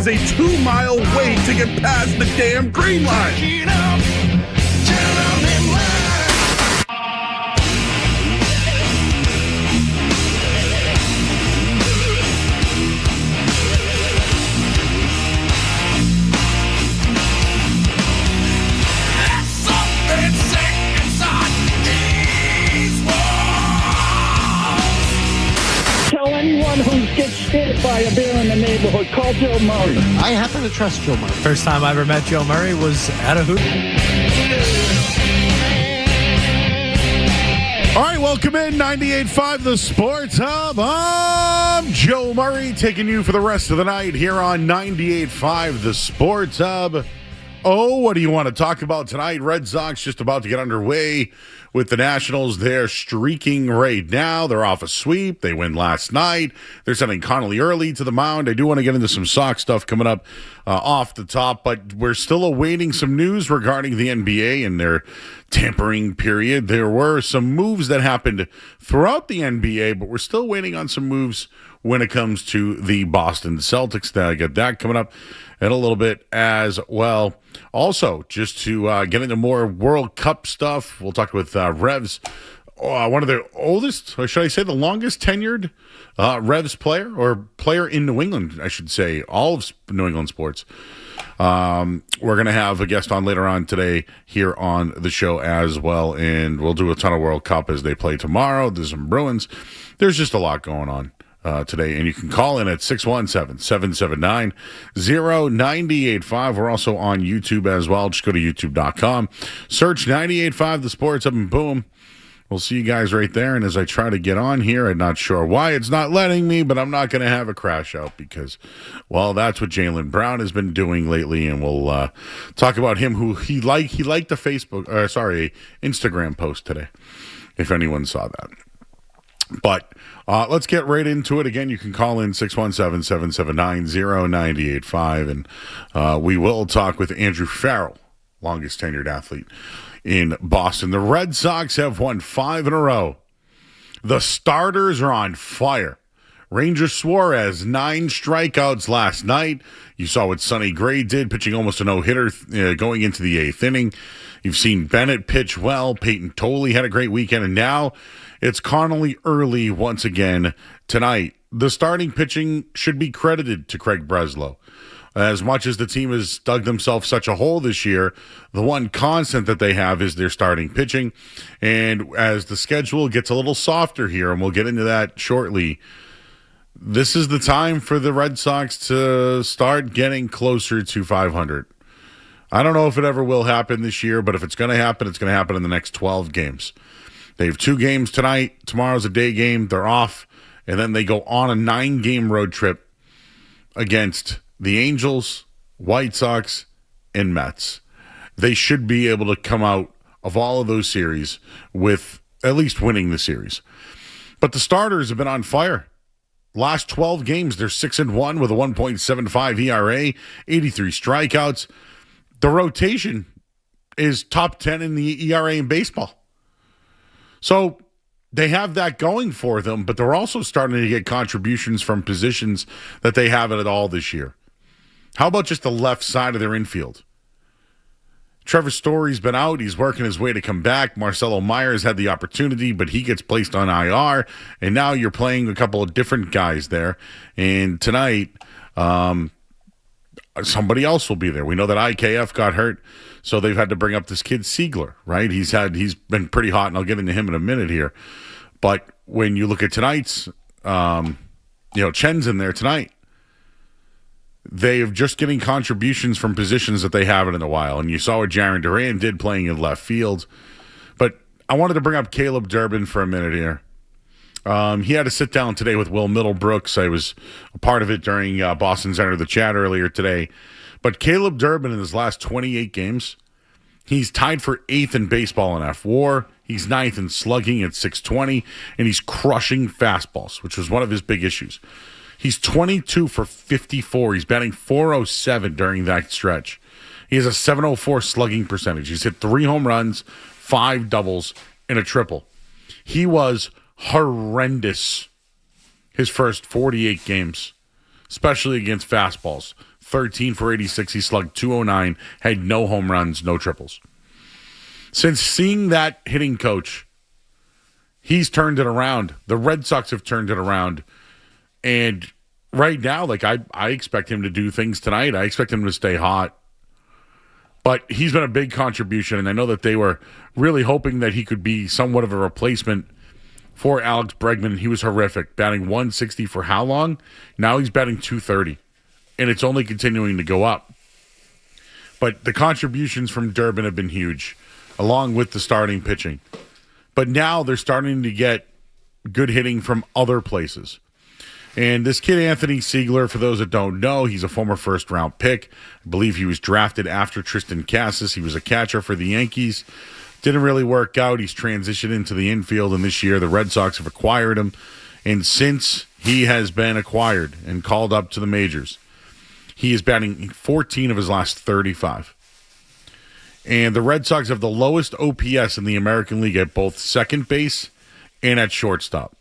is a 2-mile wait to get past the damn green line. Tell anyone who gets scared by a bear in the neighborhood, call Joe Murray. I happen to trust Joe Murray. First time I ever met Joe Murray was at a hoop. All right, welcome in 98.5 The Sports Hub. I'm Joe Murray taking you for the rest of the night here on 98.5 The Sports Hub. Oh, what do you want to talk about tonight? Red Sox just about to get underway with the Nationals. They're streaking right now. They're off a sweep. They win last night. They're sending Connolly early to the mound. I do want to get into some Sox stuff coming up off the top, but we're still awaiting some news regarding the NBA and their tampering period. There were some moves that happened throughout the NBA, but we're still waiting on some moves when it comes to the Boston Celtics. I get that coming up in a little bit as well. Also, just to get into more World Cup stuff, we'll talk with Revs, one of the oldest, or should I say the longest tenured Revs player, or player in New England, I should say, all of New England sports. We're going to have a guest on later on today here on the show as well, and we'll do a ton of World Cup as they play tomorrow. There's some Bruins. There's just a lot going on today, and you can call in at 617-779-0985. We're also on YouTube as well. Just go to youtube.com, search 98.5 The Sports Up, and boom, we'll see you guys right there. And as I try to get on here, I'm not sure why it's not letting me, but I'm not going to have a crash out because, well, that's what Jaylen Brown has been doing lately, and we'll talk about him. Who he liked the Instagram post today, if anyone saw that. But let's get right into it. Again, you can call in 617-779-0985, and we will talk with Andrew Farrell, longest tenured athlete in Boston. The Red Sox have won 5 in a row. The starters are on fire. Ranger Suarez, 9 strikeouts last night. You saw what Sonny Gray did, pitching almost a no-hitter going into the 8th inning. You've seen Bennett pitch well. Peyton Tolley had a great weekend, and now it's Connolly early once again tonight. The starting pitching should be credited to Craig Breslow. As much as the team has dug themselves such a hole this year, the one constant that they have is their starting pitching. And as the schedule gets a little softer here, and we'll get into that shortly, this is the time for the Red Sox to start getting closer to 500. I don't know if it ever will happen this year, but if it's going to happen, it's going to happen in the next 12 games. They have 2 games tonight. Tomorrow's a day game. They're off. And then they go on a 9-game road trip against the Angels, White Sox, and Mets. They should be able to come out of all of those series with at least winning the series. But the starters have been on fire. Last 12 games, they're 6-1 with a 1.75 ERA, 83 strikeouts. The rotation is top 10 in the ERA in baseball. So they have that going for them, but they're also starting to get contributions from positions that they haven't at all this year. How about just the left side of their infield? Trevor Story's been out. He's working his way to come back. Marcelo Myers had the opportunity, but he gets placed on IR, and now you're playing a couple of different guys there. And tonight, somebody else will be there. We know that IKF got hurt, so they've had to bring up this kid Siegler, right? He's been pretty hot, and I'll get into him in a minute here. But when you look at tonight's, Chen's in there tonight. They are just getting contributions from positions that they haven't in a while. And you saw what Jarren Duran did playing in left field. But I wanted to bring up Caleb Durbin for a minute here. He had to sit down today with Will Middlebrooks. I was a part of it during Boston's Enter the Chat earlier today. But Caleb Durbin in his last 28 games, he's tied for 8th in baseball in F-WAR. He's 9th in slugging at .620, and he's crushing fastballs, which was one of his big issues. He's 22 for 54. He's batting .407 during that stretch. He has a .704 slugging percentage. He's hit 3 home runs, 5 doubles, and a triple. He was horrendous his first 48 games, especially against fastballs. 13 for 86. He slugged 209, had no home runs, no triples. Since seeing that hitting coach, he's turned it around. The Red Sox have turned it around. And right now, like I expect him to do things tonight. I expect him to stay hot. But he's been a big contribution, and I know that they were really hoping that he could be somewhat of a replacement for Alex Bregman. He was horrific, batting 160 for how long? Now he's batting 230, and it's only continuing to go up. But the contributions from Durbin have been huge, along with the starting pitching. But now they're starting to get good hitting from other places. And this kid, Anthony Siegler, for those that don't know, he's a former first-round pick. I believe he was drafted after Tristan Cassis. He was a catcher for the Yankees. Didn't really work out. He's transitioned into the infield, and this year the Red Sox have acquired him. And since he has been acquired and called up to the majors, he is batting 14 of his last 35. And the Red Sox have the lowest OPS in the American League at both second base and at shortstop.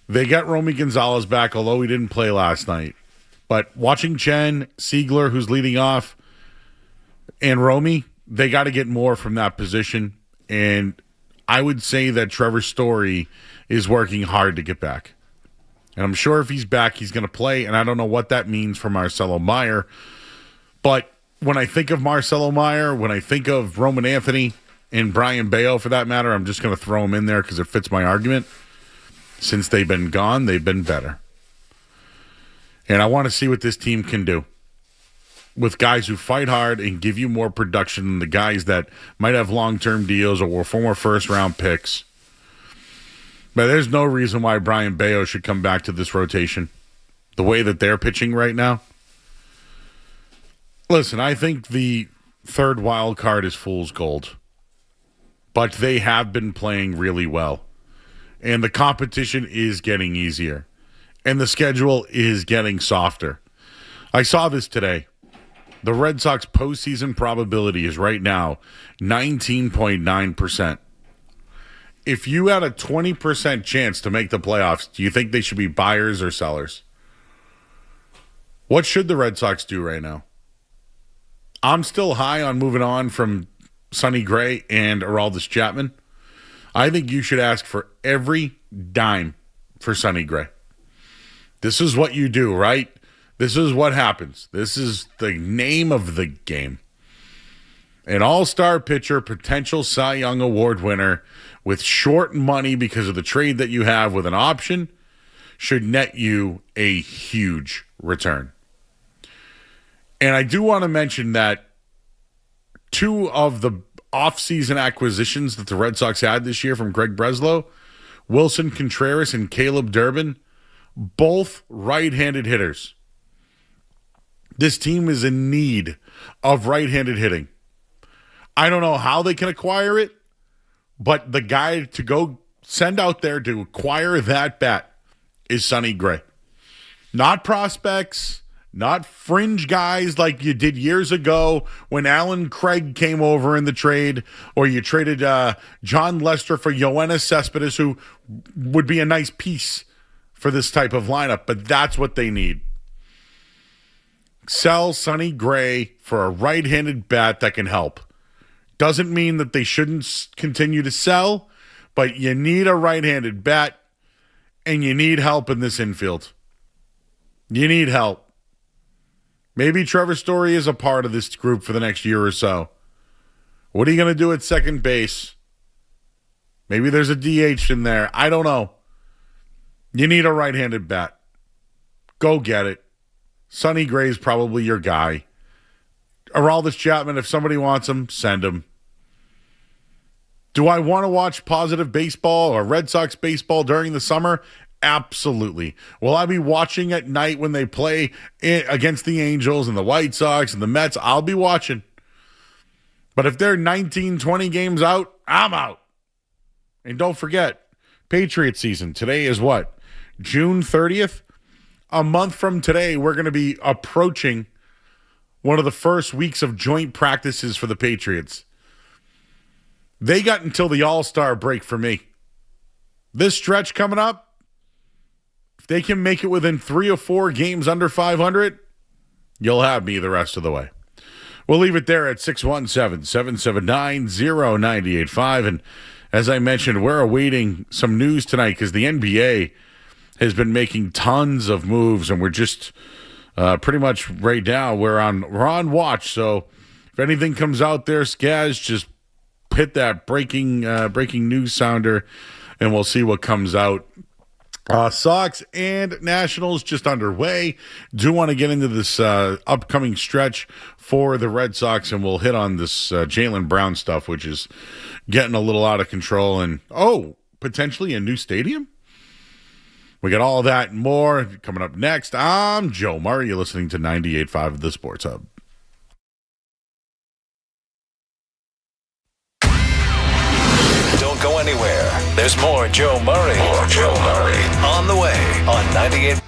They got Romy Gonzalez back, although he didn't play last night. But watching Chen, Siegler, who's leading off, and Romy, they got to get more from that position. And I would say that Trevor Story is working hard to get back. And I'm sure if he's back, he's going to play. And I don't know what that means for Marcelo Meyer. But when I think of Marcelo Meyer, when I think of Roman Anthony and Brian Bayo, for that matter, I'm just going to throw him in there because it fits my argument. Since they've been gone, they've been better. And I want to see what this team can do with guys who fight hard and give you more production than the guys that might have long-term deals or were former first-round picks. But there's no reason why Brian Bayo should come back to this rotation the way that they're pitching right now. Listen, I think the third wild card is fool's gold. But they have been playing really well. And the competition is getting easier. And the schedule is getting softer. I saw this today. The Red Sox postseason probability is right now 19.9%. If you had a 20% chance to make the playoffs, do you think they should be buyers or sellers? What should the Red Sox do right now? I'm still high on moving on from Sonny Gray and Aroldis Chapman. I think you should ask for every dime for Sonny Gray. This is what you do, right? This is what happens. This is the name of the game. An all-star pitcher, potential Cy Young Award winner with short money because of the trade that you have with an option should net you a huge return. And I do want to mention that two of the off-season acquisitions that the Red Sox had this year from Greg Breslow, Wilson Contreras and Caleb Durbin, both right-handed hitters. This team is in need of right-handed hitting. I don't know how they can acquire it, but the guy to go send out there to acquire that bat is Sonny Gray. Not prospects, not fringe guys like you did years ago when Alan Craig came over in the trade, or you traded John Lester for Yoenis Cespedes, who would be a nice piece for this type of lineup, but that's what they need. Sell Sonny Gray for a right-handed bat that can help. Doesn't mean that they shouldn't continue to sell, but you need a right-handed bat, and you need help in this infield. You need help. Maybe Trevor Story is a part of this group for the next year or so. What are you going to do at second base? Maybe there's a DH in there. I don't know. You need a right-handed bat. Go get it. Sonny Gray's probably your guy. Aroldis Chapman, if somebody wants him, send him. Do I want to watch positive baseball or Red Sox baseball during the summer? Absolutely. Will I be watching at night when they play against the Angels and the White Sox and the Mets? I'll be watching. But if they're 19, 20 games out, I'm out. And don't forget, Patriot season. Today is what? June 30th? A month from today, we're going to be approaching one of the first weeks of joint practices for the Patriots. They got until the All-Star break for me. This stretch coming up, if they can make it within 3 or 4 games under 500, you'll have me the rest of the way. We'll leave it there at 617-779-0985. And as I mentioned, we're awaiting some news tonight because the NBA has been making tons of moves, and we're just pretty much right now we're on watch. So if anything comes out there, Skaz, just hit that breaking news sounder, and we'll see what comes out. Sox and Nationals just underway. Do want to get into this upcoming stretch for the Red Sox, and we'll hit on this Jaylen Brown stuff, which is getting a little out of control. And, potentially a new stadium? We got all that and more coming up next. I'm Joe Murray. You're listening to 98.5 of the Sports Hub. Don't go anywhere. There's more Joe Murray. On the way on 98.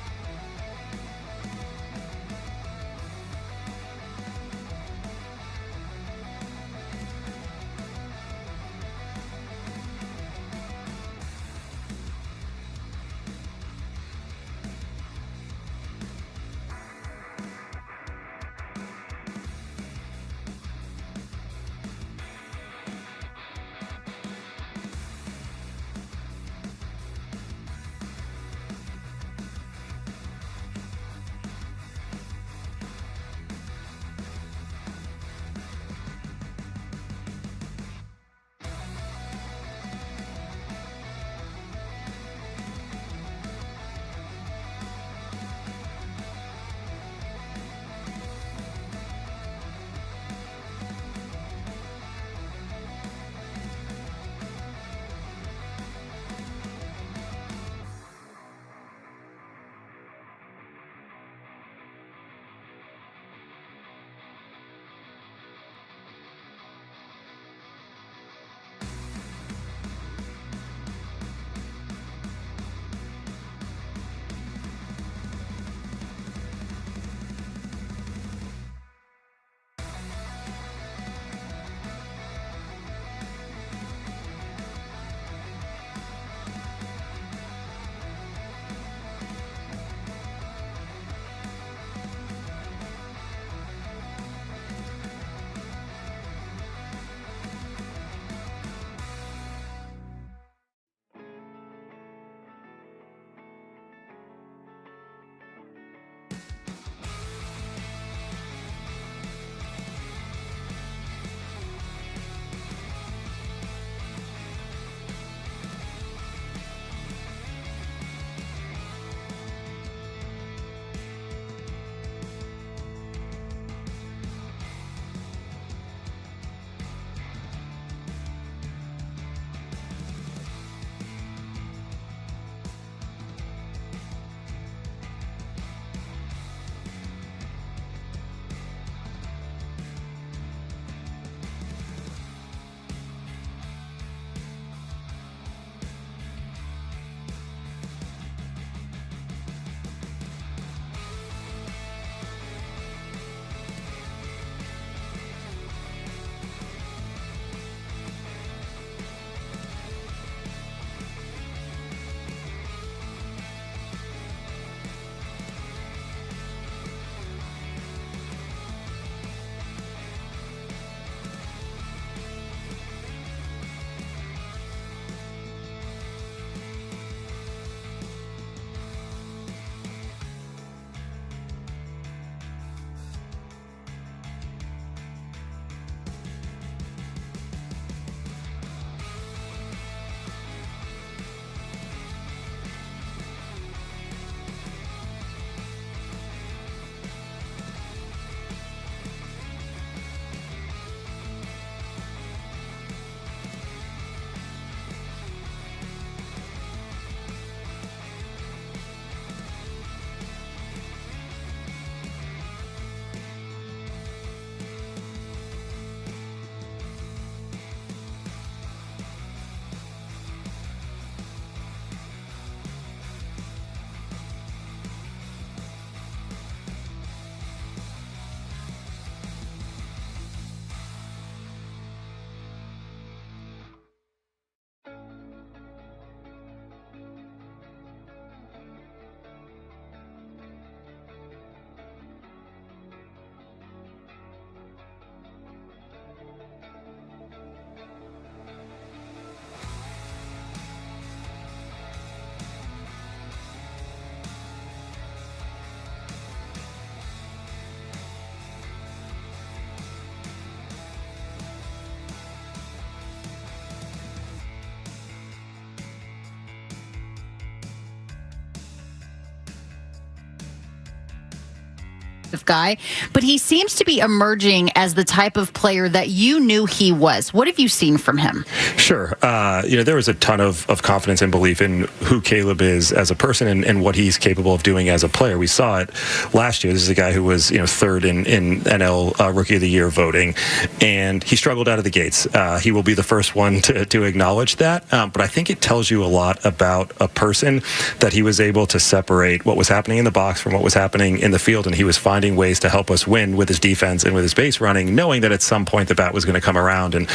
attractive guy, but he seems to be emerging as the type of player that you knew he was. What have you seen from him? Sure. There was a ton of confidence and belief in who Caleb is as a person and what he's capable of doing as a player. We saw it last year. This is a guy who was third in NL Rookie of the Year voting, and he struggled out of the gates. He will be the first one to acknowledge that, but I think it tells you a lot about a person that he was able to separate what was happening in the box from what was happening in the field, and he was finding ways to help us win with his defense and with his base running, knowing that at some point the bat was going to come around, and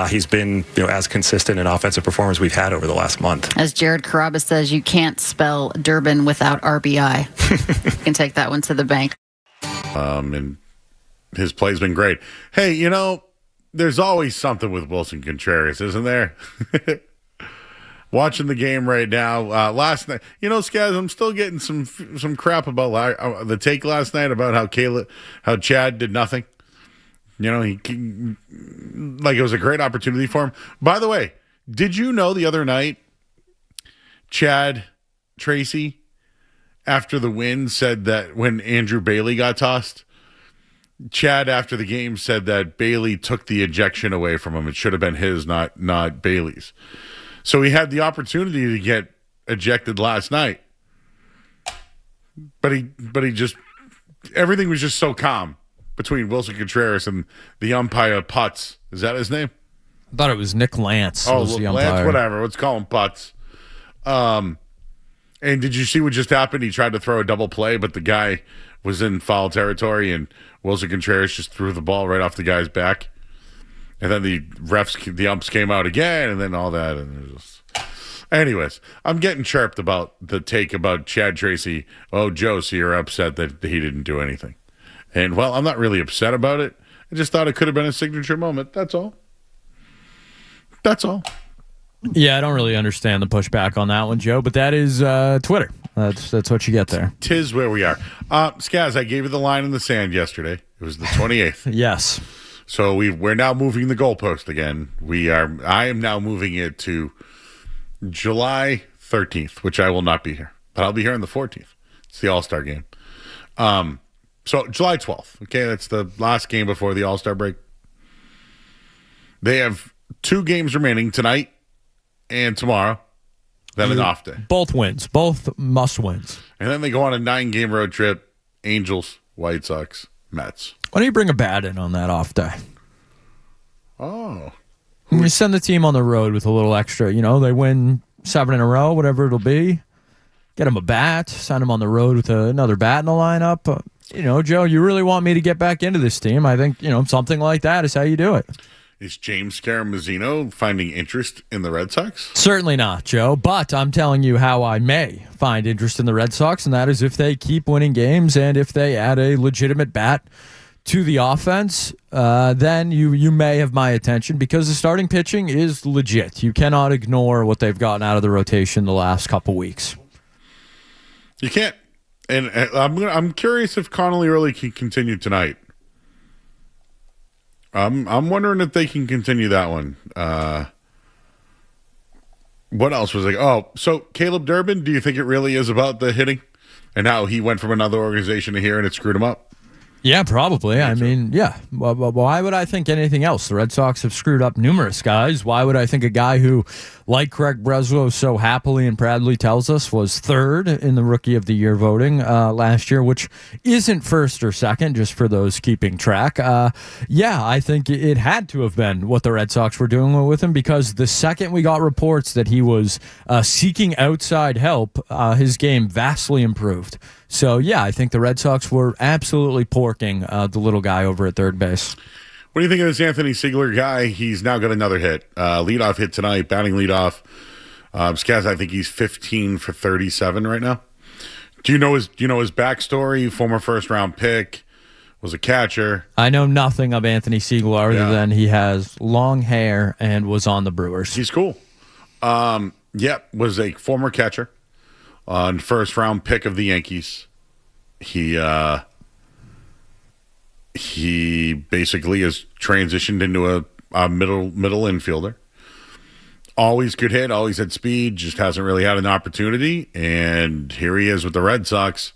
he's been as consistent in offensive performance we've had over the last month. As Jared Carrabba says, you can't spell Durbin without RBI. You can take that one to the bank. And his play's been great. Hey, there's always something with Wilson Contreras, isn't there? Watching the game right now. Last night, Skaz, I'm still getting some crap about the take last night about how Chad did nothing. It was a great opportunity for him. By the way, did you know the other night, Chad Tracy, after the win, said that when Andrew Bailey got tossed, Chad, after the game, said that Bailey took the ejection away from him. It should have been his, not Bailey's. So he had the opportunity to get ejected last night. But he just, everything was just so calm between Wilson Contreras and the umpire Putz. Is that his name? I thought it was Nick Lance. Oh, was the Lance, umpire. whatever. Let's call him Putz. And did you see what just happened? He tried to throw a double play, but the guy was in foul territory, and Wilson Contreras just threw the ball right off the guy's back. And then the umps came out again, and then all that. And anyways, I'm getting chirped about the take about Chad Tracy. Oh, Joe, so you're upset that he didn't do anything. And, well, I'm not really upset about it. I just thought it could have been a signature moment. That's all. Yeah, I don't really understand the pushback on that one, Joe, but that is Twitter. That's what you get there. Tis where we are. Skaz, I gave you the line in the sand yesterday. It was the 28th. Yes. So we're now moving the goalpost again. I am now moving it to July 13th, which I will not be here, but I'll be here on the 14th. It's the All-Star game. So July 12th. Okay, that's the last game before the All-Star break. They have 2 games remaining tonight and tomorrow. Then an off day. Both wins. Both must wins. And then they go on a 9-game road trip. Angels, White Sox, Mets. Why don't you bring a bat in on that off day? Oh. You send the team on the road with a little extra. They win 7 in a row, whatever it'll be. Get them a bat. Send them on the road with another bat in the lineup. Joe, you really want me to get back into this team. I think, something like that is how you do it. Is James Scaramuzino finding interest in the Red Sox? Certainly not, Joe. But I'm telling you how I may find interest in the Red Sox, and that is if they keep winning games and if they add a legitimate bat to the offense, then you may have my attention because the starting pitching is legit. You cannot ignore what they've gotten out of the rotation the last couple weeks. You can't. And I'm curious if Connolly really can continue tonight. I'm wondering if they can continue that one. What else was so Caleb Durbin, do you think it really is about the hitting and how he went from another organization to here and it screwed him up? Yeah, probably. I mean, yeah. Why would I think anything else? The Red Sox have screwed up numerous guys. Why would I think a guy who, like Craig Breslow so happily and proudly tells us, was third in the Rookie of the Year voting last year, which isn't first or second, just for those keeping track. I think it had to have been what the Red Sox were doing with him, because the second we got reports that he was seeking outside help, his game vastly improved. So, yeah, I think the Red Sox were absolutely porking the little guy over at third base. What do you think of this Anthony Siegler guy? He's now got another hit. Leadoff hit tonight, batting leadoff. Skaz, I think he's 15 for 37 right now. Do you know his backstory? Former first-round pick, was a catcher. I know nothing of Anthony Siegler other than he has long hair and was on the Brewers. He's cool. Was a former catcher. First-round pick of the Yankees. He basically has transitioned into a middle infielder. Always could hit, always had speed, just hasn't really had an opportunity. And here he is with the Red Sox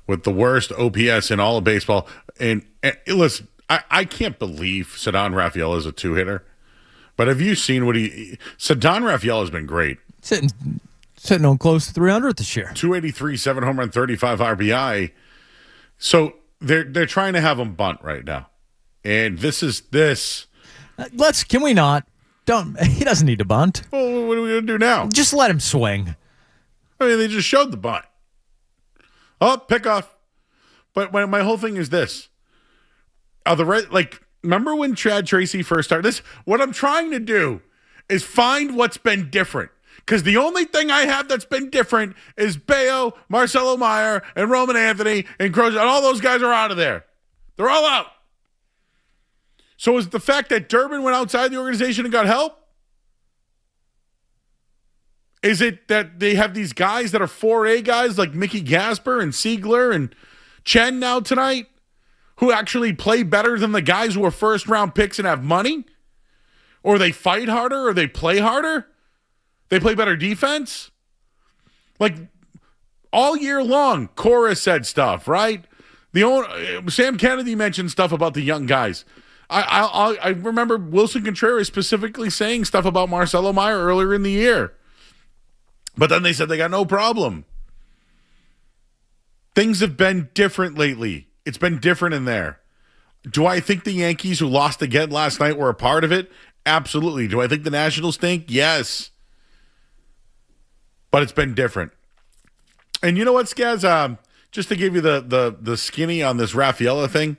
with the worst OPS in all of baseball. And listen, I can't believe Ceddanne Rafaela is a two-hitter. But have you seen what Ceddanne Rafaela has been great. Sitting on close to 300 this year. 283, 7 home run, 35 RBI. So they're trying to have him bunt right now. And this is this. Can we not? He doesn't need to bunt. Well, what are we going to do now? Just let him swing. I mean, they just showed the bunt. Oh, pick off. But my whole thing is this. Remember when Chad Tracy first started this? What I'm trying to do is find what's been different. Because the only thing I have that's been different is Bayo, Marcelo Meyer, and Roman Anthony, and Crozier, and all those guys are out of there. They're all out. So is the fact that Durbin went outside the organization and got help? Is it that they have these guys that are 4A guys like Mickey Gasper and Siegler and Chen now tonight who actually play better than the guys who are first-round picks and have money? Or they fight harder or they play harder? They play better defense? Like, all year long, Cora said stuff, right? Sam Kennedy mentioned stuff about the young guys. I remember Wilson Contreras specifically saying stuff about Marcelo Meyer earlier in the year. But then they said they got no problem. Things have been different lately. It's been different in there. Do I think the Yankees, who lost again last night, were a part of it? Absolutely. Do I think the Nationals stink? Yes. But it's been different. And you know what, Skaz? Just to give you the skinny on this Rafaela thing,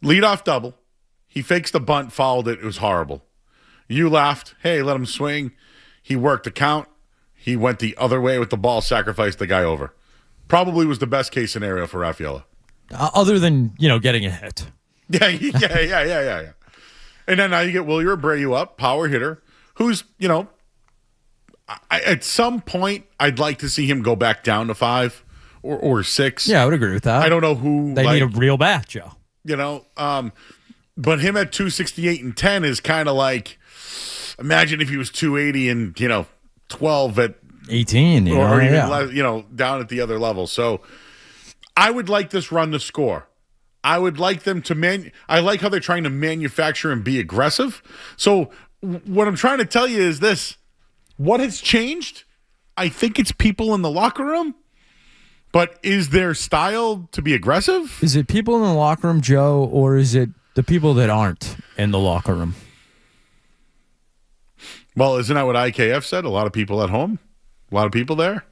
leadoff double. He fakes the bunt, fouled it. It was horrible. You laughed. Hey, let him swing. He worked the count. He went the other way with the ball, sacrificed the guy over. Probably was the best case scenario for Rafaela. Other than, getting a hit. Yeah. And then now you get Wilyer Abreu up, power hitter, who's, at some point, I'd like to see him go back down to 5 or 6. Yeah, I would agree with that. I don't know who. They need a real bat, Joe. But him at 268 and 10 is kind of like, imagine if he was 280 and, 12 at 18, or even less, down at the other level. So I would like this run to score. I would like them to I like how they're trying to manufacture and be aggressive. So what I'm trying to tell you is this. What has changed? I think it's people in the locker room. But is their style to be aggressive? Is it people in the locker room, Joe, or is it the people that aren't in the locker room? Well, isn't that what IKF said? A lot of people at home? A lot of people there?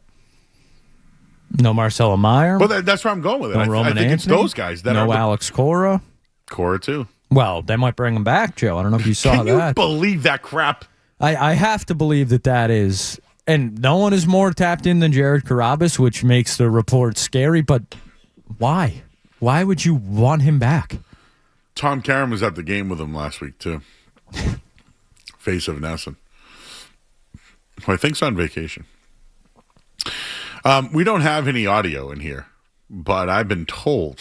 No Marcelo Meyer? Well, that's where I'm going with it. No Roman I think Anthony? it's those guys. That no Alex Cora? Cora, too. Well, they might bring him back, Joe. I don't know if you saw that. Can you believe that crap? I have to believe that is, and no one is more tapped in than Jared Carrabis, which makes the report scary, but why? Why would you want him back? Tom Caron was at the game with him last week, too. Face of Nesson. Who I think's on vacation. We don't have any audio in here, but I've been told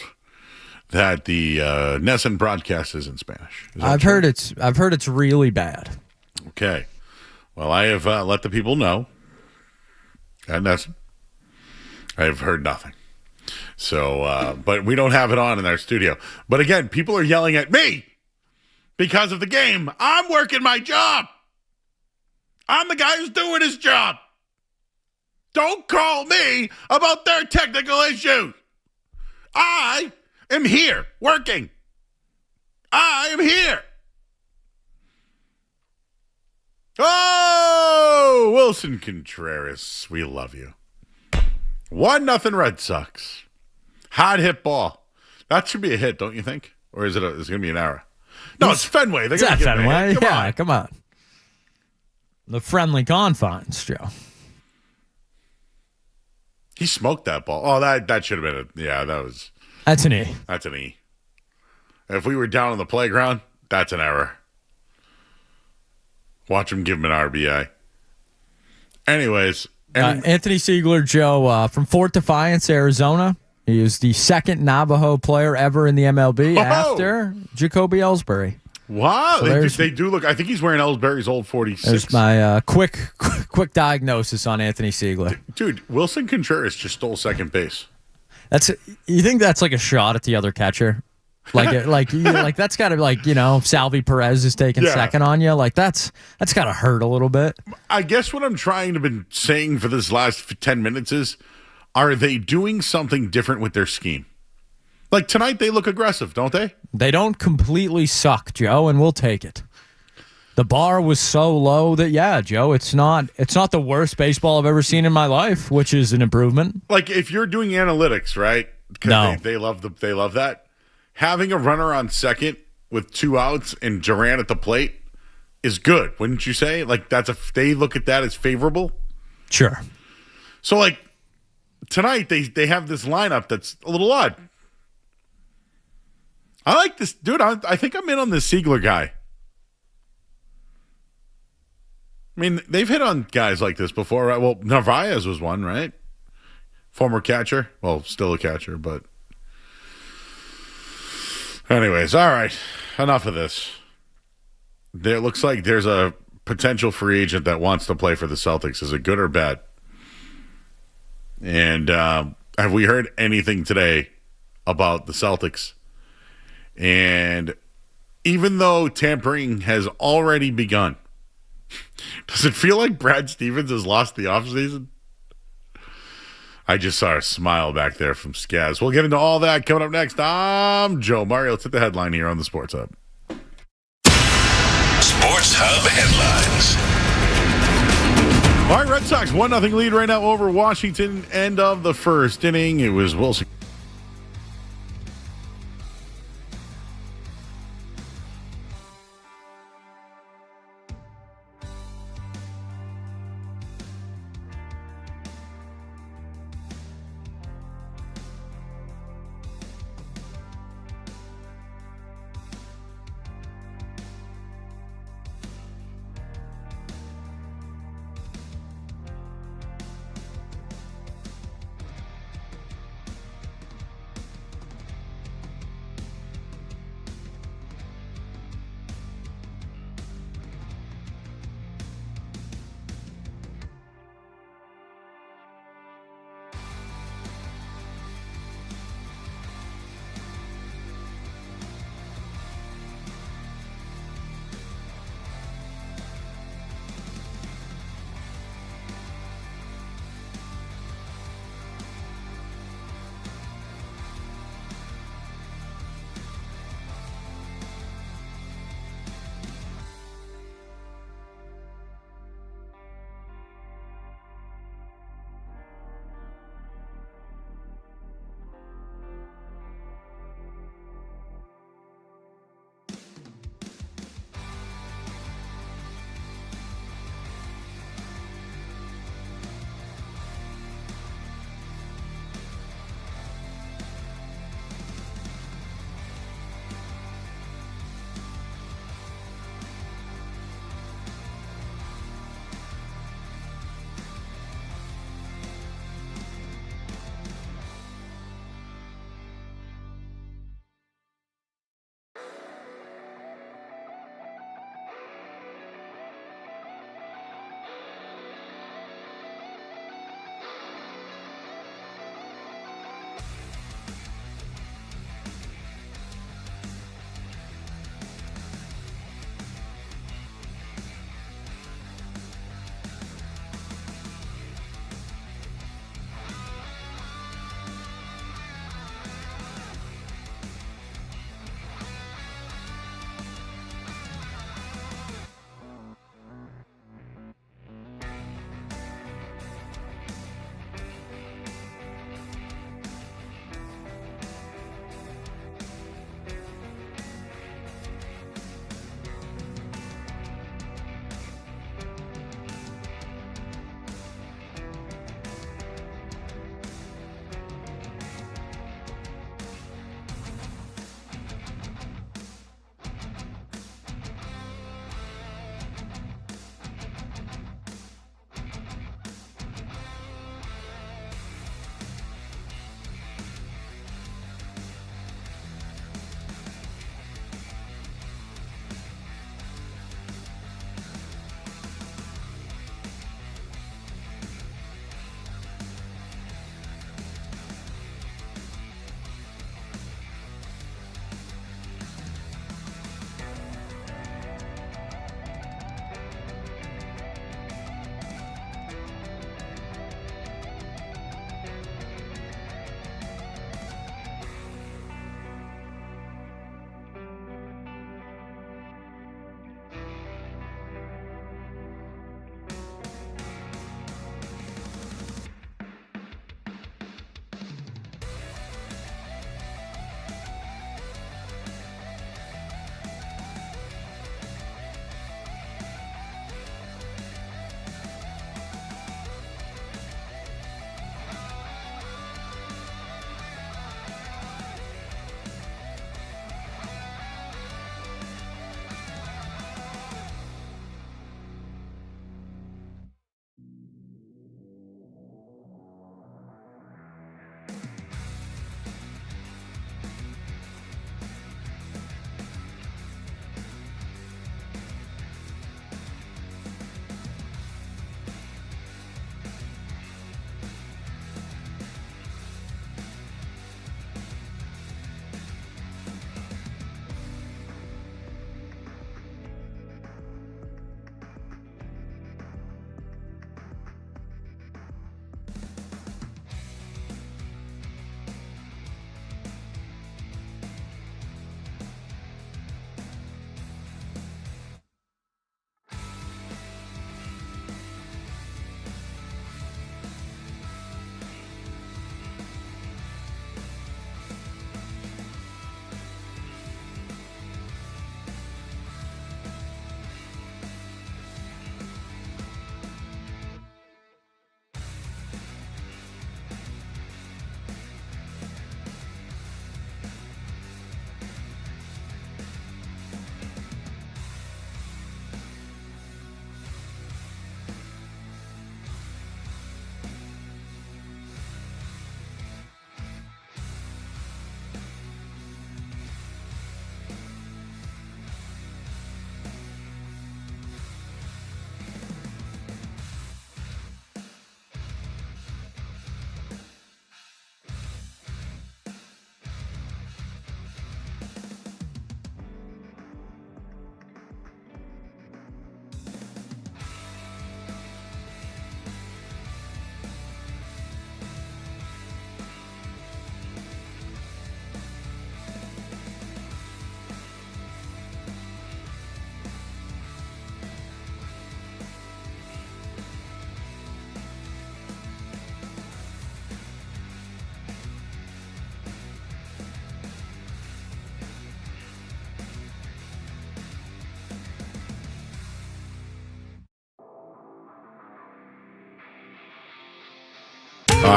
that the Nesson broadcast is in Spanish. I've heard it's really bad. Okay. Well, I have let the people know at Nesson. I have heard nothing. So, but we don't have it on in our studio. But again, people are yelling at me because of the game. I'm working my job. I'm the guy who's doing his job. Don't call me about their technical issues. I am here working. I am here. Oh, Wilson Contreras, we love you. 1-0 Red Sox. Hard hit ball. That should be a hit, don't you think? Or is it going to be an error? No, it's Fenway. They're going to get Fenway. Yeah, come on. The friendly confines, Joe. He smoked that ball. Oh, that should have been That's an E. That's an E. If we were down on the playground, that's an error. Watch him give him an RBI. Anyways. Anthony Siegler, Joe, from Fort Defiance, Arizona. He is the second Navajo player ever in the MLB after Jacoby Ellsbury. Wow. So they do look. I think he's wearing Ellsbury's old 46. There's my quick diagnosis on Anthony Siegler. Dude, Wilson Contreras just stole second base. You think that's like a shot at the other catcher? Like that's got to be like, Salvi Perez is taking second on you. Like that's got to hurt a little bit. I guess what I'm trying to been saying for this last 10 minutes is, are they doing something different with their scheme? Like tonight, they look aggressive, don't they? They don't completely suck, Joe, and we'll take it. The bar was so low that, Joe, it's not the worst baseball I've ever seen in my life, which is an improvement. Like if you're doing analytics, right? No. They love that. Having a runner on second with 2 outs and Duran at the plate is good, wouldn't you say? Like they look at that as favorable. Sure. So like tonight they have this lineup that's a little odd. I like this dude. I think I'm in on this Siegler guy. I mean, they've hit on guys like this before, right? Well, Narvaez was one, right? Former catcher. Well, still a catcher, but. Anyways, all right. Enough of this. There looks like there's a potential free agent that wants to play for the Celtics. Is it good or bad? And have we heard anything today about the Celtics? And even though tampering has already begun, does it feel like Brad Stevens has lost the offseason? I just saw a smile back there from Skaz. We'll get into all that coming up next. I'm Joe Mario. Let's hit the headline here on the Sports Hub. Sports Hub headlines. All right, Red Sox 1-0 lead right now over Washington. End of the first inning. It was Wilson.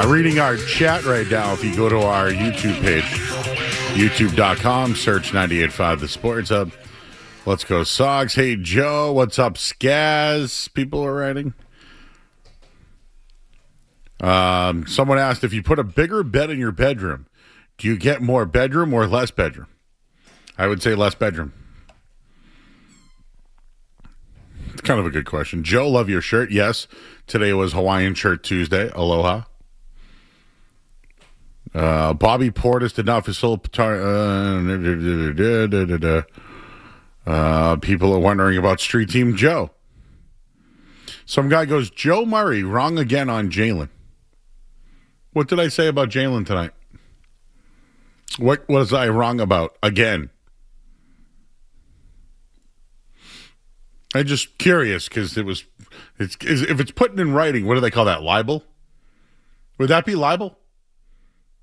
Reading our chat right now, if you go to our YouTube page, youtube.com, search 98.5 The Sports Hub. Let's go, Sogs. Hey, Joe, what's up, Skaz? People are writing. Someone asked, if you put a bigger bed in your bedroom, do you get more bedroom or less bedroom? I would say less bedroom. It's kind of a good question. Joe, love your shirt. Yes, today was Hawaiian Shirt Tuesday. Aloha. Bobby Portis did not facilitate. People are wondering about Street Team Joe. Some guy goes, Joe Murray, wrong again on Jalen. What did I say about Jalen tonight? What was I wrong about again? I'm just curious because if it's put in writing, what do they call that? Libel? Would that be libel?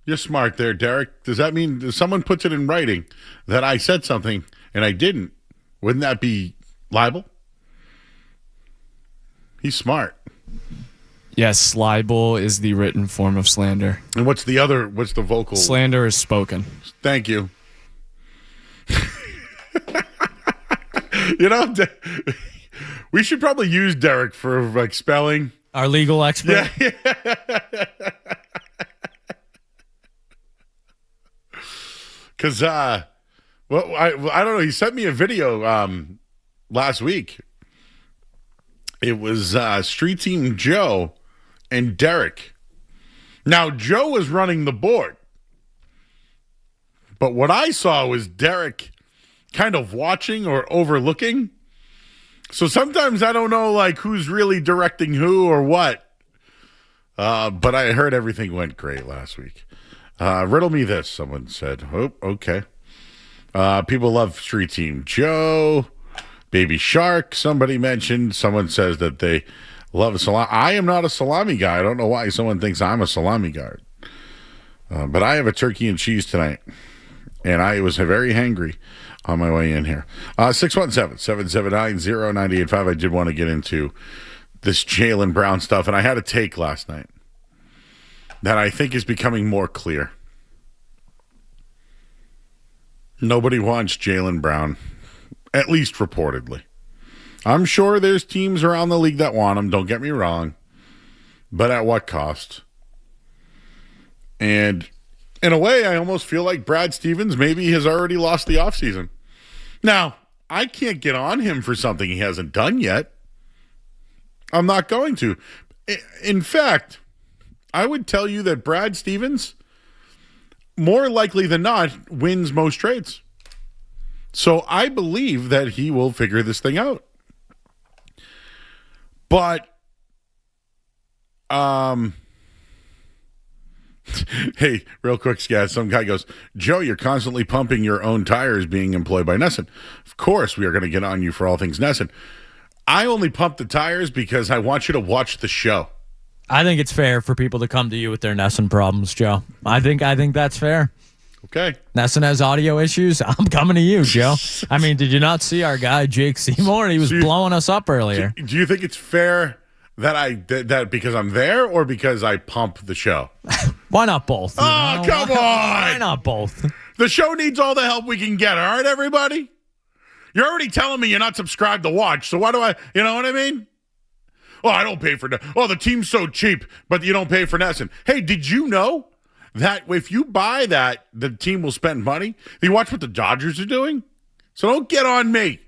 You're smart there, Derek. Does that mean if someone puts it in writing that I said something and I didn't, wouldn't that be libel? He's smart. Yes, libel is the written form of slander. And what's the vocal? Slander is spoken. Thank you. We should probably use Derek for like spelling. Our legal expert. Yeah. Because, I don't know. He sent me a video last week. It was Street Team Joe and Derek. Now, Joe was running the board. But what I saw was Derek kind of watching or overlooking. So sometimes I don't know like who's really directing who or what. But I heard everything went great last week. Riddle me this, someone said. Oh, okay. People love Street Team Joe. Baby Shark, somebody mentioned. Someone says that they love salami. I am not a salami guy. I don't know why someone thinks I'm a salami guy. But I have a turkey and cheese tonight. And I was very hangry on my way in here. 617-779-0985. I did want to get into this Jaylen Brown stuff. And I had a take last night that I think is becoming more clear. Nobody wants Jaylen Brown, at least reportedly. I'm sure there's teams around the league that want him, don't get me wrong. But at what cost? And in a way, I almost feel like Brad Stevens maybe has already lost the offseason. Now, I can't get on him for something he hasn't done yet. I'm not going to. In fact, I would tell you that Brad Stevens, more likely than not, wins most trades. So I believe that he will figure this thing out. But, hey, real quick, Scad, some guy goes, Joe, you're constantly pumping your own tires being employed by Nesson. Of course, we are going to get on you for all things Nesson. I only pump the tires because I want you to watch the show. I think it's fair for people to come to you with their Nesson problems, Joe. I think that's fair. Okay. Nesson has audio issues. I'm coming to you, Joe. I mean, did you not see our guy Jake Seymour? He was blowing us up earlier. Do you think it's fair that that because I'm there or because I pump the show? Why not both? Oh, come on. Why not both? The show needs all the help we can get. All right, everybody? You're already telling me you're not subscribed to watch. So why do you know what I mean? Oh, I don't pay for Nesson. Oh, the team's so cheap, but you don't pay for Nesson. Hey, did you know that if you buy that, the team will spend money? You watch what the Dodgers are doing? So don't get on me.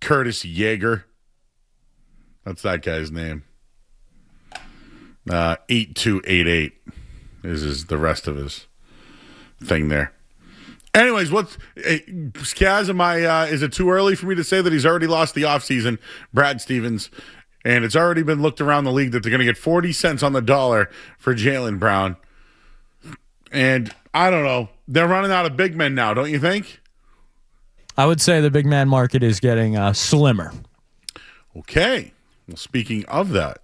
Curtis Yeager. That's that guy's name. 8288 is the rest of his thing there. Anyways, Skaz, is it too early for me to say that he's already lost the offseason, Brad Stevens, and it's already been looked around the league that they're going to get 40 cents on the dollar for Jaylen Brown. And I don't know. They're running out of big men now, don't you think? I would say the big man market is getting slimmer. Okay. Well, speaking of that,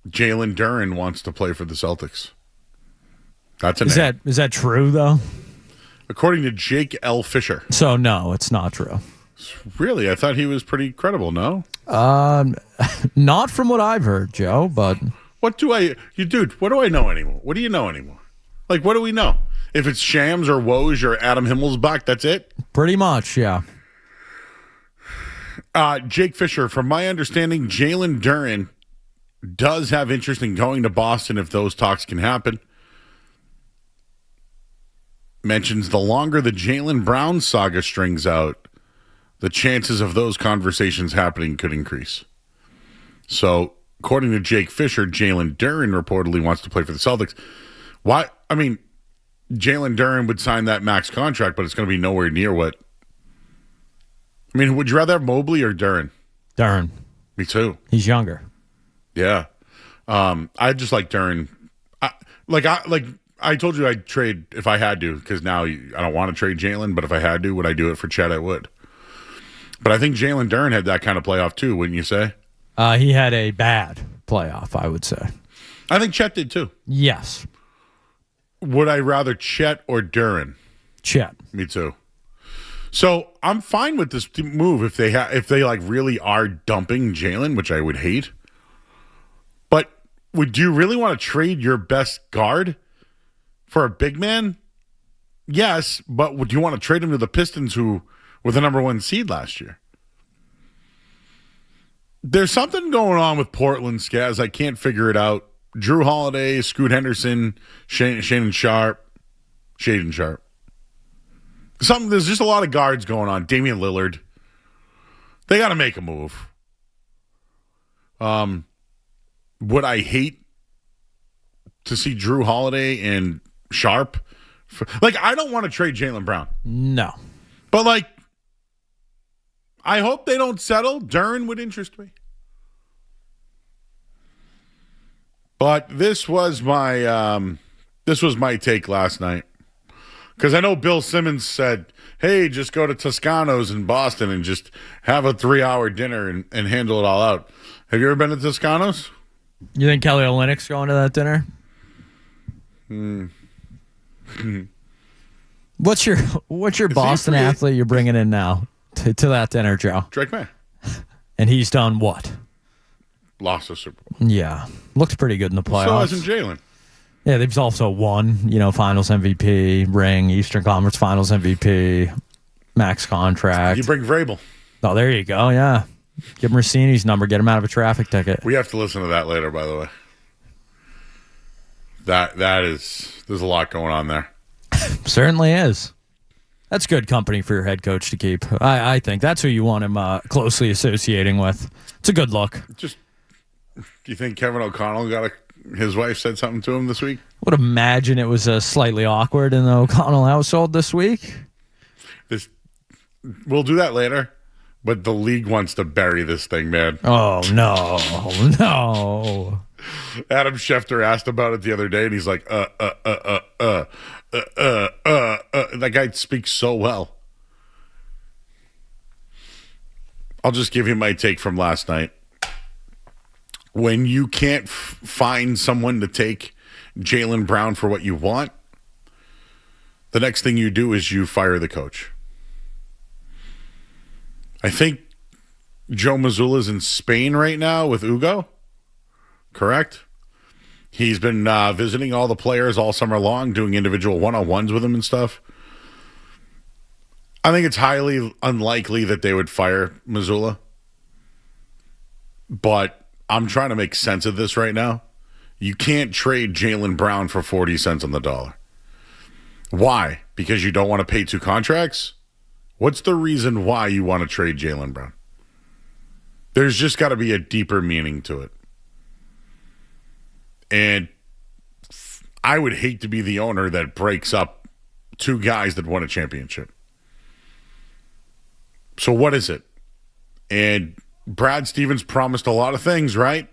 Jalen Duren wants to play for the Celtics. That's a Is that true though? According to Jake L. Fisher. So no, it's not true. Really? I thought he was pretty credible, no? Not from what I've heard, Joe, but What do I know anymore? What do you know anymore? Like, what do we know? If it's Shams or Woj or Adam Himmelsbach, that's it? pretty much, yeah. Jake Fisher, from my understanding, Jalen Duren does have interest in going to Boston if those talks can happen. Mentions the longer the Jaylen Brown saga strings out, the chances of those conversations happening could increase. So, according to Jake Fisher, Jalen Duren reportedly wants to play for the Celtics. Why? I mean, Jalen Duren would sign that max contract, but it's going to be nowhere near what. I mean, would you rather have Mobley or Duren? Duren. Me too. He's younger. Yeah. I just like Duren. I told you I'd trade if I had to, because now I don't want to trade Jalen, but if I had to, would I do it for Chet? I would. But I think Jalen Duren had that kind of playoff too, wouldn't you say? He had a bad playoff, I would say. I think Chet did too. Yes. Would I rather Chet or Duren? Chet. Me too. So I'm fine with this move if they like really are dumping Jalen, which I would hate. But would you really want to trade your best guard for a big man? Yes, but would you want to trade him to the Pistons, who were the number 1 seed last year? There's something going on with Portland, Skaz. I can't figure it out. Drew Holiday, Scoot Henderson, Shaden Sharp. There's just a lot of guards going on. Damian Lillard. They got to make a move. Would I hate to see Drew Holiday and Sharp? I don't want to trade Jaylen Brown. No. But, I hope they don't settle. Duren would interest me. But this was my take last night. Because I know Bill Simmons said, hey, just go to Toscano's in Boston and just have a 3-hour dinner and handle it all out. Have you ever been to Toscano's? You think Kelly Olynyk's going to that dinner? What's your Boston athlete you're bringing in now to that dinner, Joe? Drake May. And he's done what? Lost a Super Bowl. Yeah. Looked pretty good in the playoffs. So hasn't Jalen. Yeah, they've also won, Finals MVP, ring, Eastern Conference Finals MVP, max contract. You bring Vrabel. Oh, there you go, yeah. Give him Rossini's number, get him out of a traffic ticket. We have to listen to that later, by the way. There's a lot going on there. Certainly is. That's good company for your head coach to keep. I think that's who you want him closely associating with. It's a good look. Do you think Kevin O'Connell his wife said something to him this week? Would imagine it was slightly awkward in the O'Connell household this week. We'll do that later, but the league wants to bury this thing, man. Oh, no. Adam Schefter asked about it the other day, and he's like, That guy speaks so well. I'll just give you my take from last night. When you can't find someone to take Jaylen Brown for what you want, the next thing you do is you fire the coach. I think Joe Mazzulla's in Spain right now with Ugo, correct? He's been visiting all the players all summer long, doing individual one-on-ones with them and stuff. I think it's highly unlikely that they would fire Mazzulla, but I'm trying to make sense of this right now. You can't trade Jaylen Brown for 40 cents on the dollar. Why? Because you don't want to pay 2 contracts? What's the reason why you want to trade Jaylen Brown? There's just got to be a deeper meaning to it. And I would hate to be the owner that breaks up 2 guys that won a championship. So what is it? And Brad Stevens promised a lot of things, right?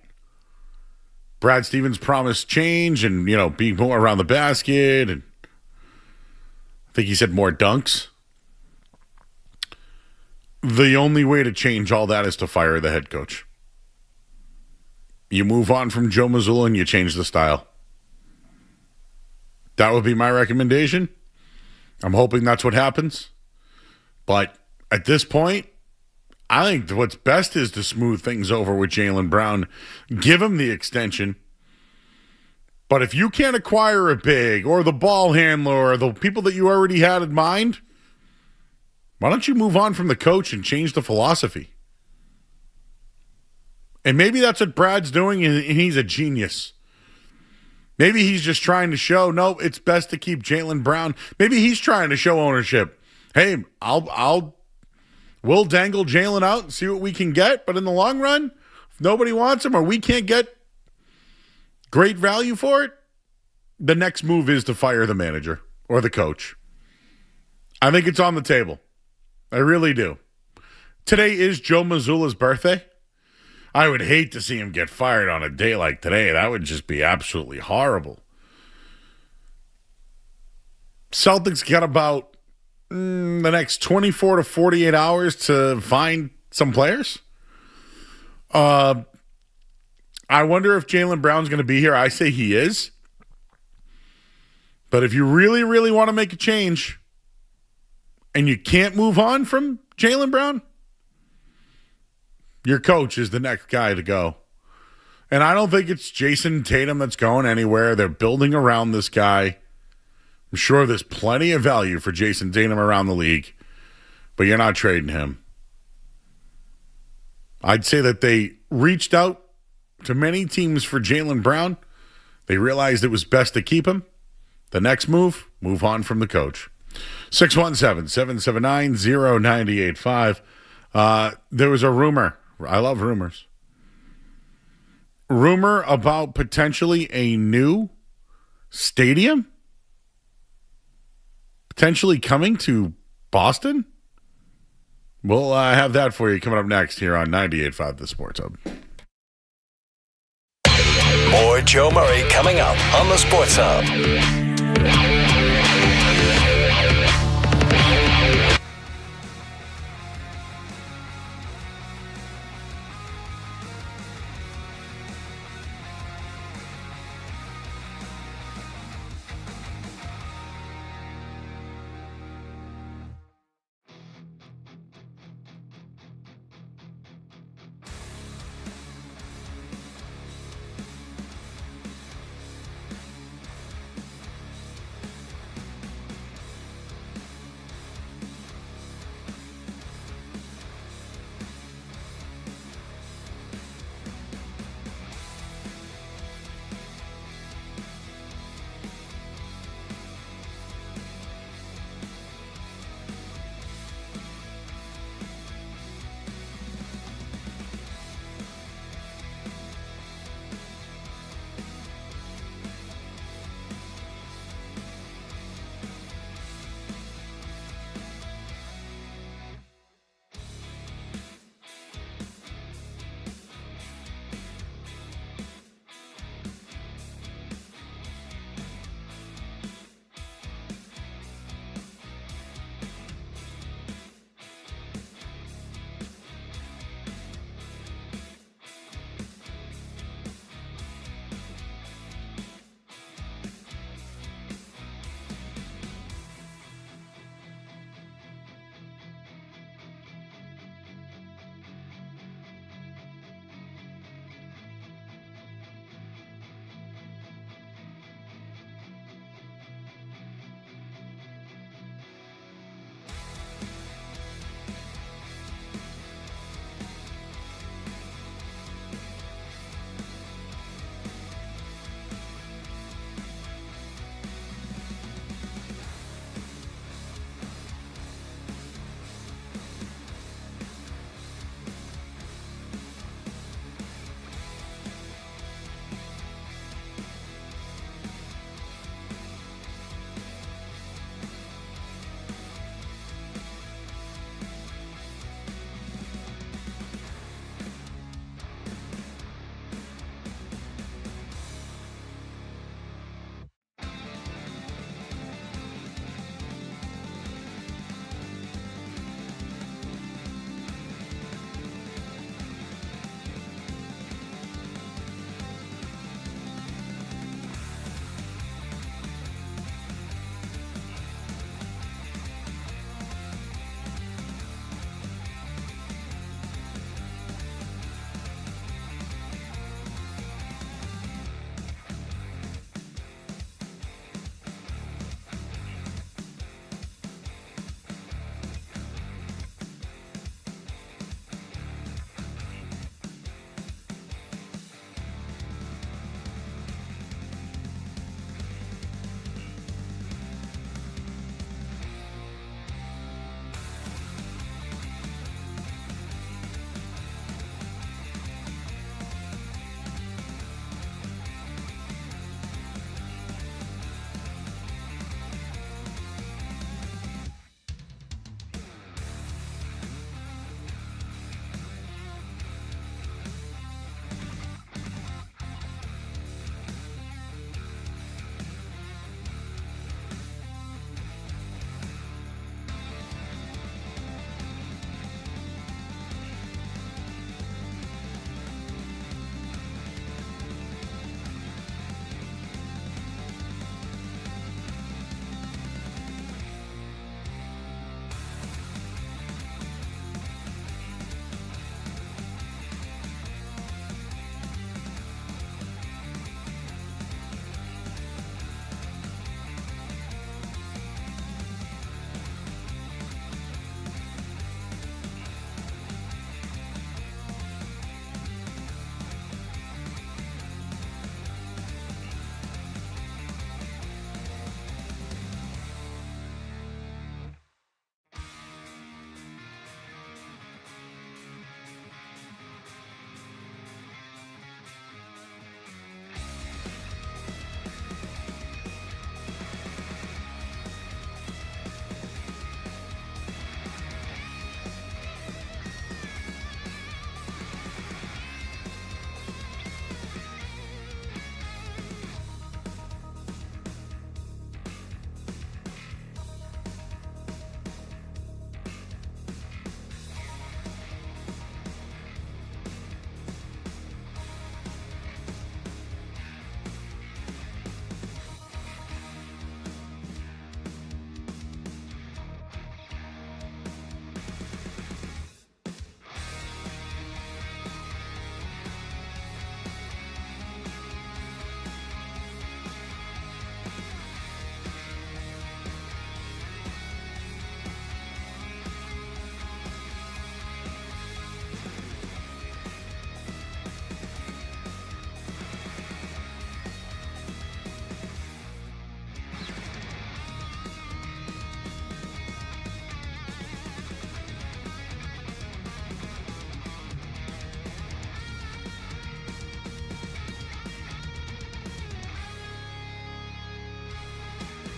Brad Stevens promised change and, being more around the basket. And I think he said more dunks. The only way to change all that is to fire the head coach. You move on from Joe Mazzulla and you change the style. That would be my recommendation. I'm hoping that's what happens. But at this point, I think what's best is to smooth things over with Jaylen Brown. Give him the extension. But if you can't acquire a big or the ball handler or the people that you already had in mind, why don't you move on from the coach and change the philosophy? And maybe that's what Brad's doing, and he's a genius. Maybe he's just trying to show, no, it's best to keep Jaylen Brown. Maybe he's trying to show ownership. Hey, we'll dangle Jaylen out and see what we can get. But in the long run, if nobody wants him or we can't get great value for it, the next move is to fire the manager or the coach. I think it's on the table. I really do. Today is Joe Mazzulla's birthday. I would hate to see him get fired on a day like today. That would just be absolutely horrible. Celtics got about the next 24 to 48 hours to find some players. I wonder if Jaylen Brown's going to be here. I say he is. But if you really, really want to make a change and you can't move on from Jaylen Brown, your coach is the next guy to go. And I don't think it's Jason Tatum that's going anywhere. They're building around this guy. I'm sure there's plenty of value for Jason Tatum around the league, but you're not trading him. I'd say that they reached out to many teams for Jaylen Brown. They realized it was best to keep him. The next move on from the coach. 617-779-0985. There was a rumor. I love rumors. Rumor about potentially a new stadium? Potentially coming to Boston? We'll have that for you coming up next here on 98.5 The Sports Hub. More Joe Murray coming up on the Sports Hub.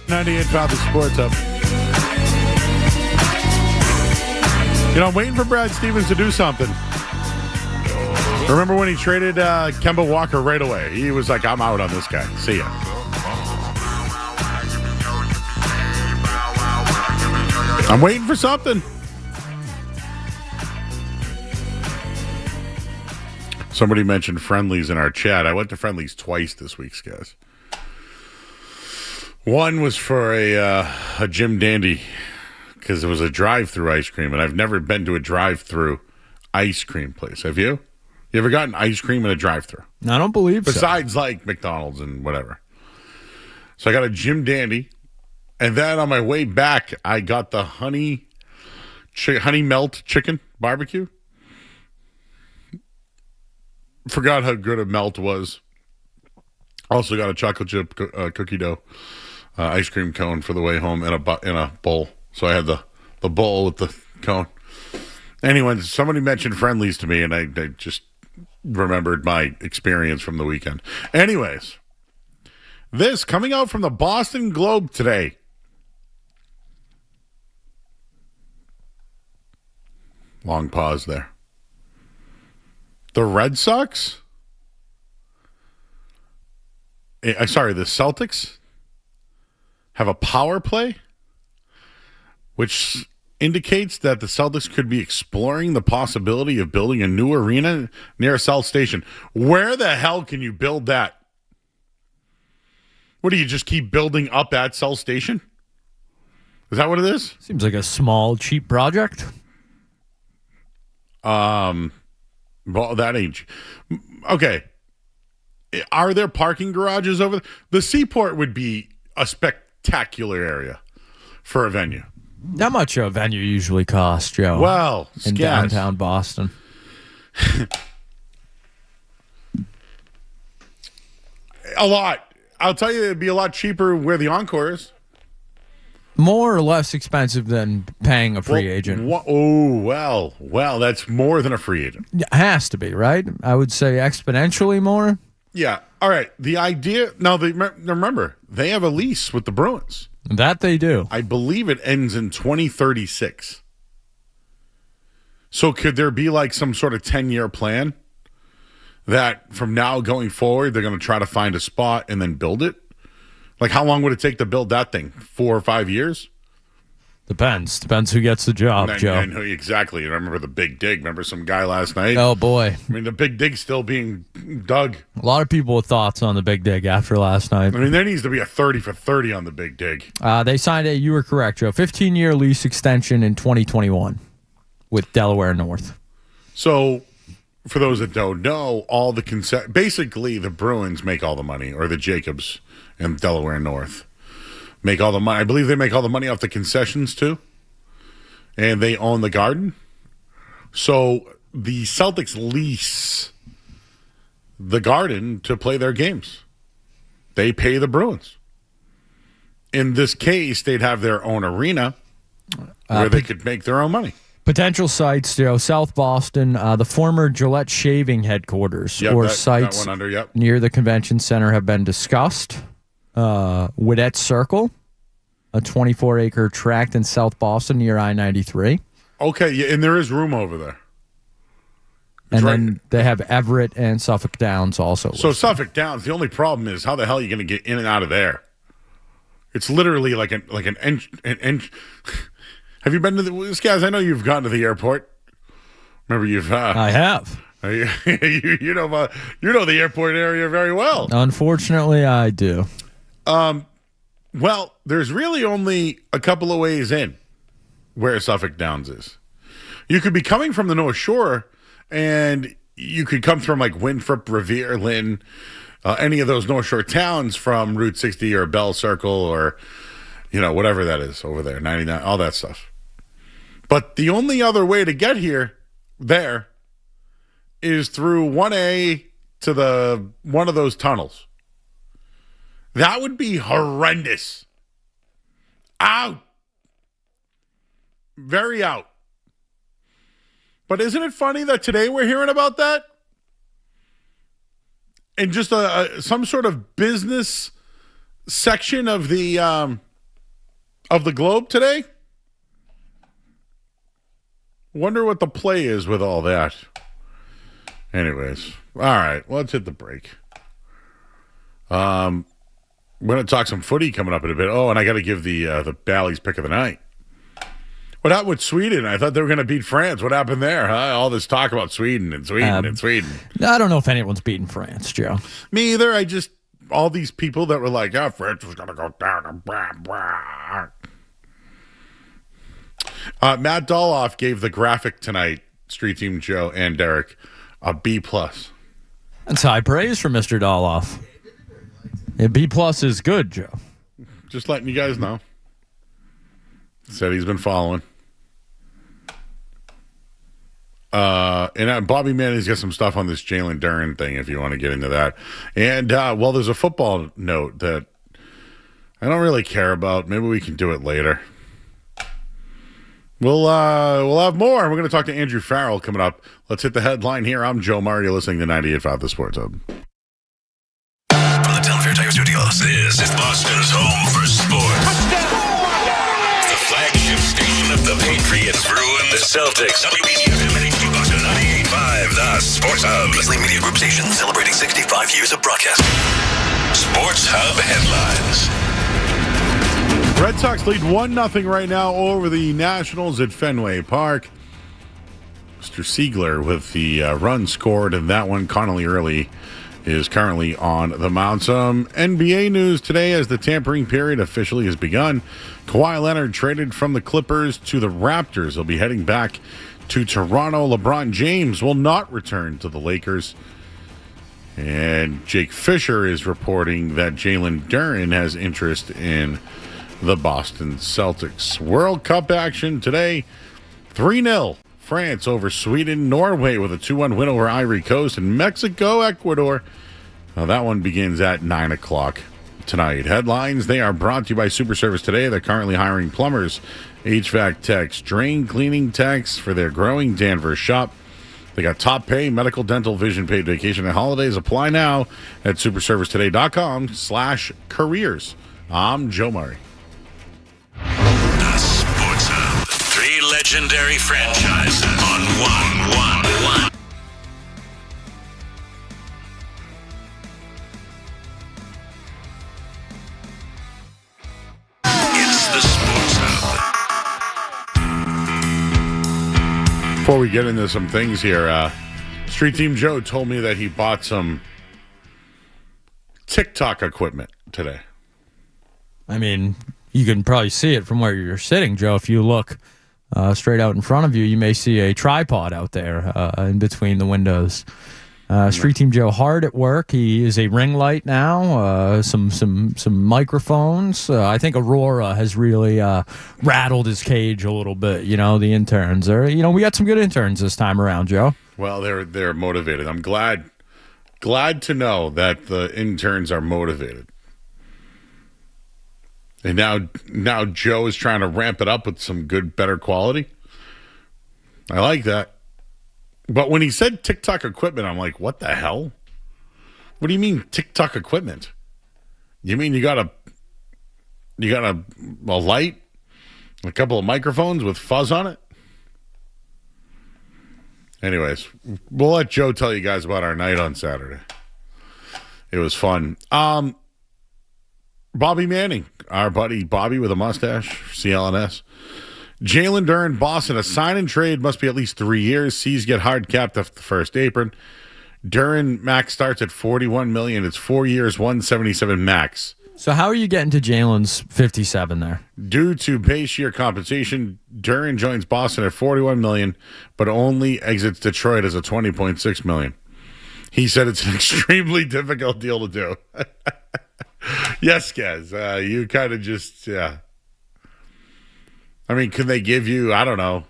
98 Pound the Sports Up. You know, I'm waiting for Brad Stevens to do something. Remember when he traded Kemba Walker right away? He was like, I'm out on this guy. See ya. I'm waiting for something. Somebody mentioned Friendlies in our chat. I went to Friendlies twice this week, guys. One was for a Jim Dandy because it was a drive-through ice cream, and I've never been to a drive-through ice cream place. Have you? You ever gotten ice cream in a drive-through? I don't believe Besides like McDonald's and whatever. So I got a Jim Dandy, and then on my way back, I got the honey melt chicken barbecue. Forgot how good a melt was. Also got a chocolate chip cookie dough ice cream cone for the way home in a bowl. So I had the bowl with the cone. Anyway, somebody mentioned Friendlies to me, and I just remembered my experience from the weekend. Anyways, this coming out from the Boston Globe today. Long pause there. The Red Sox? The Celtics have a power play, which indicates that the Celtics could be exploring the possibility of building a new arena near South Station. Where the hell can you build that? What do you just keep building up at South Station? Is that what it is? Seems like a small, cheap project. Well, that ain't okay. Are there parking garages over there? The Seaport would be a spectacular area for a venue. How much a venue usually costs, Joe? Well, in downtown Boston. A lot. I'll tell you, it'd be a lot cheaper where the Encore is. More or less expensive than paying a free agent? Well, that's more than a free agent. It has to be, right? I would say exponentially more. Yeah. All right. The idea, now, remember, they have a lease with the Bruins. That they do. I believe it ends in 2036. So could there be like some sort of 10-year plan that from now going forward, they're going to try to find a spot and then build it? Like, how long would it take to build that thing? 4 or 5 years? Depends who gets the job, Joe. I know exactly. I remember the Big Dig. Remember some guy last night? Oh, boy. I mean, the Big Dig's still being dug. A lot of people with thoughts on the Big Dig after last night. I mean, there needs to be a 30 for 30 on the Big Dig. They signed you were correct, Joe, 15-year lease extension in 2021 with Delaware North. So, for those that don't know, all the basically the Bruins make all the money, or the Jacobs and Delaware North make all the money. I believe they make all the money off the concessions too, and they own the Garden. So the Celtics lease the Garden to play their games. They pay the Bruins. In this case, they'd have their own arena where they could make their own money. Potential sites, Joe, South Boston, the former Gillette Shaving headquarters, sites near the convention center have been discussed. Widdette Circle, a 24-acre tract in South Boston near I-93. Okay, yeah, and there is room over there. And then they have Everett and Suffolk Downs also. So Suffolk Downs, the only problem is how the hell are you going to get in and out of there? It's literally like an inch. Have you been to this, guys? I know you've gone to the airport. Remember, you've. I have. You know the airport area very well. Unfortunately, I do. Well, there's really only a couple of ways in where Suffolk Downs is. You could be coming from the North Shore, and you could come from like Winthrop, Revere, Lynn, any of those North Shore towns from Route 60 or Bell Circle or, whatever that is over there, 99, all that stuff. But the only other way to get there is through 1A to one of those tunnels. That would be horrendous. Out. Very out. But isn't it funny that today we're hearing about that? And just some sort of business section of the of the globe today. Wonder what the play is with all that. Anyways, all right, let's hit the break. We're going to talk some footy coming up in a bit. Oh, and I got to give the Bally's pick of the night. What happened with Sweden? I thought they were going to beat France. What happened there? Huh? All this talk about Sweden and Sweden and Sweden. I don't know if anyone's beaten France, Joe. Me either. All these people that were like, France was going to go down. Blah, blah. Matt Doloff gave the graphic tonight, Street Team Joe and Derek, a B+. That's high praise for Mr. Doloff. Yeah, B+ is good, Joe. Just letting you guys know. Said he's been following. And Bobby Manning's got some stuff on this Jalen Duren thing if you want to get into that. And, there's a football note that I don't really care about. Maybe we can do it later. We'll have more. We're going to talk to Andrew Farrell coming up. Let's hit the headline here. I'm Joe Murray. You're listening to 98.5 The Sports Hub. From the Telefair Tiger Studios, this is Boston's home for sports. The flagship station of the Patriots, Bruins, the Celtics, WBCFM and HD Boston 98.5 The Sports Hub. Beasley Media Group station celebrating 65 years of broadcasting. Sports Hub headlines. Red Sox lead 1-0 right now over the Nationals at Fenway Park. Mr. Siegler with the run scored, and that one, Connolly Early, is currently on the mound. Some NBA news today as the tampering period officially has begun. Kawhi Leonard traded from the Clippers to the Raptors. He'll be heading back to Toronto. LeBron James will not return to the Lakers. And Jake Fisher is reporting that Jalen Duren has interest in the Boston Celtics. World Cup action today. 3-0 France over Sweden. Norway with a 2-1 win over Ivory Coast. And Mexico, Ecuador. Now that one begins at 9 o'clock tonight. Headlines, they are brought to you by Super Service Today. They're currently hiring plumbers, HVAC techs, drain cleaning techs for their growing Danvers shop. They got top pay, medical, dental, vision, paid vacation, and holidays. Apply now at superservicetoday.com/careers. I'm Joe Murray. The Sports Hub. 3 legendary franchises on one. It's the Sports Hub. Before we get into some things here, Street Team Joe told me that he bought some TikTok equipment today. I mean, you can probably see it from where you're sitting, Joe. If you look straight out in front of you, you may see a tripod out there in between the windows. Street Team Joe hard at work. He is a ring light now. Some microphones. I think Aurora has really rattled his cage a little bit. You know, the interns are. You know, we got some good interns this time around, Joe. Well, they're motivated. I'm glad to know that the interns are motivated. And now Joe is trying to ramp it up with some good, better quality. I like that. But when he said TikTok equipment, I'm like, what the hell? What do you mean TikTok equipment? You mean you got a light, a couple of microphones with fuzz on it? Anyways, we'll let Joe tell you guys about our night on Saturday. It was fun. Bobby Manning, our buddy Bobby with a mustache, CLNS. Jalen Duren, Boston, a sign and trade must be at least 3 years. C's get hard capped off the first apron. Duren max starts at $41 million. It's 4 years, $177 max. So how are you getting to Jalen's 57 there? Due to base year compensation, Duren joins Boston at $41 million, but only exits Detroit as a $20.6 million. He said it's an extremely difficult deal to do. Yes, guys. You kind of just, yeah. I mean, can they give you, I don't know,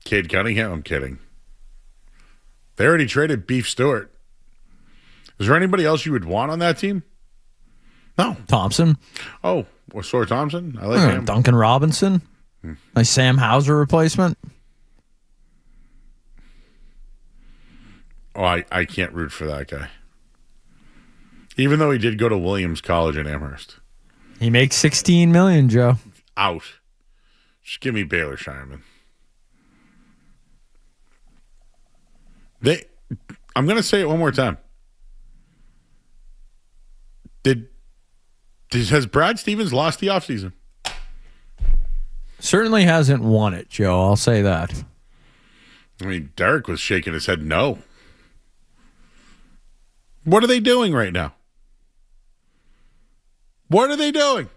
Cade Cunningham? I'm kidding. They already traded Beef Stewart. Is there anybody else you would want on that team? No. Thompson. Oh, Sawyer Thompson? I like him. Duncan Robinson. Nice Sam Hauser replacement. Oh, I can't root for that guy. Even though he did go to Williams College in Amherst. He makes $16 million, Joe. out. Just give me Baylor Shireman. I'm going to say it one more time. Has Brad Stevens lost the offseason? Certainly hasn't won it, Joe. I'll say that. I mean, Derek was shaking his head no. What are they doing right now? What are they doing?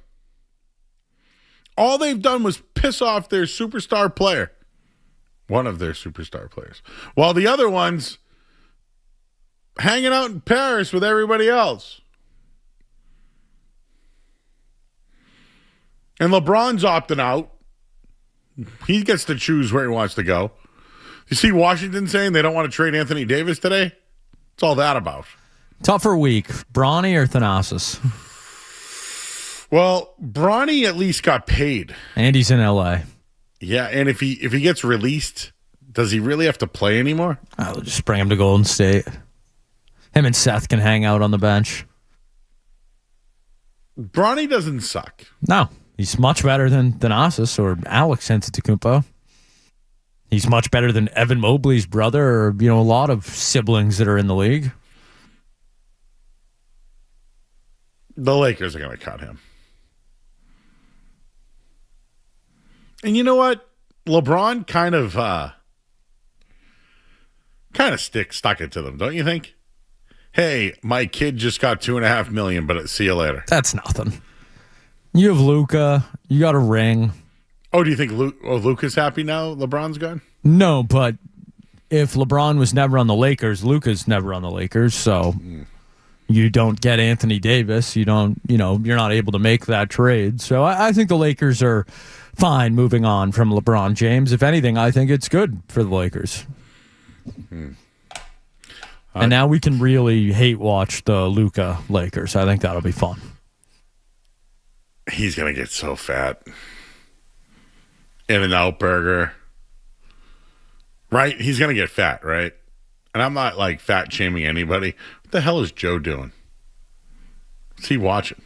All they've done was piss off their superstar player. One of their superstar players. While the other one's hanging out in Paris with everybody else. And LeBron's opting out. He gets to choose where he wants to go. You see Washington saying they don't want to trade Anthony Davis today? What's all that about? Tougher week. Bronny or Thanasis? Well, Bronny at least got paid. And he's in L.A. Yeah, and if he gets released, does he really have to play anymore? I'll just bring him to Golden State. Him and Seth can hang out on the bench. Bronny doesn't suck. No, he's much better than Thanasis or Alex Antetokounmpo. He's much better than Evan Mobley's brother or, a lot of siblings that are in the league. The Lakers are going to cut him. And you know what? LeBron kind of stuck it to them, don't you think? Hey, my kid just got $2.5 million, but see you later. That's nothing. You have Luka. You got a ring. Oh, do you think Luka's happy now? LeBron's gone? No, but if LeBron was never on the Lakers, Luka's never on the Lakers. So you don't get Anthony Davis. You don't. You're not able to make that trade. So I think the Lakers are fine moving on from LeBron James. If anything, I think it's good for the Lakers. And now we can really hate watch the Luka Lakers. I think that'll be fun. He's going to get so fat. In-N-Out Burger. Right? He's going to get fat, right? And I'm not like fat shaming anybody. What the hell is Joe doing? What's he watching?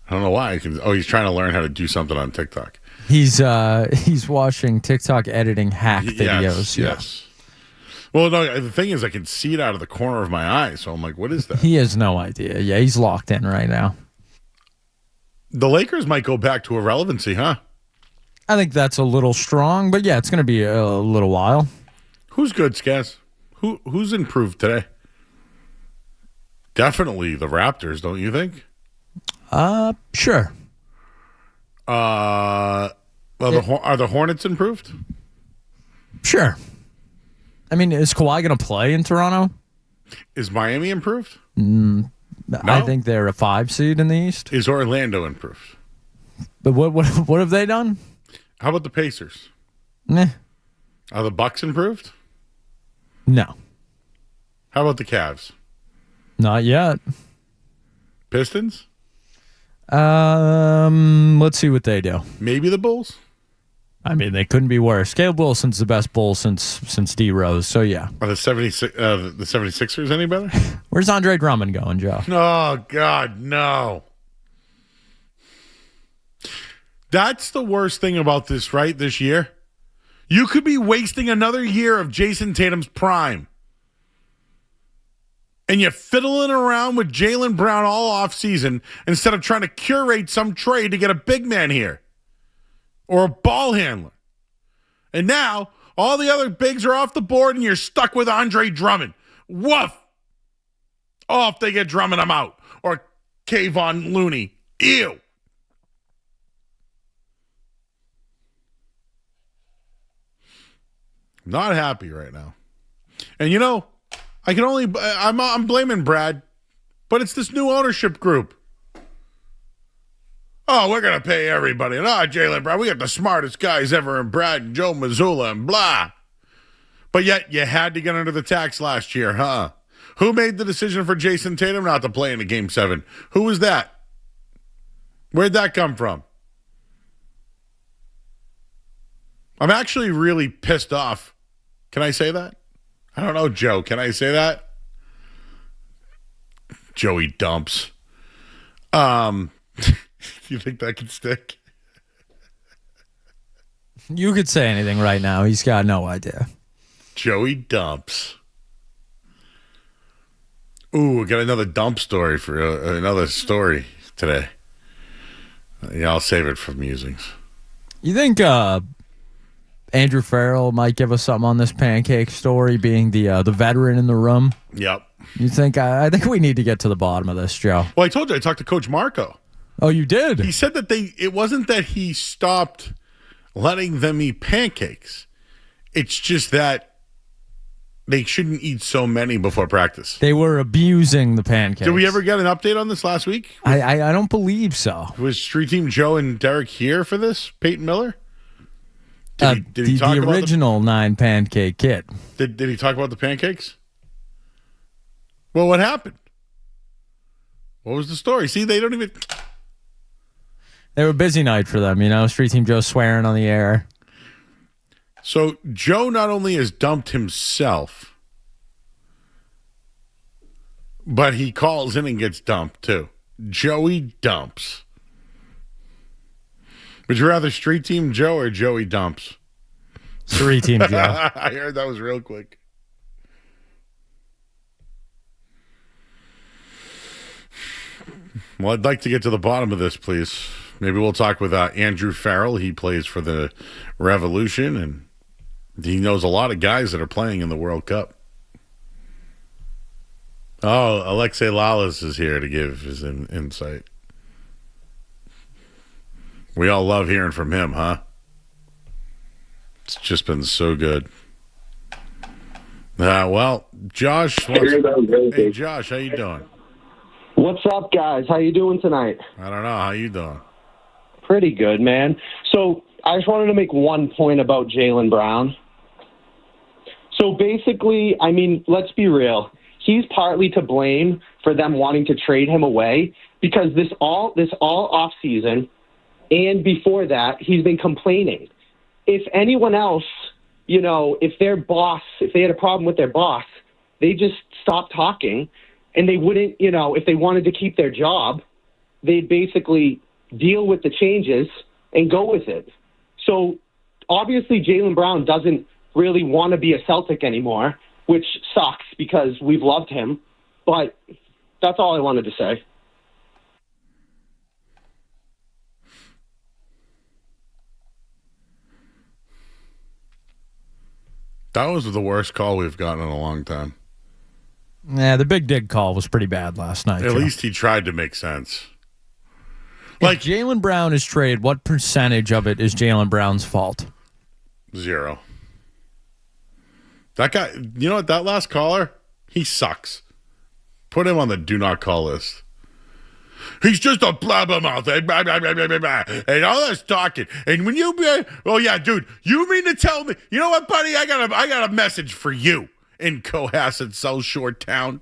I don't know why. He's trying to learn how to do something on TikTok. He's watching TikTok editing hack videos. Yes. Well, no, the thing is, I can see it out of the corner of my eye. So I'm like, what is that? He has no idea. Yeah, he's locked in right now. The Lakers might go back to irrelevancy, huh? I think that's a little strong, but yeah, it's going to be a little while. Who's good, Skaz? Who's improved today? Definitely the Raptors, don't you think? Sure. Are the Hornets improved? Sure. I mean, is Kawhi going to play in Toronto? Is Miami improved? No? I think they're a 5 seed in the East. Is Orlando improved? But what have they done? How about the Pacers? Nah. Are the Bucks improved? No. How about the Cavs? Not yet. Pistons? Let's see what they do. Maybe the Bulls? I mean, they couldn't be worse. Caleb Wilson's the best Bull since D Rose, so yeah. Are the 76ers any better? Where's Andre Drummond going, Joe? Oh, God, no. That's the worst thing about this, right, this year? You could be wasting another year of Jason Tatum's prime. And you're fiddling around with Jaylen Brown all offseason instead of trying to curate some trade to get a big man here. Or a ball handler. And now, all the other bigs are off the board and you're stuck with Andre Drummond. Woof! Oh, if they get Drummond, I'm out. Or Kayvon Looney. Ew! Not happy right now. And I'm blaming Brad, but it's this new ownership group. Oh, we're going to pay everybody. And Jaylen Brown, we got the smartest guys ever in Brad and Joe Mazzulla and blah. But yet you had to get under the tax last year, huh? Who made the decision for Jason Tatum not to play in a Game 7? Who was that? Where'd that come from? I'm actually really pissed off. Can I say that? I don't know, Joe. Can I say that? Joey dumps. Do you think that can stick? You could say anything right now. He's got no idea. Joey dumps. Ooh, we got another dump story for another story today. Yeah, I'll save it for musings. You think Andrew Farrell might give us something on this pancake story, being the veteran in the room? Yep. You think? I think we need to get to the bottom of this, Joe. Well, I told you I talked to Coach Marco. Oh, you did? He said that it wasn't that he stopped letting them eat pancakes. It's just that they shouldn't eat so many before practice. They were abusing the pancakes. Did we ever get an update on this last week? I don't believe so. Was Street Team Joe and Derek here for this? Peyton Miller? Did he talk the about original 9 pancake kid? Did he talk about the pancakes? Well, what happened? What was the story? See, they don't even... They were a busy night for them, you know. Street Team Joe swearing on the air. So Joe not only has dumped himself, but he calls in and gets dumped too. Joey dumps. Would you rather Street Team Joe or Joey dumps? Street Team Joe. I heard that was real quick. Well, I'd like to get to the bottom of this, please. Maybe we'll talk with Andrew Farrell. He plays for the Revolution, and he knows a lot of guys that are playing in the World Cup. Oh, Alexei Lalas is here to give his insight. We all love hearing from him, huh? It's just been so good. Well, Josh. Hey, Josh, how you doing? What's up, guys? How you doing tonight? I don't know. How you doing? Pretty good, man. So I just wanted to make one point about Jaylen Brown. So basically, I mean, let's be real. He's partly to blame for them wanting to trade him away because this all off season and before that, he's been complaining. If anyone else, you know, if they had a problem with their boss, they just stop talking and they wouldn't, you know, if they wanted to keep their job, they'd basically deal with the changes and go with it. So obviously Jaylen Brown doesn't really want to be a Celtic anymore, which sucks because we've loved him. But that's all I wanted to say. That was the worst call we've gotten in a long time. Yeah, the Big Dig call was pretty bad last night. At least he tried to make sense. Like Jaylen Brown is traded, what percentage of it is Jaylen Brown's fault? 0. That guy, you know what? That last caller, he sucks. Put him on the do not call list. He's just a blabbermouth and all this talking. And when you, oh yeah, dude, you mean to tell me? You know what, buddy? I got a message for you in Cohasset, South Shore Town.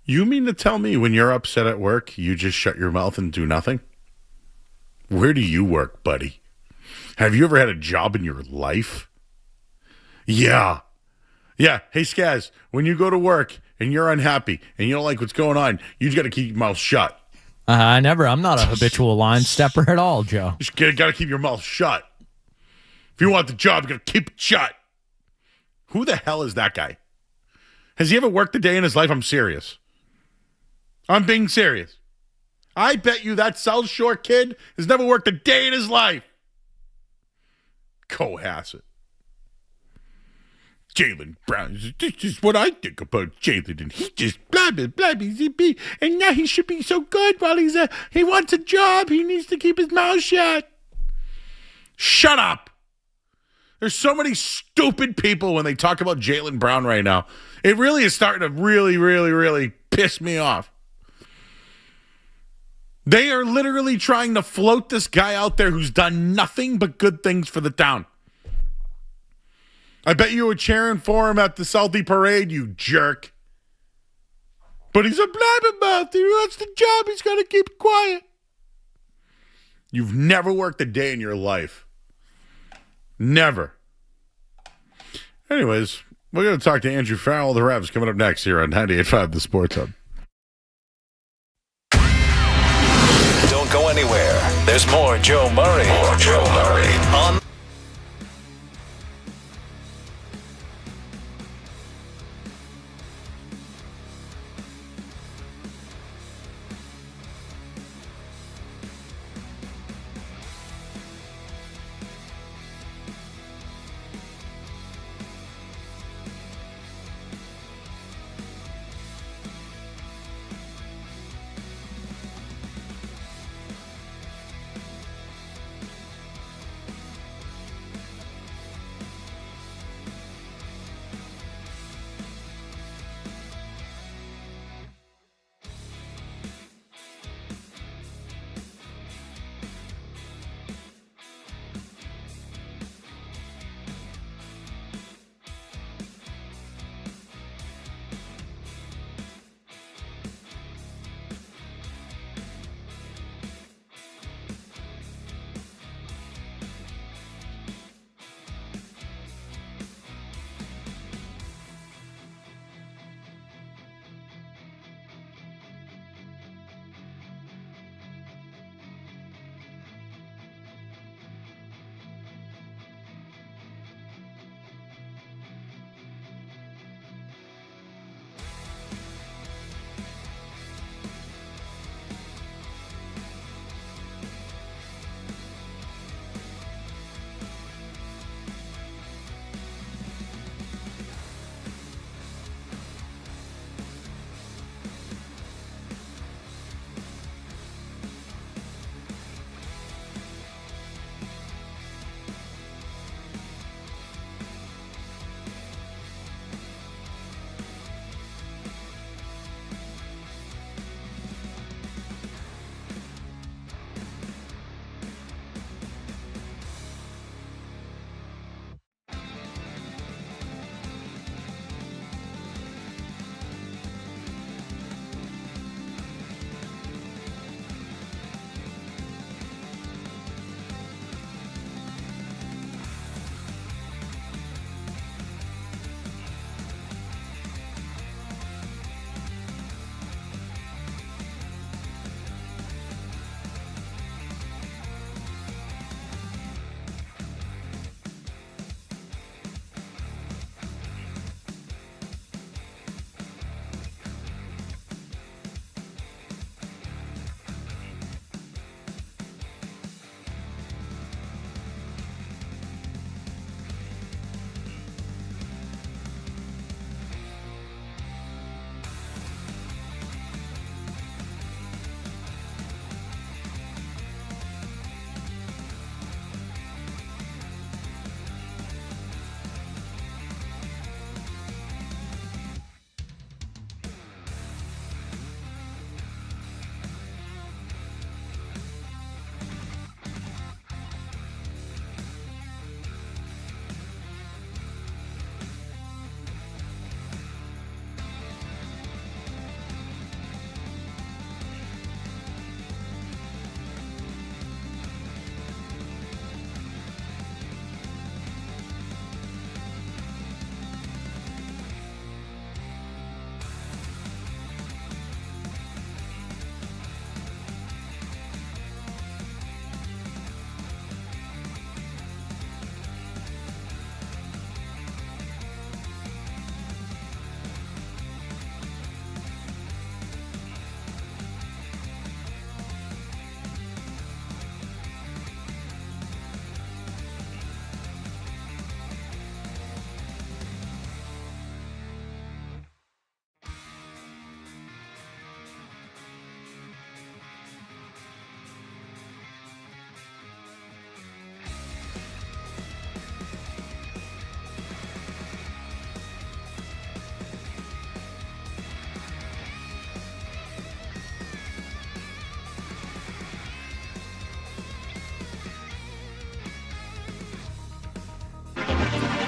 You mean to tell me when you're upset at work, you just shut your mouth and do nothing? Where do you work, buddy? Have you ever had a job in your life? Yeah. Yeah. Hey, Skaz, when you go to work and you're unhappy and you don't like what's going on, you just got to keep your mouth shut. I'm not a habitual line stepper at all, Joe. You got to keep your mouth shut. If you want the job, you got to keep it shut. Who the hell is that guy? Has he ever worked a day in his life? I'm serious. I'm being serious. I bet you that South Shore kid has never worked a day in his life. Cohasset. Jaylen Brown. This is what I think about Jaylen, and he just blah blah blah blah blah. And now he should be so good while he wants a job. He needs to keep his mouth shut. Shut up. There's so many stupid people when they talk about Jaylen Brown right now. It really is starting to really, really, really piss me off. They are literally trying to float this guy out there who's done nothing but good things for the town. I bet you were cheering for him at the Southie Parade, you jerk. But he's a blabbermouth. He wants the job. He's got to keep it quiet. You've never worked a day in your life. Never. Anyways, we're going to talk to Andrew Farrell, the Revs, coming up next here on 98.5 The Sports Hub. Don't go anywhere. There's more Joe Murray. On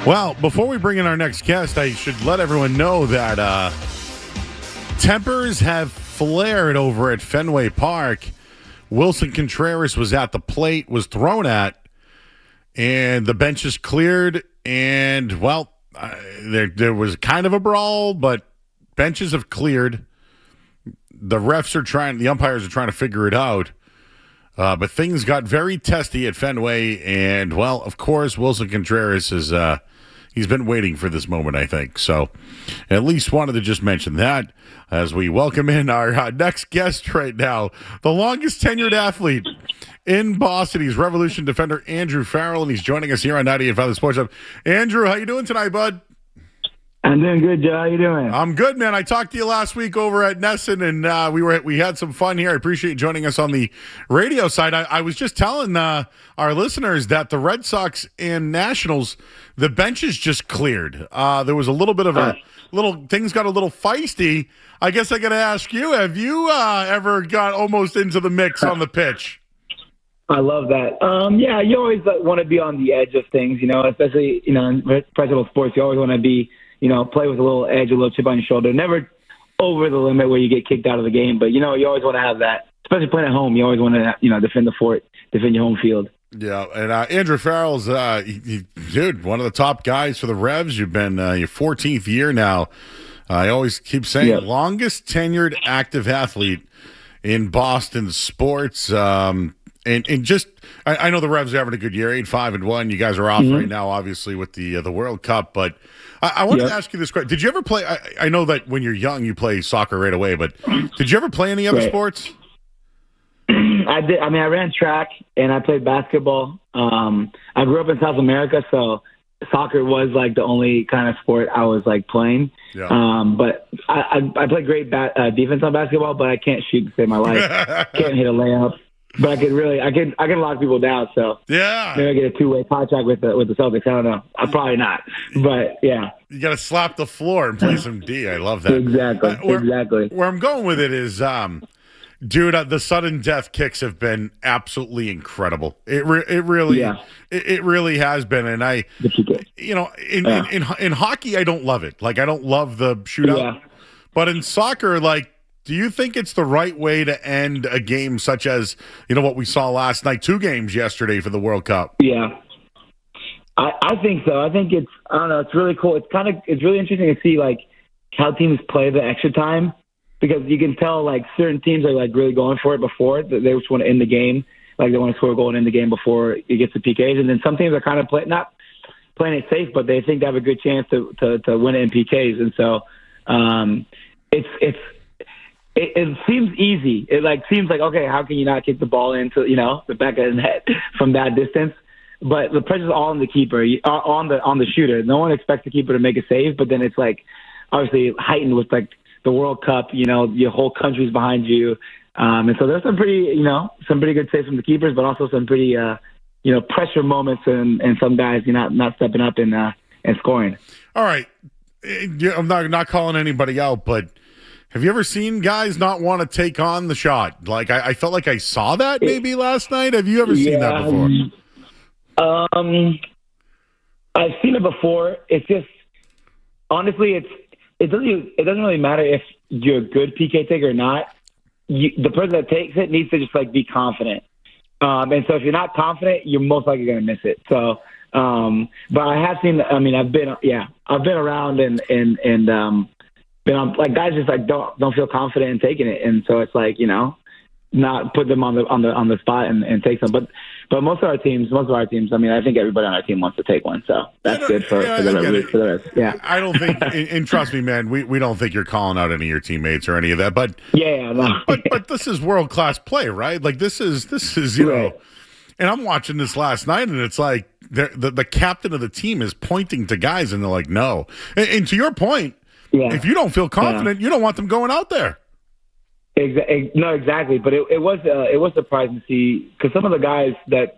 Well, before we bring in our next guest, I should let everyone know that tempers have flared over at Fenway Park. Wilson Contreras was at the plate, was thrown at, and the benches cleared. And, well, there was kind of a brawl, but benches have cleared. The umpires are trying to figure it out. But things got very testy at Fenway, and, well, of course, Wilson Contreras is he's been waiting for this moment, I think. So at least wanted to just mention that as we welcome in our next guest right now, the longest tenured athlete in Boston. He's Revolution defender Andrew Farrell, and he's joining us here on 98.5 The Sports Hub. Andrew, how you doing tonight, bud? I'm doing good, Joe. How you doing? I'm good, man. I talked to you last week over at Nesson, and we had some fun here. I appreciate you joining us on the radio side. I was just telling our listeners that the Red Sox and Nationals, the benches just cleared. There was a little bit of things got a little feisty. I guess I got to ask you: have you ever got almost into the mix on the pitch? I love that. Yeah, you always want to be on the edge of things, especially in professional sports. You always want to be. Play with a little edge, a little chip on your shoulder. Never over the limit where you get kicked out of the game. But, you always want to have that. Especially playing at home, you always want to, defend the fort, defend your home field. Yeah, and Andrew Farrell's, dude, one of the top guys for the Revs. You've been your 14th year now. I always keep saying longest tenured active athlete in Boston sports. And just, I know the Revs are having a good year, 8-5-1. You guys are off right now, obviously, with the World Cup. But I wanted to ask you this question. Did you ever play? I know that when you're young, you play soccer right away. But did you ever play any other sports? I did. I mean, I ran track and I played basketball. I grew up in South America, so soccer was like the only kind of sport I was like playing. Yeah. But I played great defense on basketball, but I can't shoot to save my life. Can't hit a layup. But I can lock people down. So maybe I get a two-way contract with the Celtics. I don't know. I'm probably not. But yeah, you got to slap the floor and play some D. I love that. Exactly. Exactly. Where I'm going with it is, dude, the sudden death kicks have been absolutely incredible. It really has been. And in hockey, I don't love it. Like, I don't love the shootout. Yeah. But in soccer, like, do you think it's the right way to end a game such as, what we saw last night, 2 games yesterday for the World Cup? Yeah. I think so. I think I don't know, it's really cool. It's really interesting to see, like, how teams play the extra time, because you can tell, like, certain teams are, like, really going for it before. They just want to end the game. Like, they want to score a goal and end the game before it gets to PKs. And then some teams are kind of not playing it safe, but they think they have a good chance to win it in PKs. And so it seems easy. It seems like, okay, how can you not kick the ball into the back of the net from that distance? But the pressure's all on the keeper, on the shooter. No one expects the keeper to make a save, but then it's like obviously heightened with like the World Cup. Your whole country's behind you, and so there's some pretty good saves from the keepers, but also some pretty pressure moments and some guys not stepping up and scoring. All right, I'm not calling anybody out, but have you ever seen guys not want to take on the shot? Like, I felt like I saw that maybe last night. Have you ever seen that before? I've seen it before. It's just, honestly, it doesn't really matter if you're a good PK taker or not. The person that takes it needs to just be confident. And so if you're not confident, you're most likely going to miss it. So, but I have seen. I mean, I've been around and been on, like, guys just don't feel confident in taking it, and so it's not put them on the spot and take some. But most of our teams, I mean, I think everybody on our team wants to take one, so that's good for the rest. Yeah, I don't think, and trust me, man, we don't think you're calling out any of your teammates or any of that, but no. but this is world class play, right? Like, this is right. And I'm watching this last night, and it's like the captain of the team is pointing to guys, and they're like, no. And to your point, if you don't feel confident, you don't want them going out there. No, exactly. But it was surprising to see, because some of the guys that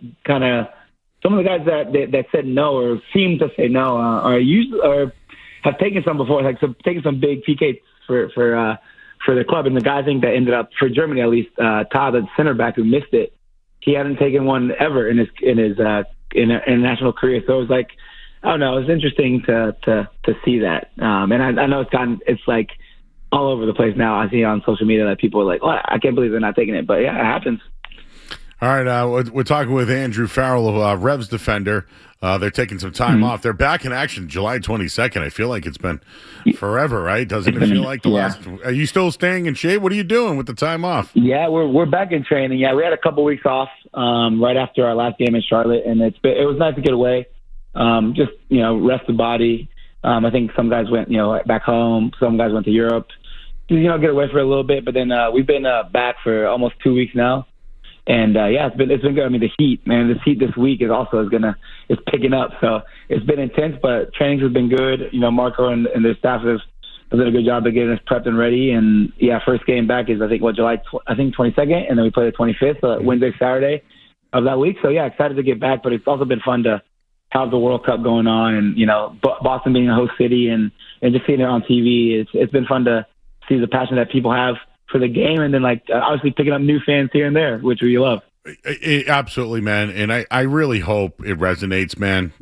said no or seemed to say no are have taken some before, taken some big PK for the club. And the guy I think that ended up, for Germany at least, Todd, the center back who missed it, he hadn't taken one ever in his international career. So it was I don't know. It was interesting to see that. And I know it's like all over the place now. I see on social media that people are like, "Oh, I can't believe they're not taking it." But yeah, it happens. All right, we're talking with Andrew Farrell, Revs defender. They're taking some time off. They're back in action July 22nd. I feel like it's been forever, right? Doesn't it feel like the last? Are you still staying in shape? What are you doing with the time off? Yeah, we're back in training. Yeah, we had a couple weeks off right after our last game in Charlotte, and it was nice to get away. Just rest the body. I think some guys went back home. Some guys went to Europe. Get away for a little bit. But then we've been back for almost 2 weeks now. And it's been good. I mean, the heat, man. This heat this week is picking up. So it's been intense, but trainings have been good. Marco and their staff have done a good job of getting us prepped and ready. And first game back is July 22nd, and then we play the 25th, so Wednesday, Saturday of that week. So excited to get back. But it's also been fun to have the World Cup going on, and Boston being a host city, and just seeing it on TV. It's been fun to see the passion that people have for the game, and then obviously picking up new fans here and there, which we love. Absolutely, man. And I really hope it resonates, man.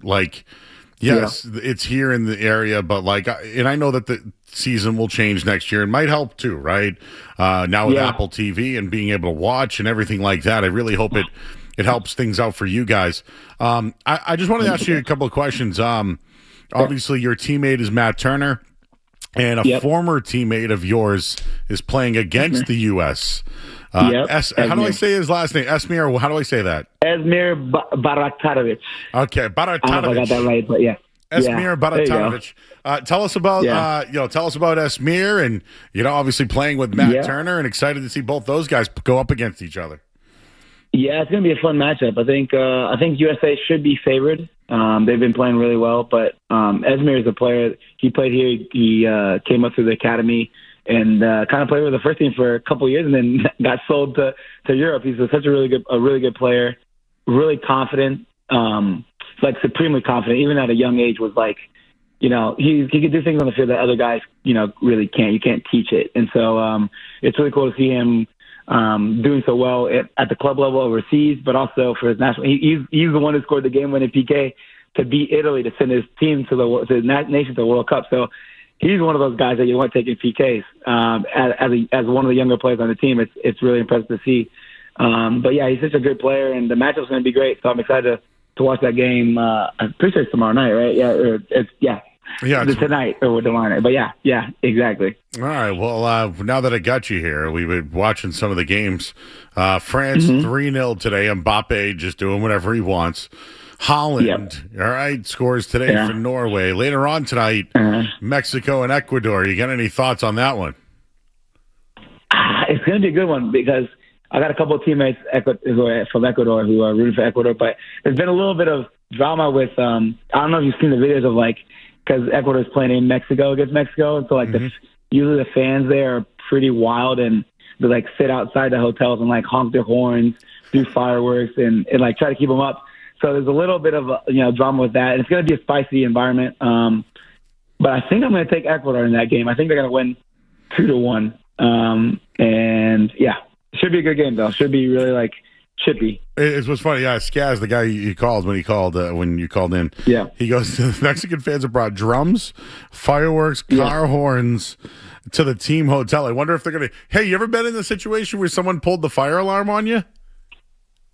Yes, it's here in the area, but and I know that the season will change next year and might help too, right? Now with Apple TV and being able to watch and everything like that, I really hope it helps things out for you guys. I just wanted to ask you a couple of questions. Obviously, your teammate is Matt Turner. And a former teammate of yours is playing against the U.S. How do I say his last name? Esmir, how do I say that? Esmir Baratarovic. Okay, Baratarovic. I don't know if I got that right, but Esmir Baratarovic. Tell us about Esmir, and obviously playing with Matt Turner, and excited to see both those guys go up against each other. Yeah, it's going to be a fun matchup. I think USA should be favored. They've been playing really well, but Esmir is a player. He played here. He came up through the academy and kind of played with the first team for a couple of years, and then got sold to Europe. He's such a really good player, really confident, supremely confident. Even at a young age, was he could do things on the field that other guys really can't. You can't teach it, and so it's really cool to see him doing so well at the club level overseas, but also for his national. He's the one who scored the game-winning PK to beat Italy to send his team to the nation to the World Cup. So he's one of those guys that you want taking PKs. As one of the younger players on the team, it's really impressive to see. But he's such a good player, and the matchup's going to be great. So I'm excited to watch that game. I'm pretty sure it's tomorrow night, right? It's tonight or tomorrow night. But yeah, exactly. All right. Well, now that I got you here, we were watching some of the games. France 3-0 today. Mbappe just doing whatever he wants. Holland, all right, scores today for Norway. Later on tonight, Mexico and Ecuador. You got any thoughts on that one? It's going to be a good one because I got a couple of teammates from Ecuador who are rooting for Ecuador, but there's been a little bit of drama with I don't know if you've seen the videos of because Ecuador is playing in Mexico against Mexico, and so usually the fans there are pretty wild, and they sit outside the hotels and honk their horns, do fireworks, and try to keep them up. So there's a little bit of drama with that, and it's going to be a spicy environment. But I think I'm going to take Ecuador in that game. I think they're going to win 2-1. And it should be a good game though. Should be really chippy. It was funny. Yeah, Skaz, the guy you called when you called in. Yeah, he goes, the Mexican fans have brought drums, fireworks, car horns to the team hotel. I wonder if they're going to. Hey, you ever been in a situation where someone pulled the fire alarm on you?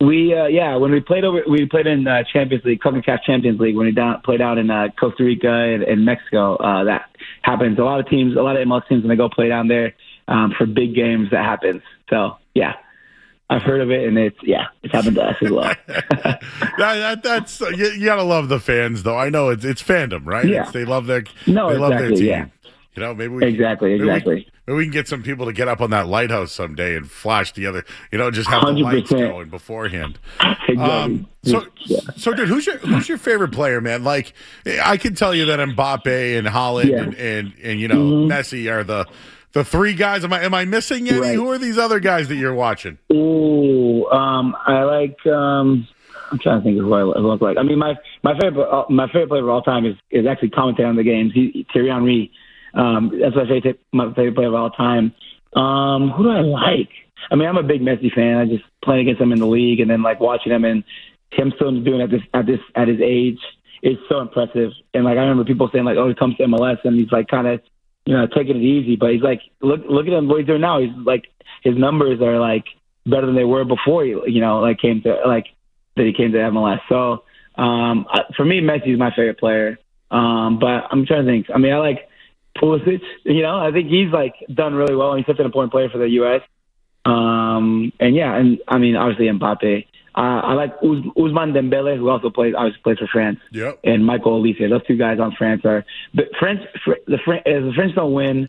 We when we played in Champions League, CONCACAF Champions League, when we played out in Costa Rica and Mexico. That happens. A lot of MLS teams when they go play down there for big games, that happens. So I've heard of it, and it's happened to us as well. That's you gotta love the fans, though. I know it's fandom, right? Yeah. They love their exactly, team. Yeah. Maybe we exactly. Maybe we can get some people to get up on that lighthouse someday and flash the other. Just have 100%. The lights going beforehand. Exactly. So, dude, who's your favorite player, man? I can tell you that Mbappe and Holland and Messi are the three guys. Am I missing any? Right. Who are these other guys that you're watching? Ooh, I like. I'm trying to think of who I look like. I mean, my favorite player of all time is actually commentating on the games. Thierry Henry. That's my favorite player of all time. Who do I like? I mean, I'm a big Messi fan. I just playing against him in the league, and then watching him and him still doing it at his age is so impressive. And I remember people saying oh, he comes to MLS and he's kind of taking it easy, but he's look at him what he's doing now. He's his numbers are better than they were before he came to that he came to MLS. So For me, Messi is my favorite player. But I'm trying to think. I mean, I like Pulisic. I think he's like done really well. He's such an important player for the U.S. And I mean, obviously Mbappe. I like Ousmane Dembele, who also plays for France. Yep. And Michael Olise. Those two guys on France are. But if the French don't win,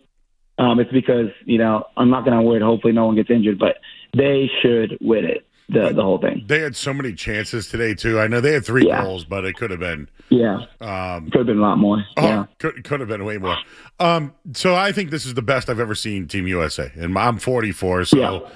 it's because I'm not going to win. Hopefully, no one gets injured, but they should win it. The whole thing. They had so many chances today too. I know they had 3 goals, but it could have been. Yeah. Could have been a lot more. Could have been way more. So I think this is the best I've ever seen Team USA, and I'm 44, so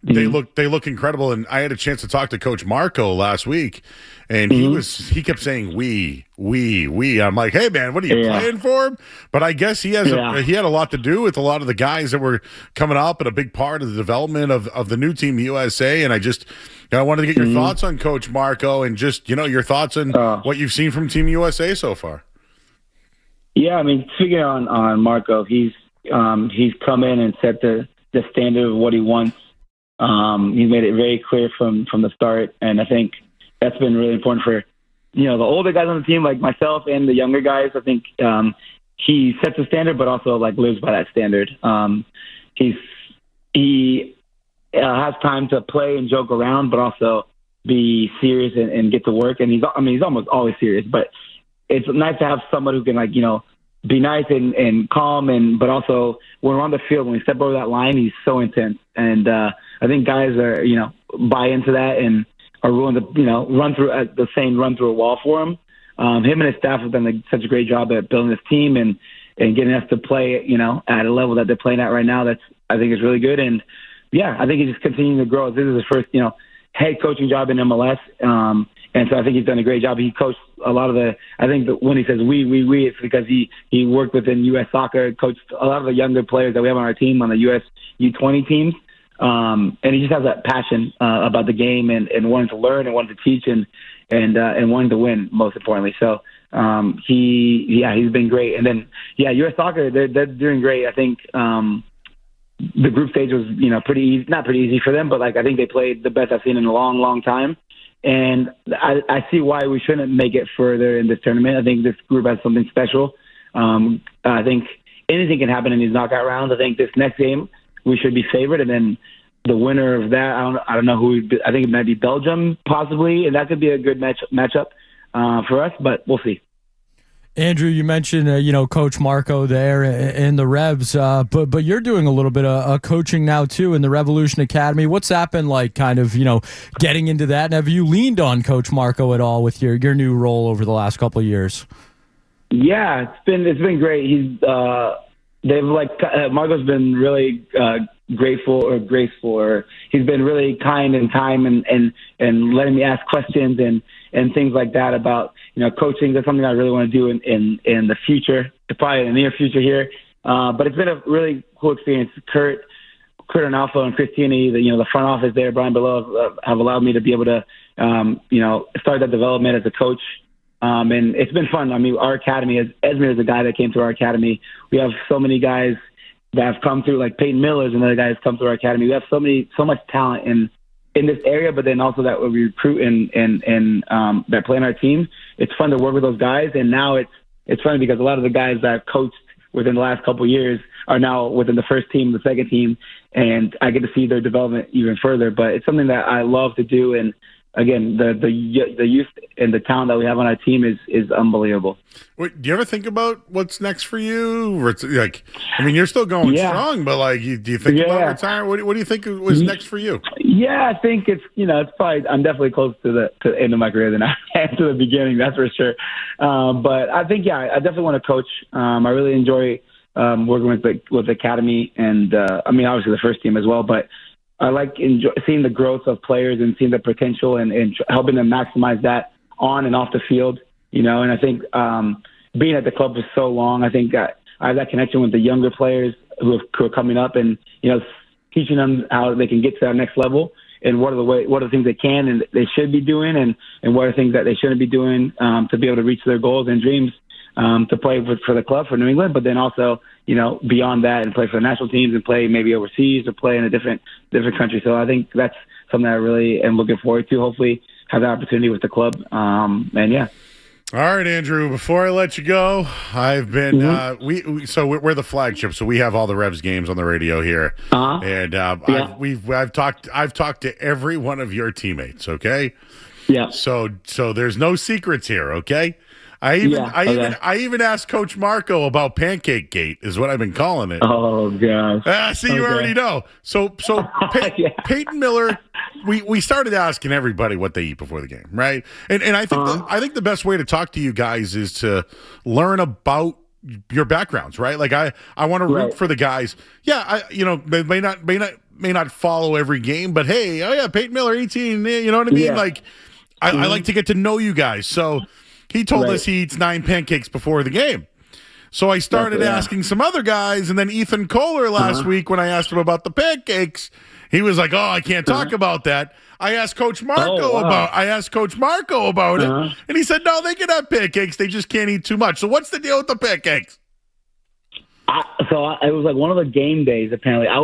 they look incredible. And I had a chance to talk to Coach Marco last week, and he kept saying we. I'm like, hey man, what are you playing for him? But I guess he had a lot to do with a lot of the guys that were coming up, and a big part of the development of the new Team USA. And I wanted to get your thoughts on Coach Marco, and just your thoughts on what you've seen from Team USA so far. Yeah, I mean, speaking on Marco, he's come in and set the standard of what he wants. He's made it very clear from the start, and I think that's been really important for the older guys on the team, like myself, and the younger guys. I think he sets a standard, but also like lives by that standard. He has time to play and joke around, but also be serious and get to work. And he's almost always serious, but it's nice to have someone who can be nice and calm, but also when we're on the field, when we step over that line, he's so intense. And I think guys are buy into that and are willing to run through a wall for him. Him and his staff have done such a great job at building this team and getting us to play at a level that they're playing at right now. I think is really good. And I think he's just continuing to grow. This is his first head coaching job in MLS. And so I think he's done a great job. He coached a lot of I think that when he says we, it's because he worked within U.S. soccer, coached a lot of the younger players that we have on our team, on the U.S. U20 teams. And he just has that passion about the game and wanting to learn and wanting to teach and wanting to win, most importantly. So he's been great. And then, U.S. soccer, they're doing great. I think the group stage was, pretty easy, not pretty easy for them, but I think they played the best I've seen in a long, long time. And I see why we shouldn't make it further in this tournament. I think this group has something special. I think anything can happen in these knockout rounds. I think this next game we should be favored, and then the winner of that, I don't know who. I think it might be Belgium, possibly, and that could be a good matchup for us. But we'll see. Andrew, you mentioned Coach Marco there in the Revs, but you're doing a little bit of coaching now too in the Revolution Academy. What's that been like, kind of getting into that? And have you leaned on Coach Marco at all with your new role over the last couple of years? Yeah, it's been great. Marco's been really grateful or graceful, or he's been really kind in time and letting me ask questions and things like that about coaching. That's something I really want to do in the future, probably in the near future here. But it's been a really cool experience. Kurt Arnalfo and Christine, the front office there, Brian Below, have allowed me to be able to start that development as a coach. And it's been fun. I mean, our academy, Esmer is a guy that came through our academy. We have so many guys that have come through, like Peyton Miller's another guy that's come through our academy. We have so much talent in this area, but then also that we recruit and that play on our team. It's fun to work with those guys. And now it's funny because a lot of the guys that I've coached within the last couple of years are now within the first team, the second team, and I get to see their development even further. But it's something that I love to do. And again, the youth and the talent that we have on our team is unbelievable. Wait, do you ever think about what's next for you? Or you're still going strong, but do you think about retiring? What do you think was next for you? Yeah, I think it's probably, I'm definitely close to the end of my career than I am to the beginning. That's for sure. But I think, I definitely want to coach. I really enjoy working with the academy and obviously the first team as well, but I like seeing the growth of players and seeing the potential and helping them maximize that on and off the field, And I think being at the club for so long, I think I have that connection with the younger players who are coming up and, teaching them how they can get to that next level and what are the things they can and they should be doing and what are things that they shouldn't be doing to be able to reach their goals and dreams to play for the club for New England, but then also, beyond that and play for the national teams and play maybe overseas or play in a different country. So I think that's something I really am looking forward to. Hopefully have the opportunity with the club. And yeah. All right, Andrew. Before I let you go, I've been we're the flagship, so we have all the Revs games on the radio here, and I've talked to every one of your teammates. Okay, yeah. So there's no secrets here. Okay, I even asked Coach Marco about Pancake Gate, is what I've been calling it. Oh gosh. See, you already know. So Peyton Miller. We started asking everybody what they eat before the game, right? And I think the best way to talk to you guys is to learn about your backgrounds, right? Like I want to root for the guys. Yeah, they may not follow every game, but hey, Peyton Miller 18, you know what I mean? Yeah. Like I like to get to know you guys. So he told us he eats 9 pancakes before the game. So I started asking some other guys, and then Ethan Kohler last week when I asked him about the pancakes, he was like, "Oh, I can't talk about that." I asked Coach Marco about it, and he said, "No, they can have pancakes. They just can't eat too much." So what's the deal with the pancakes? It was like one of the game days. Apparently, I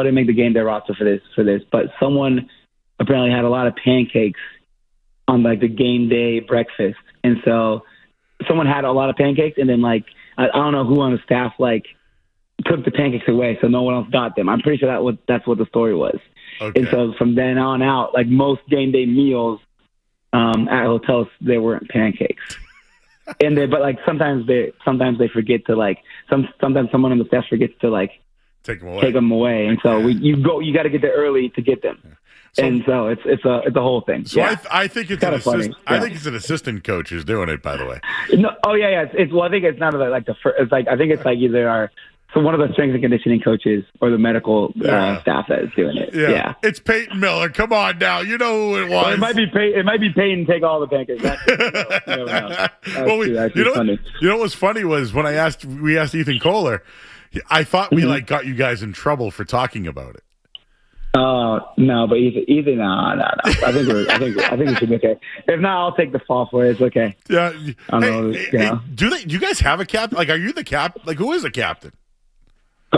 didn't make the game day roster for this, but someone apparently had a lot of pancakes on like the game day breakfast, and so someone had a lot of pancakes, and then like I don't know who on the staff like took the pancakes away, so no one else got them. I'm pretty sure that's what the story was. Okay. And so from then on out, like most game day meals at hotels, there weren't pancakes. But like sometimes they forget to like sometimes someone on the staff forgets to like take them away, and so you got to get there early to get them. And so it's a whole thing. So I think it's kind of funny. I think it's an assistant coach who's doing it. By the way. No. Oh yeah. I think it's not like the first. It's like I think it's like either one of the strength and conditioning coaches or the medical staff that is doing it. Yeah. It's Peyton Miller. Come on now. You know who it was. Well, it might be Peyton take all the pancakes. You know what's funny was when we asked Ethan Kohler, I thought we got you guys in trouble for talking about it. No, but either no. I think it should be okay. If not, I'll take the fall for it. It's okay. Yeah. Do you guys have a captain? Like, are you the captain? Like, who is the captain?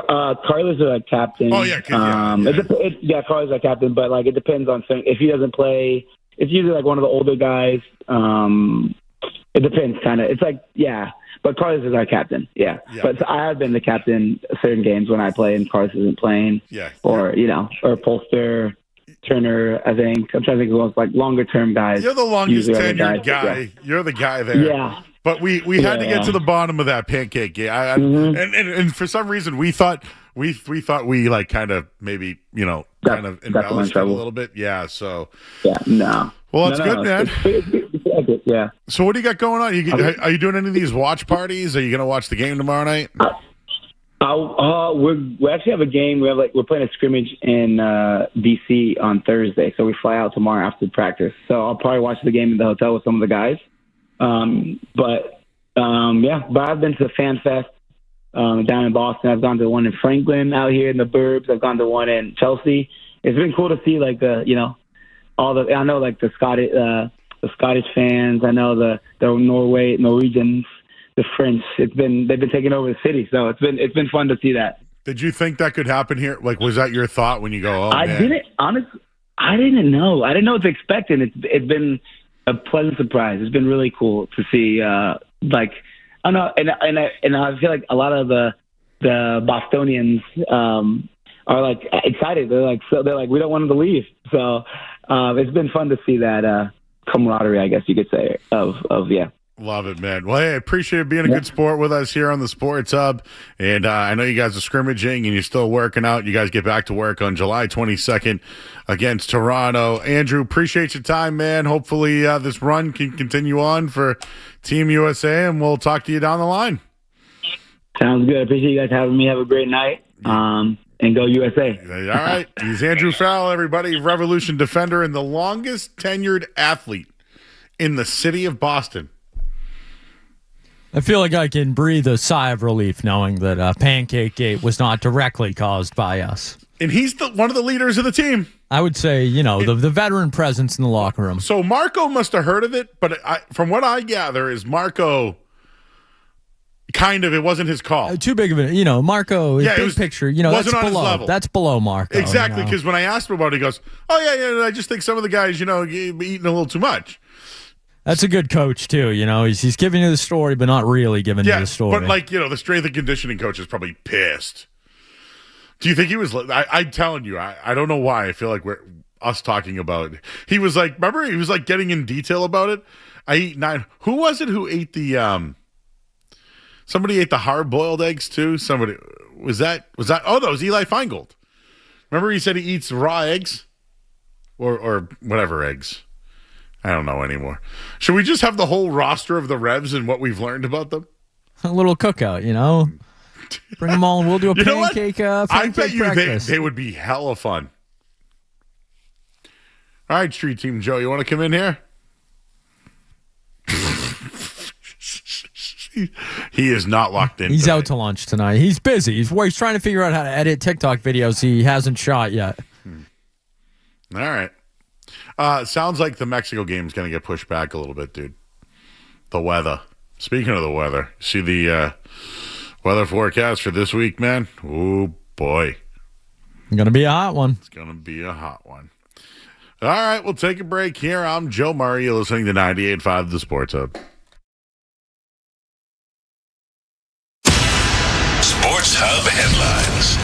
Carlos is a captain. Oh yeah, Carlos is a captain, but like it depends on if he doesn't play. It's usually like one of the older guys. It depends, kind of. It's like but Carlos is our captain. Yeah. But I have been the captain certain games when I play and Carlos isn't playing. Yeah. Or Polster, Turner. I think I'm trying to think of like longer term guys. You're the longest tenured guy. Yeah. You're the guy there. Yeah. But we had to get to the bottom of that pancake. Yeah, and for some reason we thought we like kind of maybe kind of embellished it a little bit. Yeah. So. Yeah. No. Well, that's good, man. It's yeah. So what do you got going on? Are you doing any of these watch parties? Are you going to watch the game tomorrow night? We actually have a game. We're playing a scrimmage in DC on Thursday, so we fly out tomorrow after practice. So I'll probably watch the game in the hotel with some of the guys. But I've been to the Fan Fest down in Boston. I've gone to one in Franklin out here in the burbs. I've gone to one in Chelsea. It's been cool to see like I know like the Scottish fans. I know the Norwegians, the French. They've been taking over the city, so it's been fun to see that. Did you think that could happen here? Like, was that your thought when you go? I didn't know. I didn't know what to expect, and it's been a pleasant surprise. It's been really cool to see. I don't know, and I feel like a lot of the Bostonians are like excited. They're like we don't want them to leave. So it's been fun to see that camaraderie, I guess you could say, of. Love it, man. Well, hey, I appreciate being a good sport with us here on the Sports Hub. And I know you guys are scrimmaging and you're still working out. You guys get back to work on July 22nd against Toronto. Andrew, appreciate your time, man. Hopefully this run can continue on for Team USA, and we'll talk to you down the line. Sounds good. I appreciate you guys having me. Have a great night. And go USA. All right. He's Andrew Farrell, everybody, Revolution defender and the longest tenured athlete in the city of Boston. I feel like I can breathe a sigh of relief knowing that Pancake Gate was not directly caused by us. And he's one of the leaders of the team. I would say, the veteran presence in the locker room. So Marco must have heard of it, but from what I gather is Marco Kind of. It wasn't his call. Too big of a, Marco, Yeah, it big was- picture, wasn't that's on his below. level. That's below Marco. Exactly, because when I asked him about it, he goes, "Oh yeah, I just think some of the guys, eating a little too much." That's a good coach too. He's giving you the story, but not really giving you the story. but the strength and conditioning coach is probably pissed. Do you think he was? I'm telling you, I don't know why. I feel like we're us talking about. He was like, remember, he was like getting in detail about it. I eat 9. Who was it who ate the? Somebody ate the hard-boiled eggs too. Somebody was that? Oh, no, it was Eli Feingold. Remember, he said he eats raw eggs, or whatever eggs. I don't know anymore. Should we just have the whole roster of the Revs and what we've learned about them? A little cookout, Bring them all and we'll do a You know what? pancake I bet you breakfast. they would be hella fun. All right, Street Team Joe, you want to come in here? He is not locked in. He's today. out to lunch tonight. He's busy. He's trying to figure out how to edit TikTok videos he hasn't shot yet. All right. Sounds like the Mexico game is going to get pushed back a little bit, dude. The weather. Speaking of the weather, see the weather forecast for this week, man? Oh, boy. Going to be a hot one. It's going to be a hot one. All right, we'll take a break here. I'm Joe Murray. You're listening to 98.5 The Sports Hub. Sports Hub headlines.